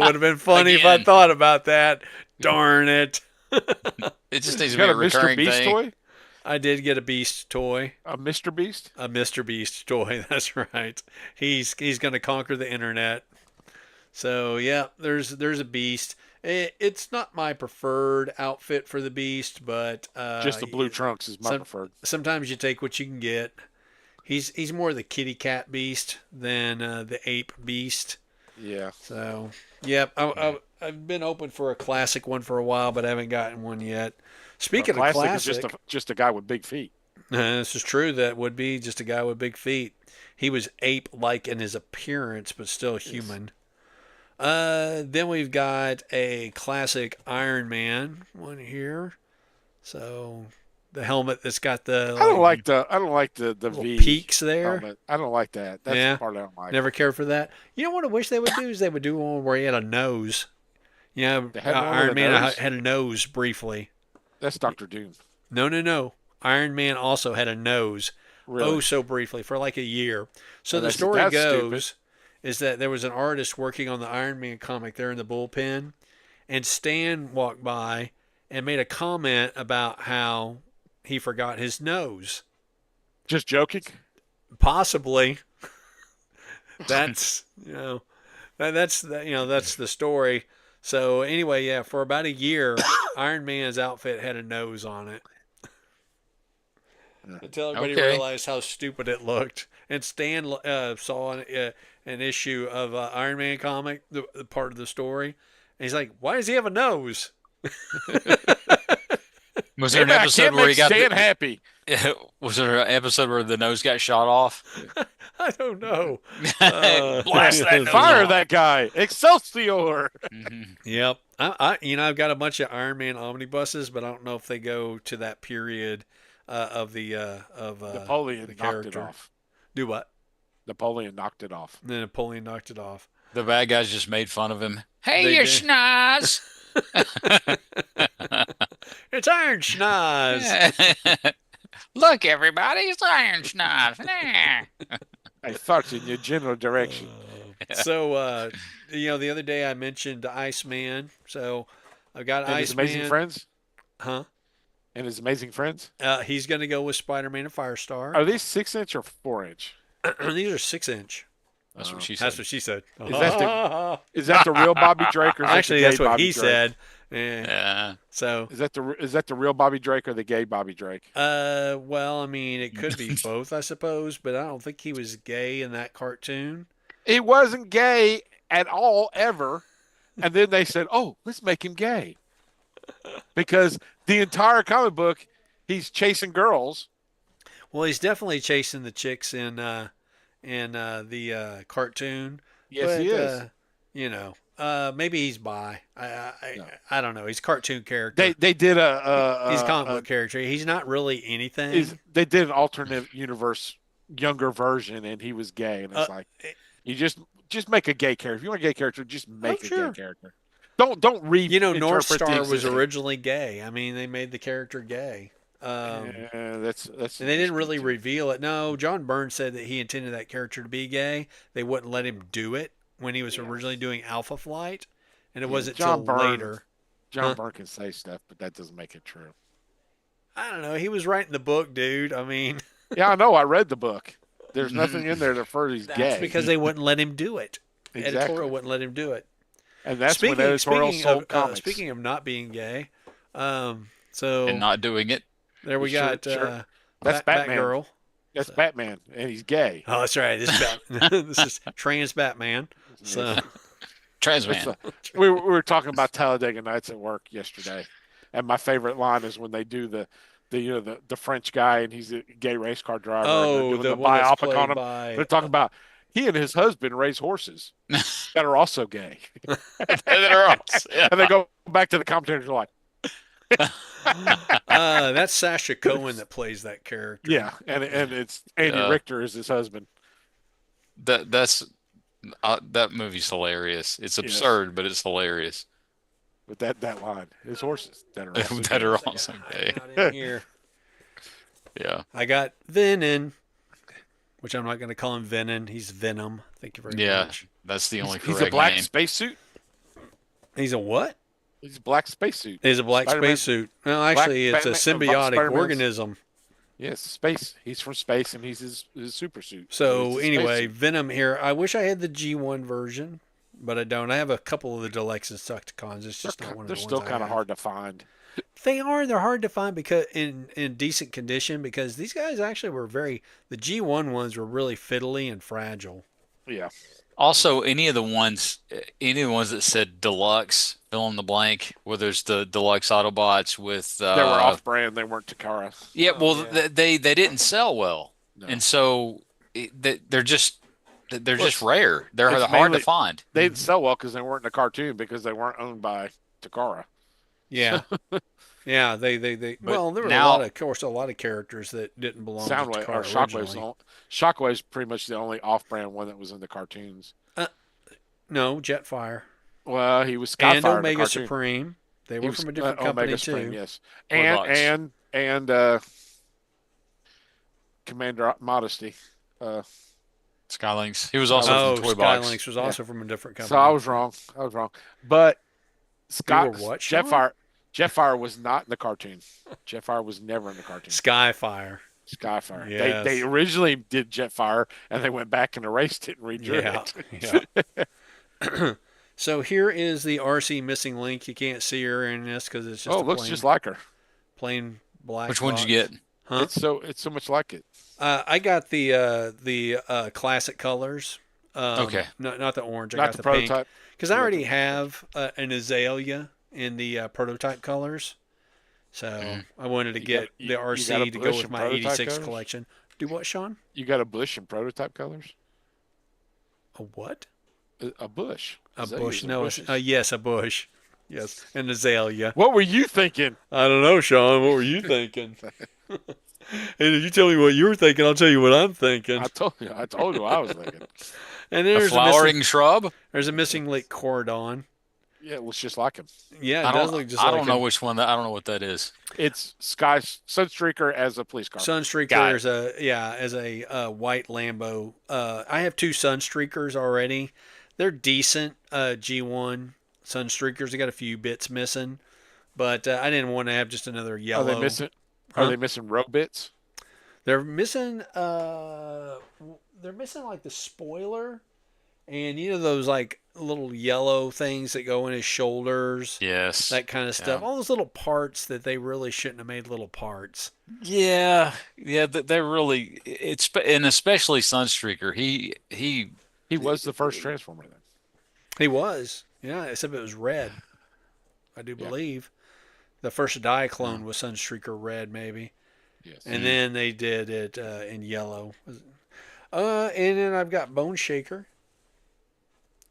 [SPEAKER 1] would have been funny if I
[SPEAKER 2] again,
[SPEAKER 1] thought about that. Darn it.
[SPEAKER 2] it just needs
[SPEAKER 3] You
[SPEAKER 2] to be
[SPEAKER 3] got
[SPEAKER 2] a
[SPEAKER 3] a Mr.
[SPEAKER 2] recurring
[SPEAKER 3] Beast
[SPEAKER 2] thing.
[SPEAKER 3] toy?
[SPEAKER 1] I did get a Beast toy,
[SPEAKER 3] A Mr. Beast?
[SPEAKER 1] a Mr. Beast toy. That's right. He's going to conquer the internet. So yeah, there's a Beast. It's not my preferred outfit for the Beast, but
[SPEAKER 3] Just the blue trunks is my
[SPEAKER 1] some
[SPEAKER 3] preferred.
[SPEAKER 1] sometimes you take what you can get. He's more the kitty cat Beast than the ape Beast.
[SPEAKER 3] Yeah.
[SPEAKER 1] So yep, I've been open for a classic one for a while, but I haven't gotten one yet.
[SPEAKER 3] Well,
[SPEAKER 1] Speaking of
[SPEAKER 3] classic is
[SPEAKER 1] classic,
[SPEAKER 3] just a guy with big feet.
[SPEAKER 1] this is true. That would be just a guy with big feet. He was ape-like in his appearance, but still
[SPEAKER 3] Yes.
[SPEAKER 1] human. Then we've got a classic Iron Man one here. So the helmet that's got the like
[SPEAKER 3] I don't like the
[SPEAKER 1] little
[SPEAKER 3] V
[SPEAKER 1] peaks there.
[SPEAKER 3] helmet. I don't like that. That's the
[SPEAKER 1] Yeah,
[SPEAKER 3] part I don't like.
[SPEAKER 1] never cared for that. You know what I wish they would do is they would do one where he had a nose. Yeah,
[SPEAKER 3] They had one with
[SPEAKER 1] Iron
[SPEAKER 3] a
[SPEAKER 1] Man
[SPEAKER 3] nose.
[SPEAKER 1] had a nose briefly.
[SPEAKER 3] That's Doctor Doom.
[SPEAKER 1] No, no, no. Iron Man also had a nose. Oh,
[SPEAKER 3] Really?
[SPEAKER 1] so briefly for like a year. So
[SPEAKER 3] Oh,
[SPEAKER 1] the story
[SPEAKER 3] that's stupid.
[SPEAKER 1] goes is that there was an artist working on the Iron Man comic there in the bullpen, and Stan walked by and made a comment about how he forgot his nose.
[SPEAKER 3] Just joking.
[SPEAKER 1] Possibly, that's that's the story. So anyway, yeah, for about a year, Iron Man's outfit had a nose on it until everybody
[SPEAKER 2] Okay.
[SPEAKER 1] realized how stupid it looked. And Stan saw an issue of Iron Man comic, the part of the story, and he's like, "Why does he have a nose?"
[SPEAKER 2] Was there
[SPEAKER 3] Hey
[SPEAKER 2] an
[SPEAKER 3] man, I
[SPEAKER 2] episode
[SPEAKER 3] can't
[SPEAKER 2] where
[SPEAKER 3] make
[SPEAKER 2] he got
[SPEAKER 3] Stan happy.
[SPEAKER 2] was there an episode where the nose got shot off?
[SPEAKER 1] I don't know.
[SPEAKER 2] Blast that nose
[SPEAKER 3] Fire
[SPEAKER 2] off.
[SPEAKER 3] that guy. Excelsior.
[SPEAKER 2] Mhm.
[SPEAKER 1] Yep. I've got a bunch of Iron Man omnibuses, but I don't know if they go to that period of
[SPEAKER 3] Napoleon
[SPEAKER 1] the
[SPEAKER 3] knocked it
[SPEAKER 1] character.
[SPEAKER 3] off.
[SPEAKER 1] Do what?
[SPEAKER 3] Napoleon knocked it off.
[SPEAKER 1] And then Napoleon knocked it off.
[SPEAKER 2] The bad guys just made fun of him. Hey,
[SPEAKER 1] They
[SPEAKER 2] you
[SPEAKER 1] did.
[SPEAKER 2] schnoz!
[SPEAKER 1] It's Iron Schnoz.
[SPEAKER 2] Look, everybody, it's Iron Schnoz. Nah.
[SPEAKER 3] I thought in your general direction.
[SPEAKER 1] So the other day I mentioned Iceman. So I've got
[SPEAKER 3] And his amazing
[SPEAKER 1] Iceman.
[SPEAKER 3] friends.
[SPEAKER 1] Huh?
[SPEAKER 3] And his amazing friends.
[SPEAKER 1] He's going to go with Spider-Man and Firestar.
[SPEAKER 3] Are these 6-inch or 4-inch?
[SPEAKER 1] These are 6-inch.
[SPEAKER 2] That's what she
[SPEAKER 1] That's
[SPEAKER 2] said.
[SPEAKER 1] what she said.
[SPEAKER 3] Is that the real Bobby Drake or is
[SPEAKER 1] Actually,
[SPEAKER 3] that
[SPEAKER 1] that's
[SPEAKER 3] the gay
[SPEAKER 1] what
[SPEAKER 3] Bobby
[SPEAKER 1] he
[SPEAKER 3] Drake?
[SPEAKER 1] said. Yeah.
[SPEAKER 2] Yeah.
[SPEAKER 1] So,
[SPEAKER 3] Is that the real Bobby Drake or the gay Bobby Drake?
[SPEAKER 1] well, I mean, it could be both, I suppose, but I don't think he was gay in that cartoon.
[SPEAKER 3] He wasn't gay at all ever. And then they said, "Oh, let's make him gay." Because the entire comic book he's chasing girls.
[SPEAKER 1] Well, he's definitely chasing the chicks in the cartoon.
[SPEAKER 3] Yes,
[SPEAKER 1] But
[SPEAKER 3] he is.
[SPEAKER 1] Maybe he's bi.
[SPEAKER 3] No.
[SPEAKER 1] I don't know. He's a cartoon
[SPEAKER 3] They
[SPEAKER 1] character.
[SPEAKER 3] they did
[SPEAKER 1] He's a comic book character. He's not really
[SPEAKER 3] is
[SPEAKER 1] anything.
[SPEAKER 3] they did an alternate universe younger version, and he was gay, and
[SPEAKER 1] Uh,
[SPEAKER 3] it's like you just make a gay character. If you want a gay character, just
[SPEAKER 1] oh
[SPEAKER 3] make a gay
[SPEAKER 1] sure.
[SPEAKER 3] character. Don't
[SPEAKER 1] North
[SPEAKER 3] reinterpret the
[SPEAKER 1] Star was
[SPEAKER 3] existing.
[SPEAKER 1] originally gay. I mean, they made the character gay.
[SPEAKER 3] That's
[SPEAKER 1] And they didn't really
[SPEAKER 3] too.
[SPEAKER 1] reveal it. No, John Byrne said that he intended that character to be gay. They wouldn't let him do it when he was
[SPEAKER 3] Yeah,
[SPEAKER 1] originally doing Alpha Flight, and it
[SPEAKER 3] yeah.
[SPEAKER 1] wasn't till later.
[SPEAKER 3] John
[SPEAKER 1] Huh?
[SPEAKER 3] Byrne can say stuff, but that doesn't make it true.
[SPEAKER 1] I don't know. He was writing the book, dude. I mean,
[SPEAKER 3] Yeah, I know. I read the book. There's nothing in there that refers he's
[SPEAKER 1] that's
[SPEAKER 3] gay.
[SPEAKER 1] because they wouldn't let him do it. Editorial
[SPEAKER 3] Exactly,
[SPEAKER 1] wouldn't let him do it.
[SPEAKER 3] and that's when
[SPEAKER 1] Speaking
[SPEAKER 3] editorial
[SPEAKER 1] speaking of
[SPEAKER 3] sold comics.
[SPEAKER 1] speaking of not being gay,
[SPEAKER 2] and
[SPEAKER 1] so
[SPEAKER 2] not doing it.
[SPEAKER 1] there we
[SPEAKER 3] Sure,
[SPEAKER 1] got
[SPEAKER 3] sure. That's Batman.
[SPEAKER 1] Batgirl.
[SPEAKER 3] That's
[SPEAKER 1] So,
[SPEAKER 3] Batman, and he's gay.
[SPEAKER 1] oh, that's right. This this is trans Batman. So
[SPEAKER 3] Yes.
[SPEAKER 2] Trans
[SPEAKER 3] It's
[SPEAKER 2] man.
[SPEAKER 3] we were talking about Talladega Nights at work yesterday, and my favorite line is when they do the French guy, and he's a gay race car driver, and they're
[SPEAKER 1] oh,
[SPEAKER 3] doing
[SPEAKER 1] the
[SPEAKER 3] the
[SPEAKER 1] one that's
[SPEAKER 3] biopic on
[SPEAKER 1] played
[SPEAKER 3] him.
[SPEAKER 1] by
[SPEAKER 3] They're talking about he and his husband raise horses that are also gay,
[SPEAKER 2] They're all- yeah.
[SPEAKER 3] and they go back to the commentators and are like,
[SPEAKER 1] that's Sasha Cohen that plays that character.
[SPEAKER 3] yeah, and it's Andy
[SPEAKER 2] Uh,
[SPEAKER 3] Richter is his husband.
[SPEAKER 2] that's that movie's hilarious. It's
[SPEAKER 3] Yes,
[SPEAKER 2] absurd, but it's hilarious.
[SPEAKER 3] with that line, his horses that are also
[SPEAKER 2] That
[SPEAKER 3] gay.
[SPEAKER 2] are
[SPEAKER 1] I
[SPEAKER 2] also
[SPEAKER 1] got
[SPEAKER 2] gay.
[SPEAKER 1] out in here.
[SPEAKER 2] Yeah.
[SPEAKER 1] I got Venom, which I'm not going to call him Venom. He's Venom. Thank you very
[SPEAKER 2] Yeah.
[SPEAKER 1] much.
[SPEAKER 2] That's the only
[SPEAKER 3] He's a
[SPEAKER 2] correct
[SPEAKER 3] black
[SPEAKER 2] name.
[SPEAKER 3] spacesuit.
[SPEAKER 1] He's a what?
[SPEAKER 3] He's a black spacesuit.
[SPEAKER 1] He's a black
[SPEAKER 3] Spider-Man-
[SPEAKER 1] spacesuit. No, actually, it's a symbiotic
[SPEAKER 3] Spider-Man's-
[SPEAKER 1] organism.
[SPEAKER 3] Yes, space. He's from space, and he's his super suit.
[SPEAKER 1] So
[SPEAKER 3] he's a
[SPEAKER 1] anyway,
[SPEAKER 3] spacesuit.
[SPEAKER 1] Venom here. I wish I had the G1 version, but I don't. I have a couple of the Deluxe Insecticons. It's just not one of
[SPEAKER 3] They're
[SPEAKER 1] the
[SPEAKER 3] still
[SPEAKER 1] ones I
[SPEAKER 3] kind of
[SPEAKER 1] have.
[SPEAKER 3] hard to find.
[SPEAKER 1] They are. They're hard to find because in decent condition because these guys actually were very. The G1 ones were really fiddly and fragile.
[SPEAKER 3] Yeah,
[SPEAKER 2] Also, any of the ones that said deluxe, fill in the blank, where there's the deluxe Autobots with,
[SPEAKER 3] they were off-brand. They weren't Takara.
[SPEAKER 2] yeah,
[SPEAKER 1] Oh,
[SPEAKER 2] well,
[SPEAKER 1] yeah.
[SPEAKER 2] they didn't sell well,
[SPEAKER 3] No,
[SPEAKER 2] and so they're just
[SPEAKER 3] Well,
[SPEAKER 2] rare. They're
[SPEAKER 3] it's
[SPEAKER 2] hard to
[SPEAKER 3] mainly-
[SPEAKER 2] find.
[SPEAKER 3] they didn't sell well because they weren't in a cartoon because they weren't owned by Takara.
[SPEAKER 1] Yeah. Yeah, they
[SPEAKER 2] But
[SPEAKER 1] well, there were
[SPEAKER 2] now-
[SPEAKER 1] of course, a lot of characters that didn't belong to
[SPEAKER 3] Soundwave
[SPEAKER 1] Takara
[SPEAKER 3] or Shockwave's
[SPEAKER 1] originally.
[SPEAKER 3] Shockwave's pretty much the only off-brand one that was in the cartoons.
[SPEAKER 1] No, Jetfire
[SPEAKER 3] Well, he was
[SPEAKER 1] and
[SPEAKER 3] Skyfire in the
[SPEAKER 1] Omega
[SPEAKER 3] cartoon.
[SPEAKER 1] Supreme. They
[SPEAKER 3] He
[SPEAKER 1] were
[SPEAKER 3] was
[SPEAKER 1] from a different company
[SPEAKER 3] Omega
[SPEAKER 1] too.
[SPEAKER 3] Supreme, yes,
[SPEAKER 2] Toy box.
[SPEAKER 3] and Commander Modesty.
[SPEAKER 2] Skylinks. He was also
[SPEAKER 1] Oh,
[SPEAKER 2] from Toy Box.
[SPEAKER 1] Skylinks was also from a different company.
[SPEAKER 3] So I was wrong. But Scott
[SPEAKER 1] were what, Sean?
[SPEAKER 3] Jetfire was not in the cartoon. Jetfire was never in the cartoon.
[SPEAKER 1] Skyfire.
[SPEAKER 3] Skyfire.
[SPEAKER 1] Yes.
[SPEAKER 3] They originally did Jetfire, and they went back and erased it and redrew
[SPEAKER 1] Yeah.
[SPEAKER 3] it.
[SPEAKER 1] Yeah. So here is the RC missing link. You can't see her in this because it's just
[SPEAKER 3] Oh,
[SPEAKER 1] a
[SPEAKER 3] it looks
[SPEAKER 1] plain,
[SPEAKER 3] just like her.
[SPEAKER 1] plain black.
[SPEAKER 2] Which one'd you
[SPEAKER 1] box.
[SPEAKER 2] get?
[SPEAKER 1] Huh?
[SPEAKER 3] It's so much like it.
[SPEAKER 1] I got the classic colors.
[SPEAKER 2] Okay.
[SPEAKER 1] Not the orange. I
[SPEAKER 3] Not
[SPEAKER 1] got
[SPEAKER 3] the
[SPEAKER 1] the pink.
[SPEAKER 3] prototype.
[SPEAKER 1] Because I
[SPEAKER 3] Yeah,
[SPEAKER 1] already
[SPEAKER 3] the-
[SPEAKER 1] have an azalea in the prototype colors, so I wanted to
[SPEAKER 3] You
[SPEAKER 1] get
[SPEAKER 3] got- you-
[SPEAKER 1] the
[SPEAKER 3] you
[SPEAKER 1] RC
[SPEAKER 3] got a
[SPEAKER 1] to go
[SPEAKER 3] bush
[SPEAKER 1] with
[SPEAKER 3] and
[SPEAKER 1] my
[SPEAKER 3] prototype
[SPEAKER 1] 86
[SPEAKER 3] colors?
[SPEAKER 1] collection. Do what, Sean?
[SPEAKER 3] You got a bush in prototype colors?
[SPEAKER 1] A what?
[SPEAKER 3] A bush.
[SPEAKER 1] A
[SPEAKER 3] Azaleas
[SPEAKER 1] bush?
[SPEAKER 3] are
[SPEAKER 1] No,
[SPEAKER 3] bushes.
[SPEAKER 1] yes, a bush. Yes, an azalea.
[SPEAKER 3] What were you thinking?
[SPEAKER 1] I don't know, Sean. What were you thinking? And if you tell me what you were thinking, I'll tell you what I'm thinking.
[SPEAKER 3] I told you. I told you what I was thinking.
[SPEAKER 1] And
[SPEAKER 2] A
[SPEAKER 1] there's
[SPEAKER 2] flowering shrub?
[SPEAKER 1] there's a missing lake cordon.
[SPEAKER 3] Yeah, it looks just like him.
[SPEAKER 1] Yeah,
[SPEAKER 2] I
[SPEAKER 1] it does
[SPEAKER 2] don't,
[SPEAKER 1] look just
[SPEAKER 2] I
[SPEAKER 1] like
[SPEAKER 2] don't know
[SPEAKER 1] him.
[SPEAKER 2] which one. I don't know what that is.
[SPEAKER 3] It's Sky Sunstreaker as a police car.
[SPEAKER 1] Sunstreaker
[SPEAKER 2] Got
[SPEAKER 1] is a white Lambo. I have two Sunstreakers already. They're decent G1 Sunstreakers. They got a few bits missing, but I didn't want to have just another
[SPEAKER 3] Are
[SPEAKER 1] yellow.
[SPEAKER 3] they missing?
[SPEAKER 1] Huh?
[SPEAKER 3] Are they missing row bits?
[SPEAKER 1] They're missing. They're missing like the spoiler, and those like little yellow things that go in his shoulders.
[SPEAKER 2] Yes.
[SPEAKER 1] That kind of stuff.
[SPEAKER 2] Yeah.
[SPEAKER 1] All those little parts that they really shouldn't have made little parts.
[SPEAKER 2] Yeah. Yeah. They're really. And especially Sunstreaker.
[SPEAKER 3] He was the first Transformer then.
[SPEAKER 1] He was. Yeah, except it was red. I do
[SPEAKER 3] Yeah.
[SPEAKER 1] believe. The first Diaclone was Sunstreaker red, maybe.
[SPEAKER 3] Yes.
[SPEAKER 1] And then they did it in yellow. And then I've got Bone Shaker.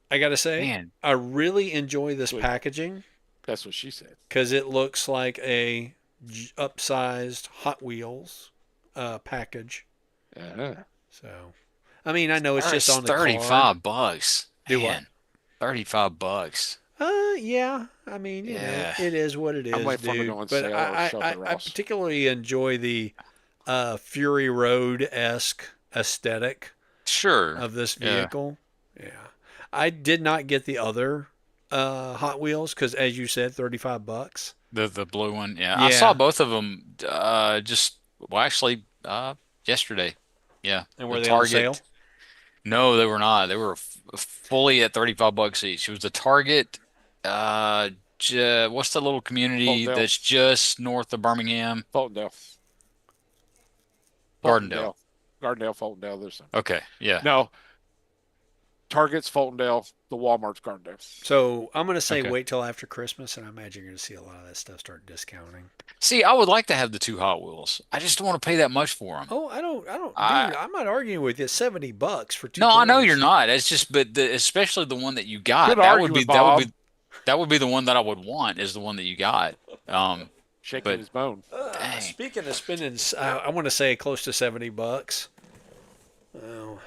[SPEAKER 1] I gotta say,
[SPEAKER 2] Man,
[SPEAKER 1] I really enjoy this
[SPEAKER 3] Sweet.
[SPEAKER 1] packaging
[SPEAKER 3] That's what she said.
[SPEAKER 1] because it looks like a upsized Hot Wheels package.
[SPEAKER 3] Uh,
[SPEAKER 1] So, I mean, I know it's just
[SPEAKER 2] it's
[SPEAKER 1] on the card.
[SPEAKER 2] $35.
[SPEAKER 1] Do what?
[SPEAKER 2] Man, $35.
[SPEAKER 1] Yeah. I mean,
[SPEAKER 2] Yeah.
[SPEAKER 1] it is what it
[SPEAKER 3] I'm
[SPEAKER 1] is,
[SPEAKER 3] waiting for them to
[SPEAKER 1] dude.
[SPEAKER 3] go on
[SPEAKER 1] But
[SPEAKER 3] sale or show up at
[SPEAKER 1] I
[SPEAKER 3] Ross.
[SPEAKER 1] particularly enjoy the Fury Road esque aesthetic
[SPEAKER 2] Sure.
[SPEAKER 1] of this
[SPEAKER 2] Yeah.
[SPEAKER 1] vehicle. Yeah. I did not get the other Hot Wheels because, as you said, $35.
[SPEAKER 2] The blue one. Yeah. I saw
[SPEAKER 1] Yeah.
[SPEAKER 2] both of them just well actually yesterday. Yeah.
[SPEAKER 1] And
[SPEAKER 2] The
[SPEAKER 1] were they on sale?
[SPEAKER 2] Target. No, they were not. They were fully at $35 each. It was the Target what's the little community
[SPEAKER 3] Fultondale.
[SPEAKER 2] that's just north of Birmingham?
[SPEAKER 3] Fultondale.
[SPEAKER 2] Gardendale.
[SPEAKER 3] Gardendale, Fultondale. There's some.
[SPEAKER 2] Okay. Yeah.
[SPEAKER 3] No, Target's Fultondale. The Walmart's Gardendale.
[SPEAKER 1] So I'm gonna say
[SPEAKER 2] Okay.
[SPEAKER 1] wait till after Christmas, and I imagine you're gonna see a lot of that stuff start discounting.
[SPEAKER 2] See, I would like to have the two Hot Wheels. I just don't want to pay that much for them.
[SPEAKER 1] Oh, I don't,
[SPEAKER 2] I
[SPEAKER 1] dude. I'm not arguing with you. $70 for two
[SPEAKER 2] No, I know
[SPEAKER 1] toys.
[SPEAKER 2] you're not. It's just, but especially the one that you got,
[SPEAKER 3] Good
[SPEAKER 2] that would be
[SPEAKER 3] argument, Bob.
[SPEAKER 2] that would be the one that I would want is the one that you got.
[SPEAKER 3] Shaking
[SPEAKER 2] But
[SPEAKER 3] his bone.
[SPEAKER 2] dang.
[SPEAKER 1] Speaking of spending, I want to say close to $70. Oh,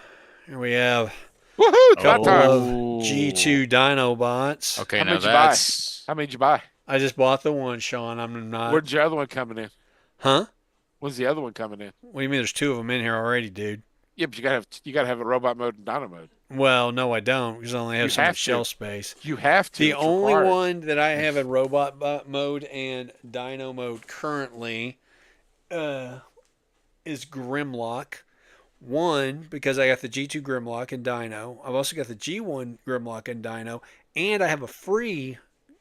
[SPEAKER 1] here we have
[SPEAKER 3] Woohoo! It's
[SPEAKER 1] a
[SPEAKER 3] about
[SPEAKER 1] couple
[SPEAKER 3] time.
[SPEAKER 1] of
[SPEAKER 2] Oh.
[SPEAKER 1] G2 Dino bots.
[SPEAKER 2] Okay,
[SPEAKER 3] How
[SPEAKER 2] now
[SPEAKER 3] many did you buy?
[SPEAKER 2] that's
[SPEAKER 3] How many did you buy?
[SPEAKER 1] I just bought the one, Sean. I'm not.
[SPEAKER 3] Where's the other one coming in?
[SPEAKER 1] Huh?
[SPEAKER 3] When's the other one coming in?
[SPEAKER 1] What do you mean? There's two of them in here already, dude.
[SPEAKER 3] Yeah, but you gotta have a robot mode and Dino mode.
[SPEAKER 1] Well, no, I don't, because I only have
[SPEAKER 3] You
[SPEAKER 1] so
[SPEAKER 3] have
[SPEAKER 1] much
[SPEAKER 3] to.
[SPEAKER 1] shelf space.
[SPEAKER 3] You have to.
[SPEAKER 1] The
[SPEAKER 3] It's
[SPEAKER 1] only
[SPEAKER 3] required.
[SPEAKER 1] one that I have in robot mode and Dino mode currently is Grimlock. One, because I got the G2 Grimlock and Dino. I've also got the G1 Grimlock and Dino, and I have a free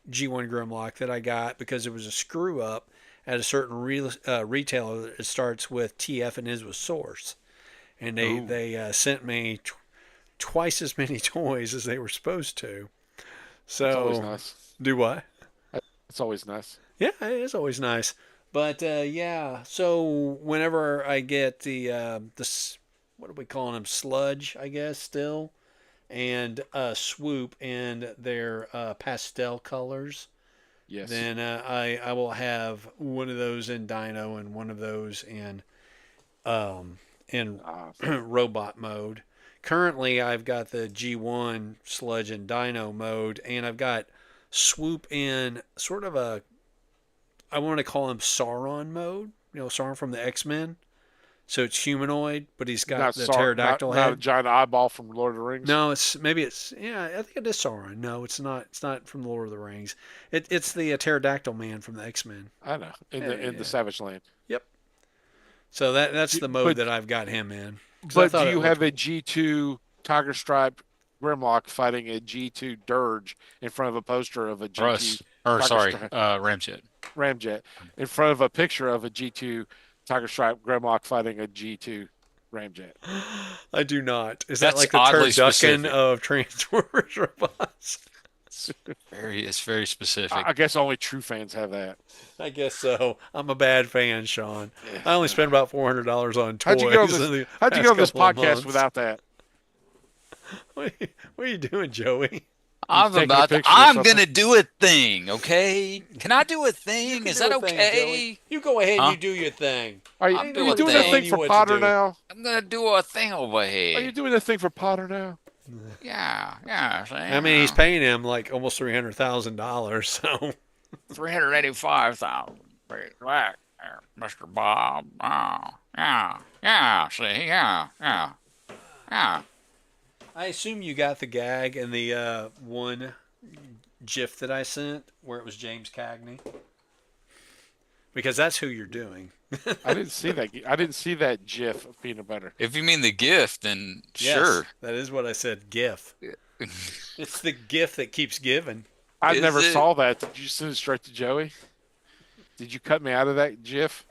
[SPEAKER 1] G1 Grimlock that I got because it was a screw up at a certain retailer that starts with TF and ends with Source, and
[SPEAKER 3] Ooh.
[SPEAKER 1] they sent me twice as many toys as they were supposed to. So
[SPEAKER 3] It's always nice.
[SPEAKER 1] do what?
[SPEAKER 3] It's always nice.
[SPEAKER 1] Yeah, it is always nice. But yeah, so whenever I get what are we calling them? Sludge, I guess, still, and Swoop and their pastel colors,
[SPEAKER 3] Yes.
[SPEAKER 1] then I will have one of those in Dino and one of those in
[SPEAKER 3] Ah,
[SPEAKER 1] robot mode. Currently, I've got the G1 Sludge and Dino mode, and I've got Swoop in sort of a, I want to call him Sauron mode. You know, Sauron from the X-Men. So it's humanoid, but he's got
[SPEAKER 3] not
[SPEAKER 1] the
[SPEAKER 3] Sar-
[SPEAKER 1] pterodactyl
[SPEAKER 3] not a
[SPEAKER 1] head.
[SPEAKER 3] giant eyeball from Lord of the Rings.
[SPEAKER 1] No, yeah, I think it is Sauron. No, it's not. It's not from the Lord of the Rings. It's the pterodactyl man from the X-Men.
[SPEAKER 3] I know. In
[SPEAKER 1] Yeah.
[SPEAKER 3] the Savage Land.
[SPEAKER 1] Yep. So that's the mode
[SPEAKER 3] But-
[SPEAKER 1] that I've got him in. 'Cause I
[SPEAKER 3] But
[SPEAKER 1] thought
[SPEAKER 3] do
[SPEAKER 1] it
[SPEAKER 3] you
[SPEAKER 1] looked-
[SPEAKER 3] have a G2 Tiger Stripe Grimlock fighting a G2 Dirge in front of a poster of a G2
[SPEAKER 2] or
[SPEAKER 3] Tiger
[SPEAKER 2] sorry,
[SPEAKER 3] Stripe
[SPEAKER 2] Ramjet.
[SPEAKER 3] Ramjet in front of a picture of a G2 Tiger Stripe Grimlock fighting a G2 Ramjet?
[SPEAKER 1] I do not. Is that
[SPEAKER 2] That's
[SPEAKER 1] like the
[SPEAKER 2] oddly
[SPEAKER 1] turducken
[SPEAKER 2] specific.
[SPEAKER 1] of Transformers robots?
[SPEAKER 2] It's very specific.
[SPEAKER 3] I guess only true fans have that.
[SPEAKER 1] I guess so. I'm a bad fan, Sean. I only spent about $400 on toys.
[SPEAKER 3] How'd you go on
[SPEAKER 1] in
[SPEAKER 3] this,
[SPEAKER 1] the
[SPEAKER 3] how'd you
[SPEAKER 1] past
[SPEAKER 3] go on this
[SPEAKER 1] couple of
[SPEAKER 3] podcast
[SPEAKER 1] months.
[SPEAKER 3] without that?
[SPEAKER 1] What are you doing, Joey?
[SPEAKER 3] taking a picture or
[SPEAKER 2] I'm
[SPEAKER 3] something?
[SPEAKER 2] gonna do a thing, okay? Can I do a thing? Is that okay?
[SPEAKER 1] You go ahead
[SPEAKER 2] Huh?
[SPEAKER 1] and you do your thing.
[SPEAKER 3] Are you,
[SPEAKER 2] I'm
[SPEAKER 3] are
[SPEAKER 2] doing
[SPEAKER 3] you
[SPEAKER 2] a
[SPEAKER 3] doing that
[SPEAKER 2] thing.
[SPEAKER 3] thing
[SPEAKER 1] You
[SPEAKER 3] for
[SPEAKER 1] what to
[SPEAKER 3] Potter
[SPEAKER 1] do.
[SPEAKER 3] now?
[SPEAKER 2] I'm gonna do a thing over
[SPEAKER 3] Are you
[SPEAKER 2] here.
[SPEAKER 3] doing the thing for Potter now?
[SPEAKER 2] Yeah. See,
[SPEAKER 1] I mean, he's paying him like almost $300,000. So
[SPEAKER 2] 385,000. Black, Mr. Bob. Oh, yeah. See, yeah.
[SPEAKER 1] I assume you got the gag in the one GIF that I sent where it was James Cagney, because that's who you're doing.
[SPEAKER 3] I didn't see that. I didn't see that GIF of peanut butter.
[SPEAKER 2] If you mean the gift, then
[SPEAKER 1] Yes,
[SPEAKER 2] sure.
[SPEAKER 1] that is what I said. GIF. It's the gift that keeps giving.
[SPEAKER 3] I
[SPEAKER 2] Is
[SPEAKER 3] never
[SPEAKER 2] it?
[SPEAKER 3] saw that. Did you send it straight to Joey? Did you cut me out of that GIF?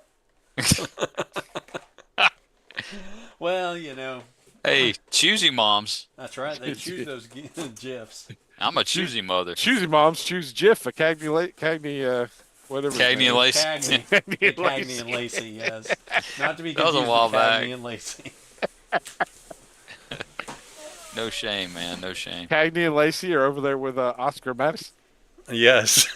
[SPEAKER 1] Well, you know,
[SPEAKER 2] Hey, choosy moms.
[SPEAKER 1] that's right. They choose those GIFs.
[SPEAKER 2] I'm a choosy mother.
[SPEAKER 3] Choosy moms choose GIF. A Cagney, whatever. his
[SPEAKER 2] Cagney
[SPEAKER 3] name
[SPEAKER 2] and
[SPEAKER 3] is.
[SPEAKER 2] Lacey.
[SPEAKER 1] Cagney.
[SPEAKER 3] Cagney and
[SPEAKER 1] Cagney
[SPEAKER 3] Lacey.
[SPEAKER 1] and Lacey, yes. Not to be
[SPEAKER 2] That was a
[SPEAKER 1] confused
[SPEAKER 2] while
[SPEAKER 1] with Cagney
[SPEAKER 2] back.
[SPEAKER 1] and Lacey.
[SPEAKER 2] No shame, man. No shame.
[SPEAKER 3] Cagney and Lacey are over there with Oscar Madison.
[SPEAKER 1] Yes.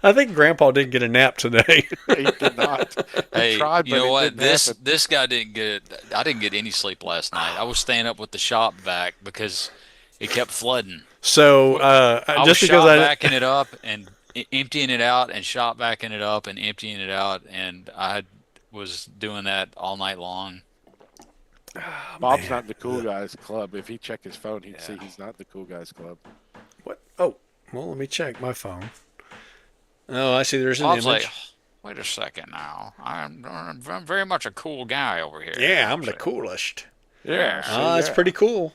[SPEAKER 1] I think Grandpa didn't get a nap today.
[SPEAKER 3] He did not. He
[SPEAKER 2] Hey,
[SPEAKER 3] tried,
[SPEAKER 2] you
[SPEAKER 3] but
[SPEAKER 2] know
[SPEAKER 3] it
[SPEAKER 2] what?
[SPEAKER 3] didn't
[SPEAKER 2] This
[SPEAKER 3] happen.
[SPEAKER 2] this guy didn't get. I didn't get any sleep last night. I was staying up with the shop vac because it kept flooding.
[SPEAKER 1] So
[SPEAKER 3] What?
[SPEAKER 2] I was
[SPEAKER 1] just because
[SPEAKER 2] shop
[SPEAKER 1] I
[SPEAKER 2] vacuuming it up and emptying it out, and shop vacuuming it up and emptying it out, and I was doing that all night long.
[SPEAKER 1] oh,
[SPEAKER 3] Bob's
[SPEAKER 1] man.
[SPEAKER 3] not in the cool guys club. If he checked his phone, he'd see
[SPEAKER 2] Yeah.
[SPEAKER 3] he's not in the cool guys club.
[SPEAKER 1] What? Oh, well, let me check my phone. Oh, I see. There's an
[SPEAKER 2] Bob's like,
[SPEAKER 1] image.
[SPEAKER 2] wait a second now. I'm very much a cool guy over here.
[SPEAKER 1] Yeah, I'm the
[SPEAKER 2] See?
[SPEAKER 1] coolest.
[SPEAKER 3] Yeah,
[SPEAKER 2] Yeah.
[SPEAKER 3] see,
[SPEAKER 1] Ah, that's
[SPEAKER 3] yeah.
[SPEAKER 1] pretty cool.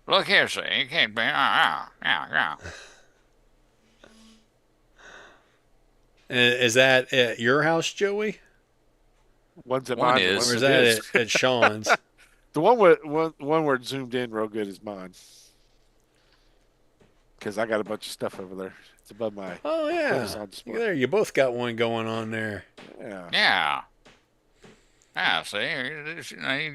[SPEAKER 2] Look here, see, you can't be. Yeah.
[SPEAKER 1] Is that at your house, Joey,
[SPEAKER 3] One's at
[SPEAKER 2] One
[SPEAKER 3] mine, and
[SPEAKER 2] is.
[SPEAKER 1] or is
[SPEAKER 3] one's
[SPEAKER 1] that
[SPEAKER 3] at
[SPEAKER 1] at,
[SPEAKER 3] his.
[SPEAKER 1] at Sean's?
[SPEAKER 3] The one where it zoomed in real good is mine. Because I got a bunch of stuff over there. It's above my
[SPEAKER 1] Oh yeah,
[SPEAKER 3] Amazon display.
[SPEAKER 1] there. You both got one going on there.
[SPEAKER 3] Yeah.
[SPEAKER 2] Yeah. Yeah, see,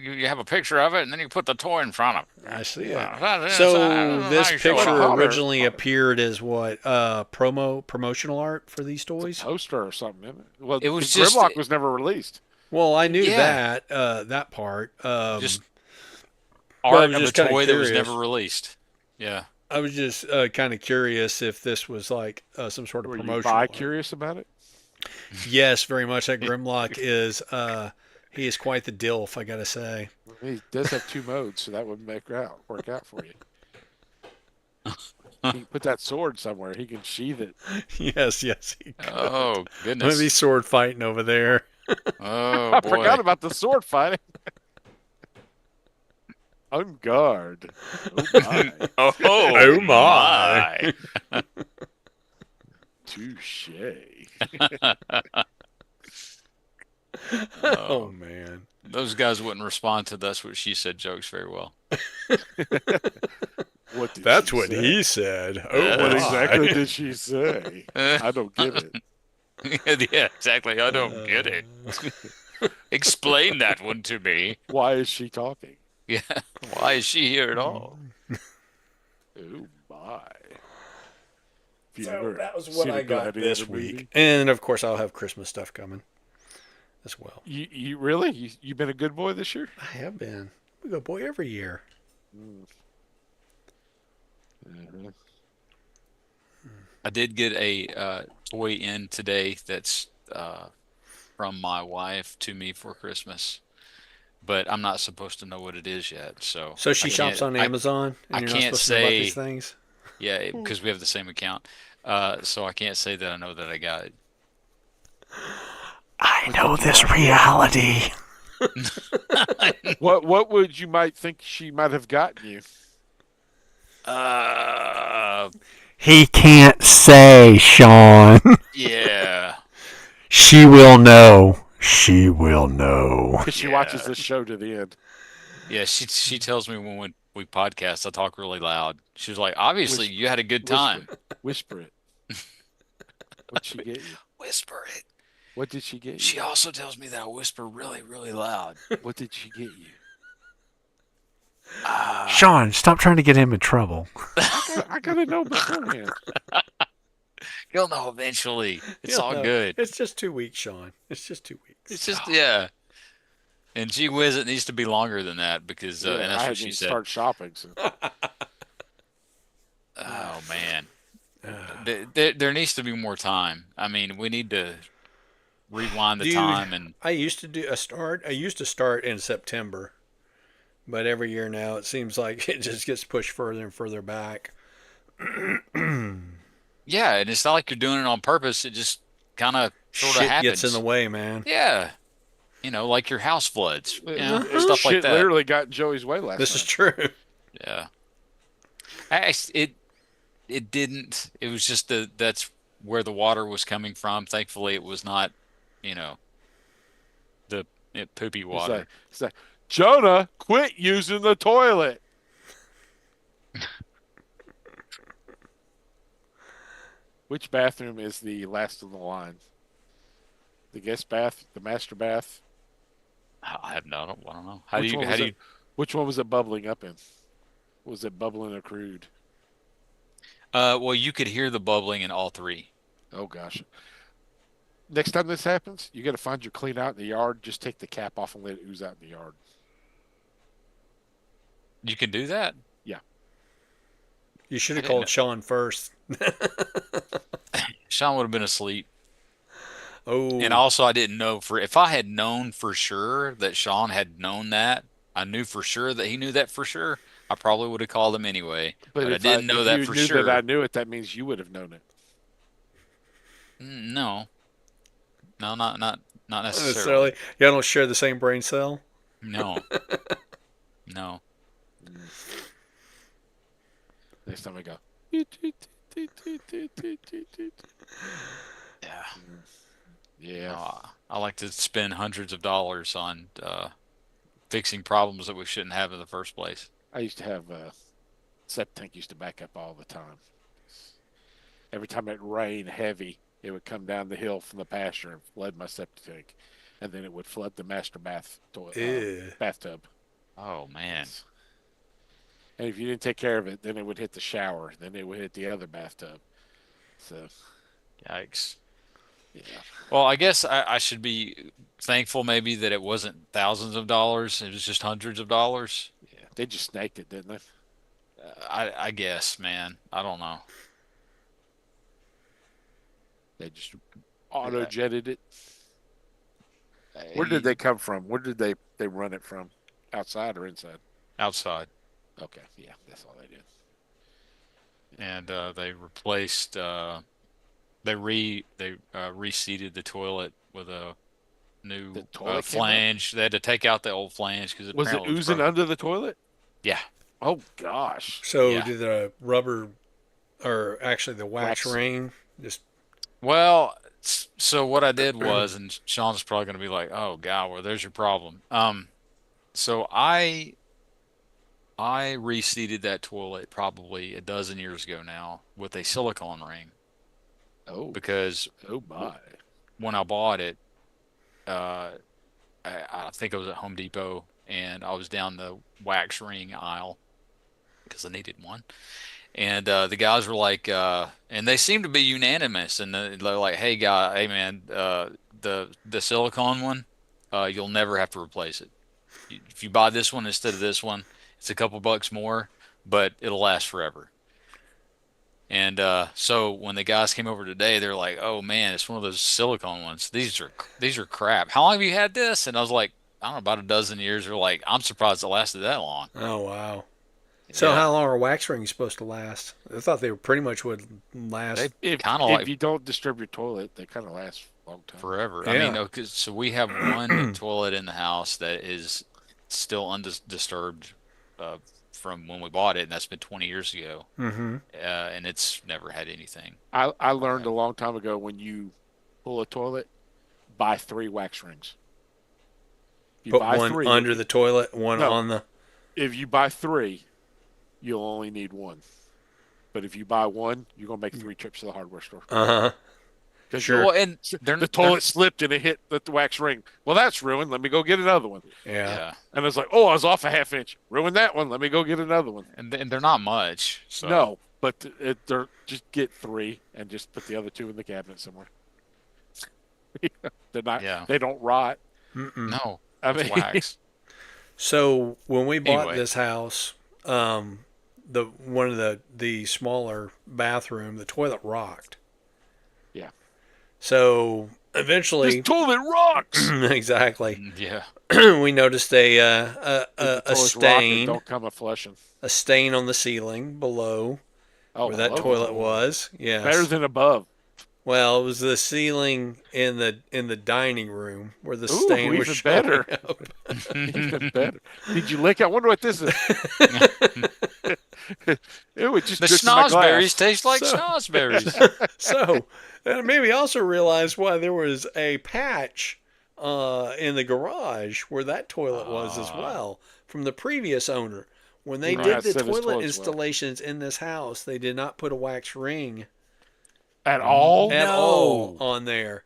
[SPEAKER 2] you have a picture of it, and then you put the toy in front of it.
[SPEAKER 1] I see it.
[SPEAKER 2] I
[SPEAKER 1] So
[SPEAKER 2] don't know
[SPEAKER 1] this
[SPEAKER 2] how you show it
[SPEAKER 1] picture
[SPEAKER 2] off.
[SPEAKER 1] originally appeared as what? Promotional art for these
[SPEAKER 3] It's a
[SPEAKER 1] toys.
[SPEAKER 3] poster or something, isn't it? Well,
[SPEAKER 2] It
[SPEAKER 3] the
[SPEAKER 2] was just,
[SPEAKER 3] Grimlock was never released.
[SPEAKER 1] Well, I knew
[SPEAKER 2] yeah,
[SPEAKER 1] that part.
[SPEAKER 2] just
[SPEAKER 1] But I
[SPEAKER 2] art
[SPEAKER 1] was
[SPEAKER 2] of a
[SPEAKER 1] just kind of
[SPEAKER 2] toy that was
[SPEAKER 1] curious.
[SPEAKER 2] never released. Yeah.
[SPEAKER 1] I was just kind of curious if this was like some sort of
[SPEAKER 3] Were you
[SPEAKER 1] promotional art.
[SPEAKER 3] curious about it?
[SPEAKER 1] Yes, very much. That Grimlock is he is quite the dilf, I gotta say.
[SPEAKER 3] He does have two modes, so that would work out for you. He can put that sword somewhere. He can sheath it.
[SPEAKER 1] Yes, yes, he could.
[SPEAKER 2] Oh,
[SPEAKER 1] Maybe
[SPEAKER 2] goodness.
[SPEAKER 1] sword fighting over there.
[SPEAKER 2] Oh,
[SPEAKER 3] I
[SPEAKER 2] boy.
[SPEAKER 3] forgot about the sword fighting. On guard. Oh my.
[SPEAKER 2] Oh,
[SPEAKER 1] Oh, my.
[SPEAKER 2] my.
[SPEAKER 3] Touche.
[SPEAKER 1] Oh man.
[SPEAKER 2] Those guys wouldn't respond to "That's What She Said" jokes very well.
[SPEAKER 3] What did
[SPEAKER 1] That's
[SPEAKER 3] she
[SPEAKER 1] what
[SPEAKER 3] say?
[SPEAKER 1] he said. Oh
[SPEAKER 3] What
[SPEAKER 1] my.
[SPEAKER 3] exactly did she say?
[SPEAKER 2] Uh,
[SPEAKER 3] I don't get it.
[SPEAKER 2] yeah, exactly. I don't get it. Explain that one to me.
[SPEAKER 3] Why is she talking?
[SPEAKER 2] Yeah. Why is she here at all?
[SPEAKER 3] Oh my. If you
[SPEAKER 1] So
[SPEAKER 3] ever
[SPEAKER 1] that was what
[SPEAKER 3] seen
[SPEAKER 1] I
[SPEAKER 3] a
[SPEAKER 1] got
[SPEAKER 3] gladiator
[SPEAKER 1] this
[SPEAKER 3] movie-
[SPEAKER 1] week, and of course I'll have Christmas stuff coming as well.
[SPEAKER 3] You really? You been a good boy this year?
[SPEAKER 1] I have been. We go boy every year.
[SPEAKER 3] Mhm.
[SPEAKER 2] I did get a toy in today that's from my wife to me for Christmas, but I'm not supposed to know what it is yet. So
[SPEAKER 1] So she
[SPEAKER 2] I
[SPEAKER 1] shops
[SPEAKER 2] can't-
[SPEAKER 1] on Amazon, and
[SPEAKER 2] I
[SPEAKER 1] you're not
[SPEAKER 2] can't
[SPEAKER 1] supposed to know about
[SPEAKER 2] say-
[SPEAKER 1] these things.
[SPEAKER 2] Yeah, because we have the same account. So I can't say that I know that I got it.
[SPEAKER 1] I know this reality.
[SPEAKER 3] What would you might think she might have gotten you?
[SPEAKER 1] He can't say, Sean.
[SPEAKER 2] Yeah.
[SPEAKER 1] She will know. She will know.
[SPEAKER 3] Because she watches this show to the end.
[SPEAKER 2] Yeah, she tells me when we podcast, I talk really loud. She was like, obviously you had a good time.
[SPEAKER 3] Whisper it. What'd she get you?
[SPEAKER 2] Whisper it.
[SPEAKER 3] What did she get you?
[SPEAKER 2] She also tells me that I whisper really, really loud.
[SPEAKER 3] What did she get you?
[SPEAKER 1] Sean, stop trying to get him in trouble.
[SPEAKER 3] I gotta know beforehand.
[SPEAKER 2] You'll know eventually. It's
[SPEAKER 1] You'll
[SPEAKER 2] all
[SPEAKER 1] know.
[SPEAKER 2] good.
[SPEAKER 1] It's just 2 weeks, Sean. It's just 2 weeks.
[SPEAKER 2] It's just, yeah. And gee whiz, it needs to be longer than that because,
[SPEAKER 3] Yeah,
[SPEAKER 2] and
[SPEAKER 3] I
[SPEAKER 2] that's
[SPEAKER 3] hadn't
[SPEAKER 2] what she
[SPEAKER 3] even
[SPEAKER 2] said.
[SPEAKER 3] start shopping. So.
[SPEAKER 2] Oh, man. There needs to be more time. I mean, we need to rewind the
[SPEAKER 1] Dude,
[SPEAKER 2] time and
[SPEAKER 1] I used to start in September, but every year now it seems like it just gets pushed further and further back.
[SPEAKER 2] yeah, and it's not like you're doing it on purpose. It just kind of sort of
[SPEAKER 1] Shit
[SPEAKER 2] happens.
[SPEAKER 1] gets in the way, man.
[SPEAKER 2] Yeah. You know, like your house floods, you know, stuff
[SPEAKER 3] Shit
[SPEAKER 2] like that.
[SPEAKER 3] literally got Joey's way last
[SPEAKER 1] This is
[SPEAKER 3] night.
[SPEAKER 1] true.
[SPEAKER 2] Yeah. It didn't. It was just that's where the water was coming from. Thankfully, it was not, you know, the poopy water.
[SPEAKER 3] He's like, Jonah, quit using the toilet. Which bathroom is the last of the line? The guest bath, the master bath.
[SPEAKER 2] I have no. I don't know. How do
[SPEAKER 3] Which
[SPEAKER 2] you
[SPEAKER 3] one
[SPEAKER 2] how
[SPEAKER 3] was
[SPEAKER 2] do you
[SPEAKER 3] it? Which one was it bubbling up in? Was it bubbling or crude?
[SPEAKER 2] Well, you could hear the bubbling in all three.
[SPEAKER 3] Oh gosh. Next time this happens, you got to find your clean out in the yard. Just take the cap off and let it ooze out in the yard.
[SPEAKER 2] You can do that?
[SPEAKER 3] Yeah.
[SPEAKER 1] You should
[SPEAKER 2] I
[SPEAKER 1] have
[SPEAKER 2] didn't know.
[SPEAKER 1] called Sean first.
[SPEAKER 2] Sean would have been asleep. And
[SPEAKER 1] Oh,
[SPEAKER 2] also, I didn't know for if I had known for sure that Sean had known that, I knew for sure that he knew that for sure. I probably would have called him anyway,
[SPEAKER 3] But
[SPEAKER 2] but I didn't know
[SPEAKER 3] if
[SPEAKER 2] that
[SPEAKER 3] you
[SPEAKER 2] for
[SPEAKER 3] knew that I
[SPEAKER 2] sure.
[SPEAKER 3] knew it, that means you would have known it.
[SPEAKER 2] No, no, not
[SPEAKER 1] not
[SPEAKER 2] necessarily.
[SPEAKER 1] necessarily. Y'all don't share the same brain cell.
[SPEAKER 2] No, no.
[SPEAKER 3] Mm. Next time I go.
[SPEAKER 2] Yeah.
[SPEAKER 3] Yeah.
[SPEAKER 2] I like to spend hundreds of dollars on fixing problems that we shouldn't have in the first place.
[SPEAKER 3] I used to have septic tank used to back up all the time. Every time it rained heavy, it would come down the hill from the pasture and flood my septic tank, and then it would flood the master
[SPEAKER 1] Ew.
[SPEAKER 3] bathtub.
[SPEAKER 2] Oh man.
[SPEAKER 3] And if you didn't take care of it, then it would hit the shower, then it would hit the other bathtub. So
[SPEAKER 2] Yikes.
[SPEAKER 3] yeah,
[SPEAKER 2] Well, I guess I should be thankful maybe that it wasn't thousands of dollars. It was just hundreds of dollars.
[SPEAKER 3] yeah, they just snaked it, didn't they?
[SPEAKER 2] I guess, man. I don't know.
[SPEAKER 3] They just auto jetted it. Where did
[SPEAKER 2] He-
[SPEAKER 3] they come from? Where did they run it from? Outside or inside?
[SPEAKER 2] outside,
[SPEAKER 3] Okay, yeah, that's all they did.
[SPEAKER 2] and they replaced. They reseated the toilet with a new
[SPEAKER 3] The toilet came out?
[SPEAKER 2] flange. They had to take out the old flange because
[SPEAKER 3] Was it
[SPEAKER 2] apparently it was
[SPEAKER 3] oozing
[SPEAKER 2] broken.
[SPEAKER 3] under the toilet?
[SPEAKER 2] Yeah,
[SPEAKER 3] Oh gosh,
[SPEAKER 1] So
[SPEAKER 2] yeah.
[SPEAKER 1] did the rubber, or actually the wax
[SPEAKER 3] Wax.
[SPEAKER 1] ring, just
[SPEAKER 2] Well, so what I did was, and Sean's probably going to be like, "Oh God, well, there's your problem." So I reseated that toilet probably a dozen years ago now with a silicone ring
[SPEAKER 3] oh
[SPEAKER 2] because
[SPEAKER 3] oh my,
[SPEAKER 2] when I bought it, uh, I think I was at Home Depot and I was down the wax ring aisle because I needed one. And the guys were like, and they seemed to be unanimous, and they're like, hey man, the silicone one, you'll never have to replace it. If you buy this one instead of this one, it's a couple bucks more, but it'll last forever. And so when the guys came over today, they're like, "Oh man, it's one of those silicone ones. These are crap. How long have you had this?" And I was like, "I don't know, about a dozen years." They're like, "I'm surprised it lasted that long."
[SPEAKER 1] oh wow. So
[SPEAKER 2] Yeah,
[SPEAKER 1] how long are wax rings supposed to last? I thought they pretty much would
[SPEAKER 2] they
[SPEAKER 1] last.
[SPEAKER 2] kind of
[SPEAKER 3] if
[SPEAKER 2] like
[SPEAKER 3] you don't disturb your toilet, they kind of last a long time.
[SPEAKER 2] forever. I mean,
[SPEAKER 1] Yeah.
[SPEAKER 2] no, 'cause so we have one toilet in the house that is still undisturbed from when we bought it, and that's been 20 years ago,
[SPEAKER 1] Mm-hmm.
[SPEAKER 2] and it's never had anything.
[SPEAKER 3] I learned
[SPEAKER 2] Okay.
[SPEAKER 3] a long time ago when you pull a toilet, buy 3 wax rings. If you
[SPEAKER 1] Put
[SPEAKER 3] buy
[SPEAKER 1] one
[SPEAKER 3] three,
[SPEAKER 1] under the toilet, one
[SPEAKER 3] no,
[SPEAKER 1] on the.
[SPEAKER 3] if you buy 3, you'll only need one. But if you buy one, you're gonna make 3 trips to the hardware store
[SPEAKER 1] Uh huh.
[SPEAKER 3] because
[SPEAKER 1] Sure.
[SPEAKER 2] Well, and
[SPEAKER 3] the toilet slipped and it hit the wax ring. Well, that's ruined. Let me go get another one.
[SPEAKER 1] Yeah.
[SPEAKER 2] yeah,
[SPEAKER 3] And it's like, oh, I was off a half inch. Ruined that one. Let me go get another one.
[SPEAKER 2] and they're not much, so
[SPEAKER 3] No, but they're just get 3 and just put the other 2 in the cabinet somewhere. They're not.
[SPEAKER 2] yeah,
[SPEAKER 3] They don't rot.
[SPEAKER 1] Mm-mm.
[SPEAKER 2] no,
[SPEAKER 3] I
[SPEAKER 2] it's
[SPEAKER 3] mean,
[SPEAKER 2] wax.
[SPEAKER 1] So when we bought
[SPEAKER 2] Anyway.
[SPEAKER 1] this house, the one of the smaller bathroom, the toilet rocked.
[SPEAKER 3] yeah.
[SPEAKER 1] So
[SPEAKER 3] This
[SPEAKER 1] eventually,
[SPEAKER 3] toilet rocks.
[SPEAKER 1] exactly,
[SPEAKER 2] Yeah.
[SPEAKER 1] we noticed
[SPEAKER 3] The
[SPEAKER 1] a
[SPEAKER 3] toilet's rocking.
[SPEAKER 1] stain,
[SPEAKER 3] Don't come a flushing.
[SPEAKER 1] a stain on the ceiling below
[SPEAKER 3] Oh,
[SPEAKER 1] where that
[SPEAKER 3] below.
[SPEAKER 1] toilet was.
[SPEAKER 3] Better
[SPEAKER 1] Yes.
[SPEAKER 3] than above.
[SPEAKER 1] Well, it was the ceiling in the dining room where the
[SPEAKER 3] Ooh,
[SPEAKER 1] stain was
[SPEAKER 3] even
[SPEAKER 1] showing
[SPEAKER 3] better.
[SPEAKER 1] up.
[SPEAKER 3] Even better. Did you lick? I wonder what this is. It would just
[SPEAKER 2] The
[SPEAKER 3] drip in my
[SPEAKER 2] schnozberries
[SPEAKER 3] glass.
[SPEAKER 2] taste like
[SPEAKER 1] So-
[SPEAKER 2] schnozberries.
[SPEAKER 1] So, and it made me also realize why there was a patch in the garage where that toilet was as
[SPEAKER 2] Ah.
[SPEAKER 1] well from the previous owner. When they
[SPEAKER 2] Right.
[SPEAKER 1] did
[SPEAKER 3] Yeah,
[SPEAKER 1] the
[SPEAKER 3] set his
[SPEAKER 1] toilet
[SPEAKER 3] toilets well.
[SPEAKER 1] installations in this house, they did not put a wax ring
[SPEAKER 3] At all?
[SPEAKER 1] at all
[SPEAKER 2] No.
[SPEAKER 1] on there.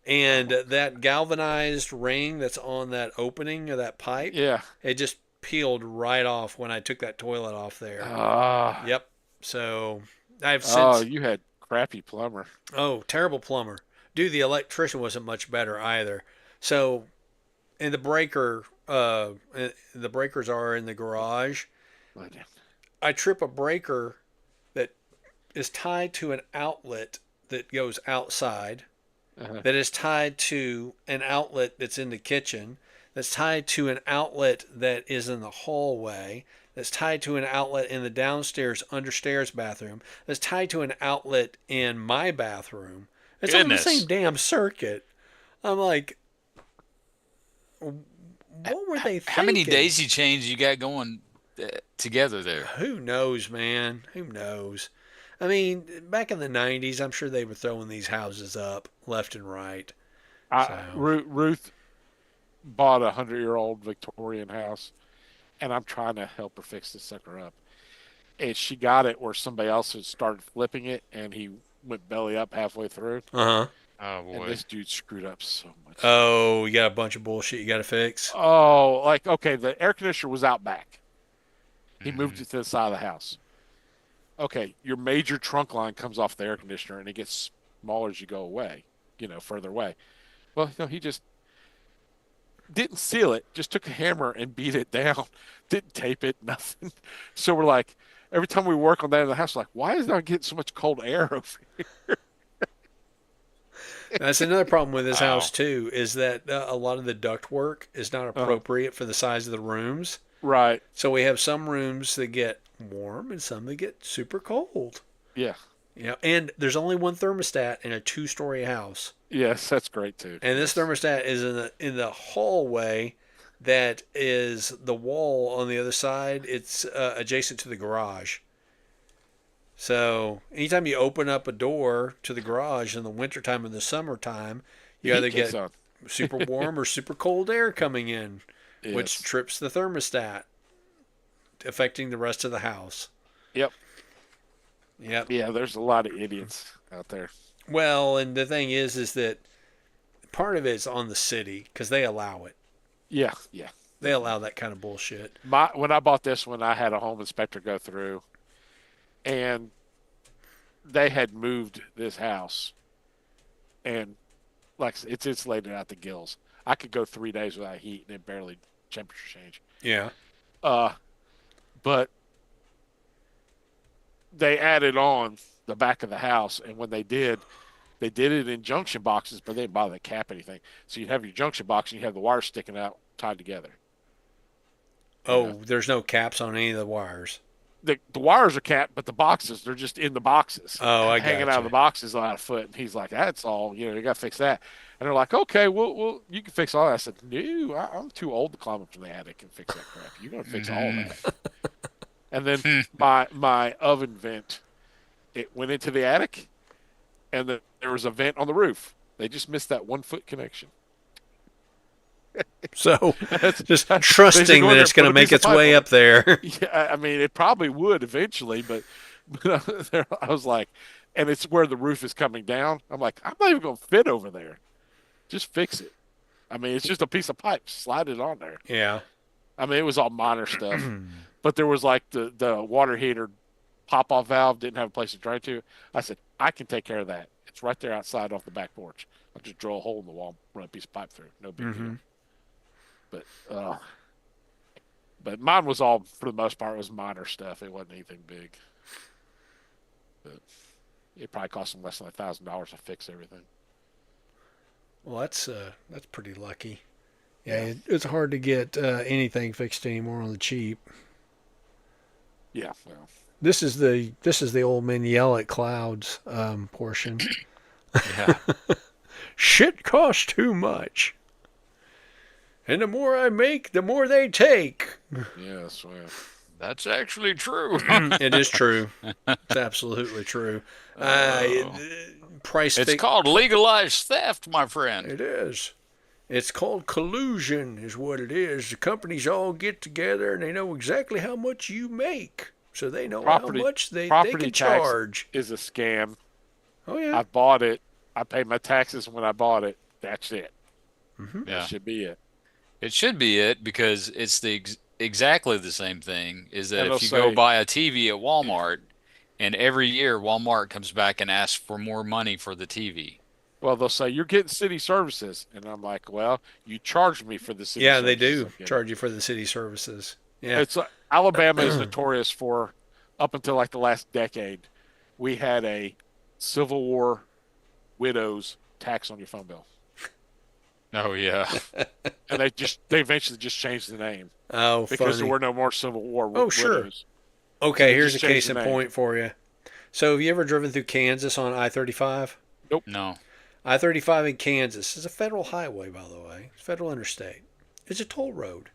[SPEAKER 1] And that galvanized ring that's on that opening of that pipe,
[SPEAKER 3] Yeah.
[SPEAKER 1] it just peeled right off when I took that toilet off there.
[SPEAKER 3] Ah,
[SPEAKER 1] Yep. So I've
[SPEAKER 3] oh,
[SPEAKER 1] since.
[SPEAKER 3] you had crappy plumber.
[SPEAKER 1] Oh, terrible plumber. Dude, the electrician wasn't much better either. So, and the breakers are in the garage.
[SPEAKER 3] But,
[SPEAKER 1] I trip a breaker that is tied to an outlet that goes outside,
[SPEAKER 3] uh,
[SPEAKER 1] that is tied to an outlet that's in the kitchen, that's tied to an outlet that is in the hallway, that's tied to an outlet in the downstairs understairs bathroom, that's tied to an outlet in my bathroom. It's all the same
[SPEAKER 2] Goodness.
[SPEAKER 1] damn circuit. I'm like, what were they
[SPEAKER 2] How many
[SPEAKER 1] thinking?
[SPEAKER 2] daisy chains you got going together there?
[SPEAKER 1] Who knows, man? Who knows? I mean, back in the 90s, I'm sure they were throwing these houses up left and right. So,
[SPEAKER 3] Ruth bought a 100-year-old Victorian house, and I'm trying to help her fix this sucker up. And she got it where somebody else had started flipping it, and he went belly up halfway through.
[SPEAKER 1] uh huh.
[SPEAKER 2] Oh
[SPEAKER 3] And
[SPEAKER 2] boy.
[SPEAKER 3] this dude screwed up so much stuff.
[SPEAKER 1] Oh, you got a bunch of bullshit you got to fix.
[SPEAKER 3] Oh, like, okay, the air conditioner was out back. He moved
[SPEAKER 2] Hmm.
[SPEAKER 3] it to the side of the house. Okay, your major trunk line comes off the air conditioner, and it gets smaller as you go away, further away. Well, he just didn't seal it, just took a hammer and beat it down. Didn't tape it, nothing. So we're like, every time we work on that in the house, like, why is not getting so much cold air over here?
[SPEAKER 1] That's another problem with this house
[SPEAKER 2] Wow.
[SPEAKER 1] too, is that a lot of the duct work is not
[SPEAKER 3] Uh,
[SPEAKER 1] appropriate for the size of the rooms.
[SPEAKER 3] right.
[SPEAKER 1] So we have some rooms that get warm and some that get super cold.
[SPEAKER 3] Yeah.
[SPEAKER 1] And there's only one thermostat in a two-story house.
[SPEAKER 3] Yes, that's great too.
[SPEAKER 1] And this
[SPEAKER 3] Yes.
[SPEAKER 1] thermostat is in the hallway that is the wall on the other side. It's adjacent to the garage. So anytime you open up a door to the garage in the wintertime and the summertime,
[SPEAKER 3] The
[SPEAKER 1] you
[SPEAKER 3] heat
[SPEAKER 1] either
[SPEAKER 3] kicks
[SPEAKER 1] get
[SPEAKER 3] on.
[SPEAKER 1] super warm or super cold air coming in, which
[SPEAKER 3] Yes.
[SPEAKER 1] trips the thermostat, affecting the rest of the house.
[SPEAKER 3] Yep.
[SPEAKER 1] Yep.
[SPEAKER 3] Yeah, there's a lot of idiots out there.
[SPEAKER 1] Well, and the thing is that part of it's on the city because they allow it.
[SPEAKER 3] Yeah, yeah.
[SPEAKER 1] They allow that kind of bullshit.
[SPEAKER 3] When I bought this one, I had a home inspector go through, and they had moved this house, and like it's insulated out the gills. I could go 3 days without heat and it barely temperature change.
[SPEAKER 1] Yeah.
[SPEAKER 3] Uh, but they added on the back of the house, and when they did it in junction boxes, but they didn't bother to cap anything. So you'd have your junction box and you have the wires sticking out tied together. You
[SPEAKER 1] Oh,
[SPEAKER 3] know,
[SPEAKER 1] there's no caps on any of the wires.
[SPEAKER 3] the wires are capped, but the boxes they're just in the boxes,
[SPEAKER 1] Oh, I
[SPEAKER 3] hanging out of
[SPEAKER 1] gotcha.
[SPEAKER 3] the boxes about a foot. And he's like, "That's all. You got to fix that." And they're like, "Okay, well, you can fix all that." I said, "No, I'm too old to climb up to the attic and fix that crap. You're gonna fix all
[SPEAKER 2] Hmm.
[SPEAKER 3] that." And then my oven vent, it went into the attic, and there was a vent on the roof. They just missed that 1 foot connection.
[SPEAKER 1] So
[SPEAKER 3] That's,
[SPEAKER 1] just
[SPEAKER 3] they said,
[SPEAKER 1] trusting
[SPEAKER 3] "Go in
[SPEAKER 1] that
[SPEAKER 3] there
[SPEAKER 1] it's
[SPEAKER 3] and put
[SPEAKER 1] going to
[SPEAKER 3] a
[SPEAKER 1] make
[SPEAKER 3] piece of
[SPEAKER 1] its
[SPEAKER 3] pipe
[SPEAKER 1] way
[SPEAKER 3] on it."
[SPEAKER 1] up there.
[SPEAKER 3] Yeah, I mean, it probably would eventually, but I was like, and it's where the roof is coming down. I'm like, I'm not even going to fit over there. Just fix it. I mean, it's just a piece of pipe. Slide it on there.
[SPEAKER 1] Yeah.
[SPEAKER 3] I mean, it was all minor stuff, but there was like the water heater pop off valve didn't have a place to drain to. I said, I can take care of that. It's right there outside off the back porch. I'll just drill a hole in the wall, run a piece of pipe through. No big deal.
[SPEAKER 1] hmm
[SPEAKER 3] But but mine was all for the most part it was minor stuff. It wasn't anything big. But it probably cost them less than $1,000 to fix everything.
[SPEAKER 1] Well, that's pretty lucky. Yeah,
[SPEAKER 3] Yeah,
[SPEAKER 1] it's hard to get anything fixed anymore on the cheap.
[SPEAKER 3] yeah. Well,
[SPEAKER 1] This is the old men yell at clouds portion.
[SPEAKER 2] Yeah.
[SPEAKER 1] Shit costs too much, and the more I make, the more they take.
[SPEAKER 3] yes, well.
[SPEAKER 2] That's actually true.
[SPEAKER 1] It is true. It's absolutely true. Uh,
[SPEAKER 2] Oh.
[SPEAKER 1] price
[SPEAKER 2] It's
[SPEAKER 1] fix.
[SPEAKER 2] called legalized theft, my friend.
[SPEAKER 1] It is. It's called collusion, is what it is. The companies all get together and they know exactly how much you make, so they know how
[SPEAKER 3] Property
[SPEAKER 1] much they
[SPEAKER 3] property
[SPEAKER 1] can
[SPEAKER 3] tax
[SPEAKER 1] charge.
[SPEAKER 3] is a scam.
[SPEAKER 1] Oh yeah.
[SPEAKER 3] I bought it. I paid my taxes when I bought it. That's it.
[SPEAKER 1] hmm
[SPEAKER 3] That
[SPEAKER 2] Yeah.
[SPEAKER 3] should be it.
[SPEAKER 2] It should be it because exactly the same thing. Is that
[SPEAKER 3] And they'll
[SPEAKER 2] if you go
[SPEAKER 3] say,
[SPEAKER 2] buy a TV at Walmart, and every year Walmart comes back and asks for more money for the TV.
[SPEAKER 3] well, they'll say you're getting city services, and I'm like, well, you charged me for the city
[SPEAKER 1] Yeah, they
[SPEAKER 3] services
[SPEAKER 1] do
[SPEAKER 3] I'm getting.
[SPEAKER 1] charge you for the city services. Yeah.
[SPEAKER 3] It's Alabama is notorious for up until like the last decade, we had a Civil War widows tax on your phone bill,
[SPEAKER 2] Oh yeah.
[SPEAKER 3] and they eventually just changed the name
[SPEAKER 1] Oh,
[SPEAKER 3] because there
[SPEAKER 1] funny.
[SPEAKER 3] were no more Civil War
[SPEAKER 1] Oh, sure.
[SPEAKER 3] widows, so
[SPEAKER 1] Okay,
[SPEAKER 3] they
[SPEAKER 1] here's
[SPEAKER 3] just
[SPEAKER 1] a
[SPEAKER 3] changed
[SPEAKER 1] case
[SPEAKER 3] the
[SPEAKER 1] in
[SPEAKER 3] name.
[SPEAKER 1] point for you. So, have you ever driven through Kansas on I-35?
[SPEAKER 3] Nope.
[SPEAKER 2] No.
[SPEAKER 1] I-35 in Kansas is a federal highway, by the way. It's federal interstate. It's a toll road.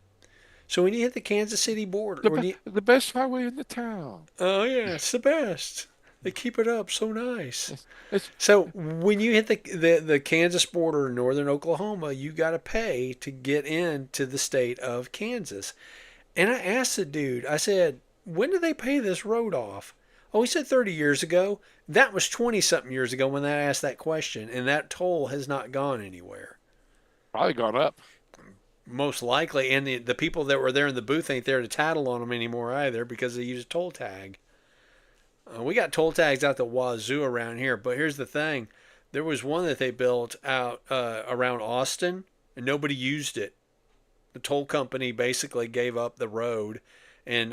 [SPEAKER 1] So when you hit the Kansas City border,
[SPEAKER 3] The
[SPEAKER 1] when you,
[SPEAKER 3] the best highway in the town.
[SPEAKER 1] oh yeah, it's the best. They keep it up so nice.
[SPEAKER 3] It's
[SPEAKER 1] So when you hit the Kansas border in northern Oklahoma, you got to pay to get into the state of Kansas. And I asked the dude, I said, when did they pay this road off? Oh, he said 30 years ago. That was 20 something years ago when I asked that question, and that toll has not gone anywhere.
[SPEAKER 3] probably gone up.
[SPEAKER 1] Most likely, and the people that were there in the booth ain't there to tattle on them anymore either because they use a toll tag. We got toll tags out the wazoo around here, but here's the thing: there was one that they built out around Austin, and nobody used it. The toll company basically gave up the road, and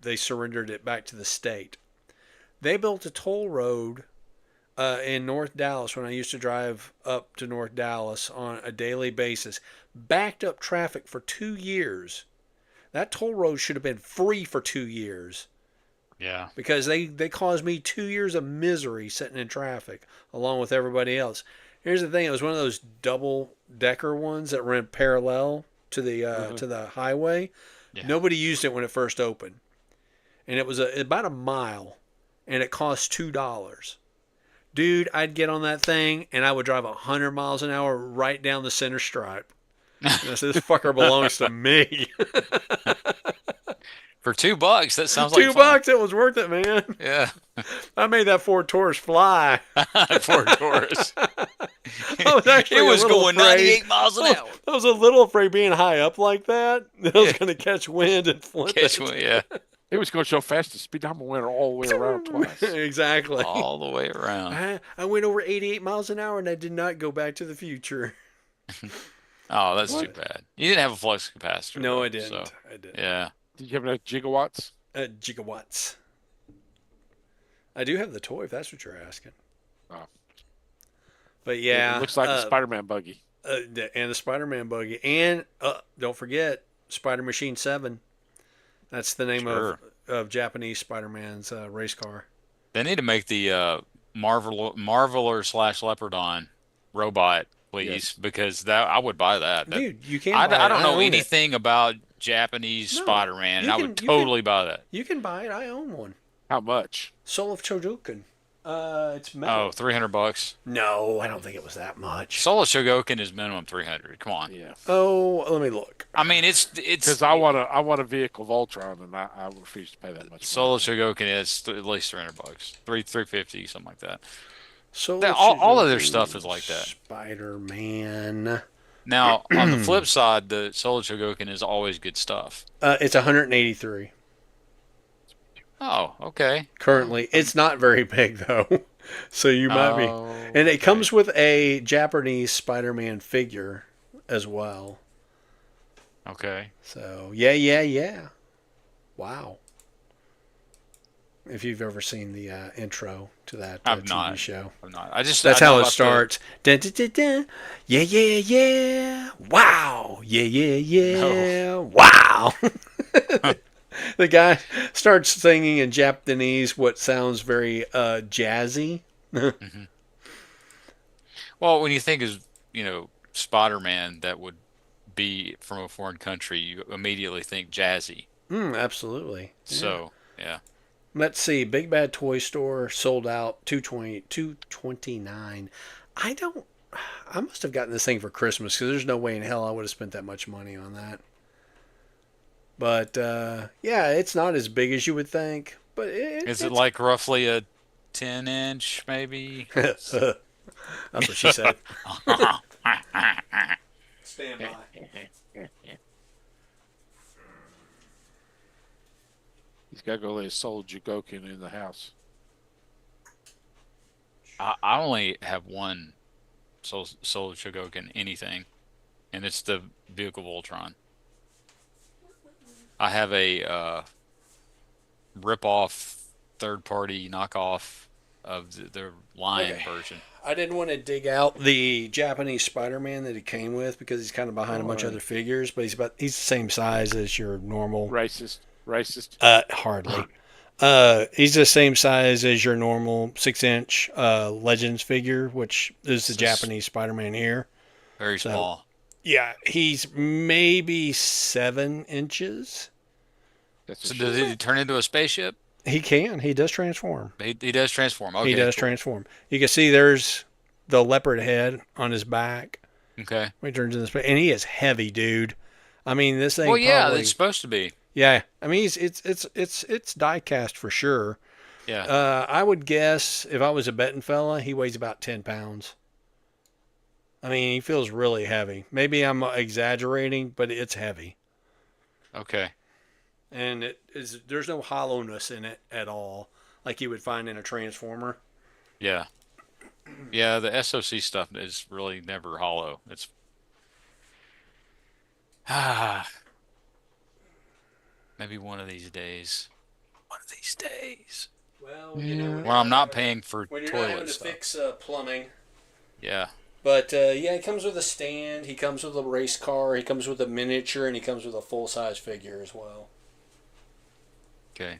[SPEAKER 1] they surrendered it back to the state. They built a toll road in North Dallas when I used to drive up to North Dallas on a daily basis. Backed up traffic for 2 years. That toll road should have been free for 2 years
[SPEAKER 2] Yeah.
[SPEAKER 1] because they caused me 2 years of misery sitting in traffic along with everybody else. Here's the thing: it was one of those double decker ones that ran parallel to the highway.
[SPEAKER 2] Yeah.
[SPEAKER 1] Nobody used it when it first opened, and it was about a mile, and it cost $2. Dude, I'd get on that thing and I would drive 100 miles an hour right down the center stripe. And I said, this fucker belongs to me.
[SPEAKER 2] For $2, that sounds like
[SPEAKER 1] Two
[SPEAKER 2] fun.
[SPEAKER 1] bucks, it was worth it, man.
[SPEAKER 2] Yeah.
[SPEAKER 1] I made that Ford Taurus fly.
[SPEAKER 2] For Taurus.
[SPEAKER 1] I was actually
[SPEAKER 2] It was
[SPEAKER 1] a little
[SPEAKER 2] going
[SPEAKER 1] afraid.
[SPEAKER 2] 98 miles an hour.
[SPEAKER 1] I was a little afraid being high up like that I was
[SPEAKER 2] Yeah.
[SPEAKER 1] going to catch wind and flip
[SPEAKER 2] Catch
[SPEAKER 1] it.
[SPEAKER 2] one, yeah.
[SPEAKER 3] It was going so fast the speed I'm went all the way around twice.
[SPEAKER 1] Exactly.
[SPEAKER 2] All the way around.
[SPEAKER 1] I went over 88 miles an hour and I did not go back to the future.
[SPEAKER 2] Oh, that's too
[SPEAKER 3] What?
[SPEAKER 2] bad. You didn't have a flux capacitor.
[SPEAKER 1] No,
[SPEAKER 2] though,
[SPEAKER 1] I didn't.
[SPEAKER 2] So,
[SPEAKER 1] I didn't.
[SPEAKER 2] yeah.
[SPEAKER 3] Did you have enough gigawatts?
[SPEAKER 1] Gigawatts. I do have the toy, if that's what you're asking.
[SPEAKER 3] Oh.
[SPEAKER 1] But yeah,
[SPEAKER 3] It looks like a Spider-Man buggy.
[SPEAKER 1] and the Spider-Man buggy, and don't forget Spider Machine 7. That's the name
[SPEAKER 2] Sure.
[SPEAKER 1] of Japanese Spider-Man's race car.
[SPEAKER 2] They need to make the Marveler slash Leopardon robot, please,
[SPEAKER 3] Yes.
[SPEAKER 2] because that I would buy that.
[SPEAKER 1] Dude, you can't
[SPEAKER 2] I,
[SPEAKER 1] buy
[SPEAKER 2] I
[SPEAKER 1] it.
[SPEAKER 2] don't know
[SPEAKER 1] own it.
[SPEAKER 2] anything about Japanese
[SPEAKER 1] No,
[SPEAKER 2] Spider-Man, and
[SPEAKER 1] you
[SPEAKER 2] I
[SPEAKER 1] can-
[SPEAKER 2] would
[SPEAKER 1] you
[SPEAKER 2] totally buy that.
[SPEAKER 1] You can buy it. I own one.
[SPEAKER 3] How much?
[SPEAKER 1] Soul of Chojoken. It's metal.
[SPEAKER 2] Oh, $300.
[SPEAKER 1] No, I don't think it was that much.
[SPEAKER 2] Soul of Shogoken is minimum 300. Come on.
[SPEAKER 3] Yeah.
[SPEAKER 1] Oh, let me look.
[SPEAKER 2] I mean, it's
[SPEAKER 3] Because I want a vehicle of Ultron, and I refuse to pay that much.
[SPEAKER 2] Soul
[SPEAKER 3] money.
[SPEAKER 2] of Shogoken is at least $300, 350, something like that.
[SPEAKER 1] Soul
[SPEAKER 2] All of their
[SPEAKER 1] Chojoken,
[SPEAKER 2] stuff is like that.
[SPEAKER 1] Spider-Man.
[SPEAKER 2] Now, on the flip side, the Soul of Shogoken is always good stuff.
[SPEAKER 1] It's 183
[SPEAKER 2] Oh, okay.
[SPEAKER 1] currently. It's not very big though, so you might be.
[SPEAKER 2] Oh,
[SPEAKER 1] And it
[SPEAKER 2] okay.
[SPEAKER 1] comes with a Japanese Spider-Man figure as well.
[SPEAKER 2] Okay.
[SPEAKER 1] So yeah. Wow. If you've ever seen the intro to that
[SPEAKER 2] I've
[SPEAKER 1] TV
[SPEAKER 2] not.
[SPEAKER 1] show.
[SPEAKER 2] I'm not. I just
[SPEAKER 1] That's
[SPEAKER 2] I know
[SPEAKER 1] how it
[SPEAKER 2] about
[SPEAKER 1] starts. Dun, dun, dun, dun. Yeah. Wow. Yeah. Wow. The guy starts singing in Japanese what sounds very jazzy.
[SPEAKER 2] Well, when you think of, Spider-Man that would be from a foreign country, you immediately think jazzy.
[SPEAKER 1] Absolutely. Yeah.
[SPEAKER 2] So, yeah.
[SPEAKER 1] Let's see. Big Bad Toy Store sold out 229. I must have gotten this thing for Christmas because there's no way in hell I would have spent that much money on that. But yeah, it's not as big as you would think. But
[SPEAKER 2] Is it like roughly a 10-inch, maybe?
[SPEAKER 1] That's what she said. Stand by.
[SPEAKER 3] He's got to go let his soul Jugokin in the house.
[SPEAKER 2] I only have one Soul Chogokin anything, and it's the Vehicle Voltron. I have a rip-off, third-party knockoff of the Lion
[SPEAKER 1] Okay.
[SPEAKER 2] version.
[SPEAKER 1] I didn't want to dig out the Japanese Spider-Man that he came with because he's kind of behind a bunch of
[SPEAKER 3] Why?
[SPEAKER 1] other figures, but he's the same size as your normal.
[SPEAKER 3] Racist. Racist.
[SPEAKER 1] Hardly. He's the same size as your normal 6-inch Legends figure, which is the
[SPEAKER 2] It's just
[SPEAKER 1] Japanese Spider-Man here.
[SPEAKER 2] very
[SPEAKER 1] So
[SPEAKER 2] small.
[SPEAKER 1] yeah, he's maybe 7 inches.
[SPEAKER 3] That's a
[SPEAKER 2] So does he
[SPEAKER 3] shame.
[SPEAKER 2] turn into a spaceship?
[SPEAKER 1] He can. He does transform.
[SPEAKER 2] He does transform.
[SPEAKER 1] He
[SPEAKER 2] Okay,
[SPEAKER 1] does
[SPEAKER 2] cool.
[SPEAKER 1] transform. You can see there's the leopard head on his back
[SPEAKER 2] Okay.
[SPEAKER 1] when he turns into space, and he is heavy, dude. I mean, this
[SPEAKER 2] Well,
[SPEAKER 1] thing
[SPEAKER 2] yeah, it's
[SPEAKER 1] probably.
[SPEAKER 2] supposed to be.
[SPEAKER 1] Yeah, I mean, it's die cast for sure.
[SPEAKER 2] Yeah.
[SPEAKER 1] I would guess if I was a betting fella, he weighs about 10 pounds. I mean, he feels really heavy. Maybe I'm exaggerating, but it's heavy,
[SPEAKER 2] Okay.
[SPEAKER 1] and there's no hollowness in it at all, like you would find in a transformer.
[SPEAKER 2] Yeah. Yeah, the SOC stuff is really never hollow. It's ah, maybe one of these days. One of these days.
[SPEAKER 1] Well,
[SPEAKER 3] Yeah.
[SPEAKER 2] When I'm not paying for
[SPEAKER 1] when you're not having
[SPEAKER 2] toilet
[SPEAKER 1] to
[SPEAKER 2] stuff.
[SPEAKER 1] fix plumbing.
[SPEAKER 2] Yeah.
[SPEAKER 1] But yeah, he comes with a stand. He comes with a race car. He comes with a miniature, and he comes with a full size figure as well.
[SPEAKER 2] Okay.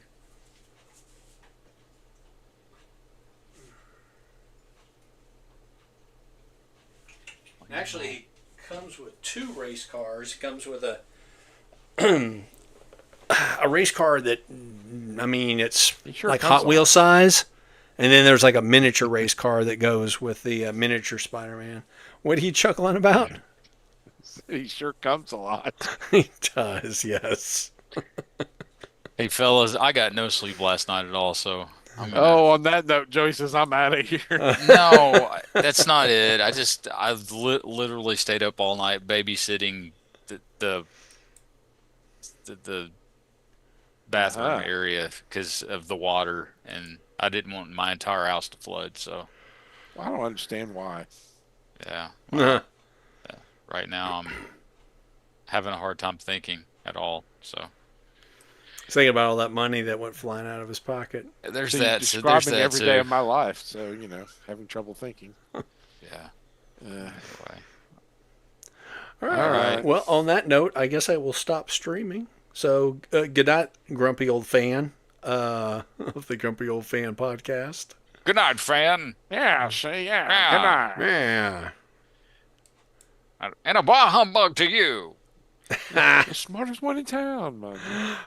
[SPEAKER 1] Actually, he comes with two race cars. He comes with a a race car that, I mean, it's
[SPEAKER 3] He sure
[SPEAKER 1] like
[SPEAKER 3] comes
[SPEAKER 1] Hot
[SPEAKER 3] a
[SPEAKER 1] Wheel
[SPEAKER 3] lot.
[SPEAKER 1] size, and then there's like a miniature race car that goes with the miniature Spider-Man. What are you chuckling about?
[SPEAKER 3] He sure comes a lot.
[SPEAKER 1] He does, yes.
[SPEAKER 2] Hey fellas, I got no sleep last night at all, so I'm gonna.
[SPEAKER 3] Oh, on that note, Joey says I'm out of here.
[SPEAKER 2] No, that's not it. I've literally stayed up all night babysitting the the the bathroom
[SPEAKER 3] Uh-huh.
[SPEAKER 2] area because of the water, and I didn't want my entire house to flood. So
[SPEAKER 3] Well, I don't understand why.
[SPEAKER 2] yeah,
[SPEAKER 1] I
[SPEAKER 2] well, right now I'm having a hard time thinking at all. So
[SPEAKER 1] was thinking about all that money that went flying out of his pocket.
[SPEAKER 2] there's
[SPEAKER 3] So you're
[SPEAKER 2] that. So there's
[SPEAKER 3] describing
[SPEAKER 2] that
[SPEAKER 3] every day
[SPEAKER 2] too.
[SPEAKER 3] of my life. So, having trouble thinking.
[SPEAKER 2] Yeah.
[SPEAKER 3] Uh,
[SPEAKER 2] Anyway.
[SPEAKER 1] All
[SPEAKER 2] All
[SPEAKER 1] right.
[SPEAKER 2] right.
[SPEAKER 1] Well, on that note, I guess I will stop streaming. So, good night, grumpy old fan of the Grumpy Old Fan podcast.
[SPEAKER 2] Good night, fan.
[SPEAKER 3] yeah, see, yeah. Good
[SPEAKER 2] Yeah.
[SPEAKER 3] night.
[SPEAKER 1] Yeah.
[SPEAKER 2] And a bah humbug to you.
[SPEAKER 3] The smartest one in town, man.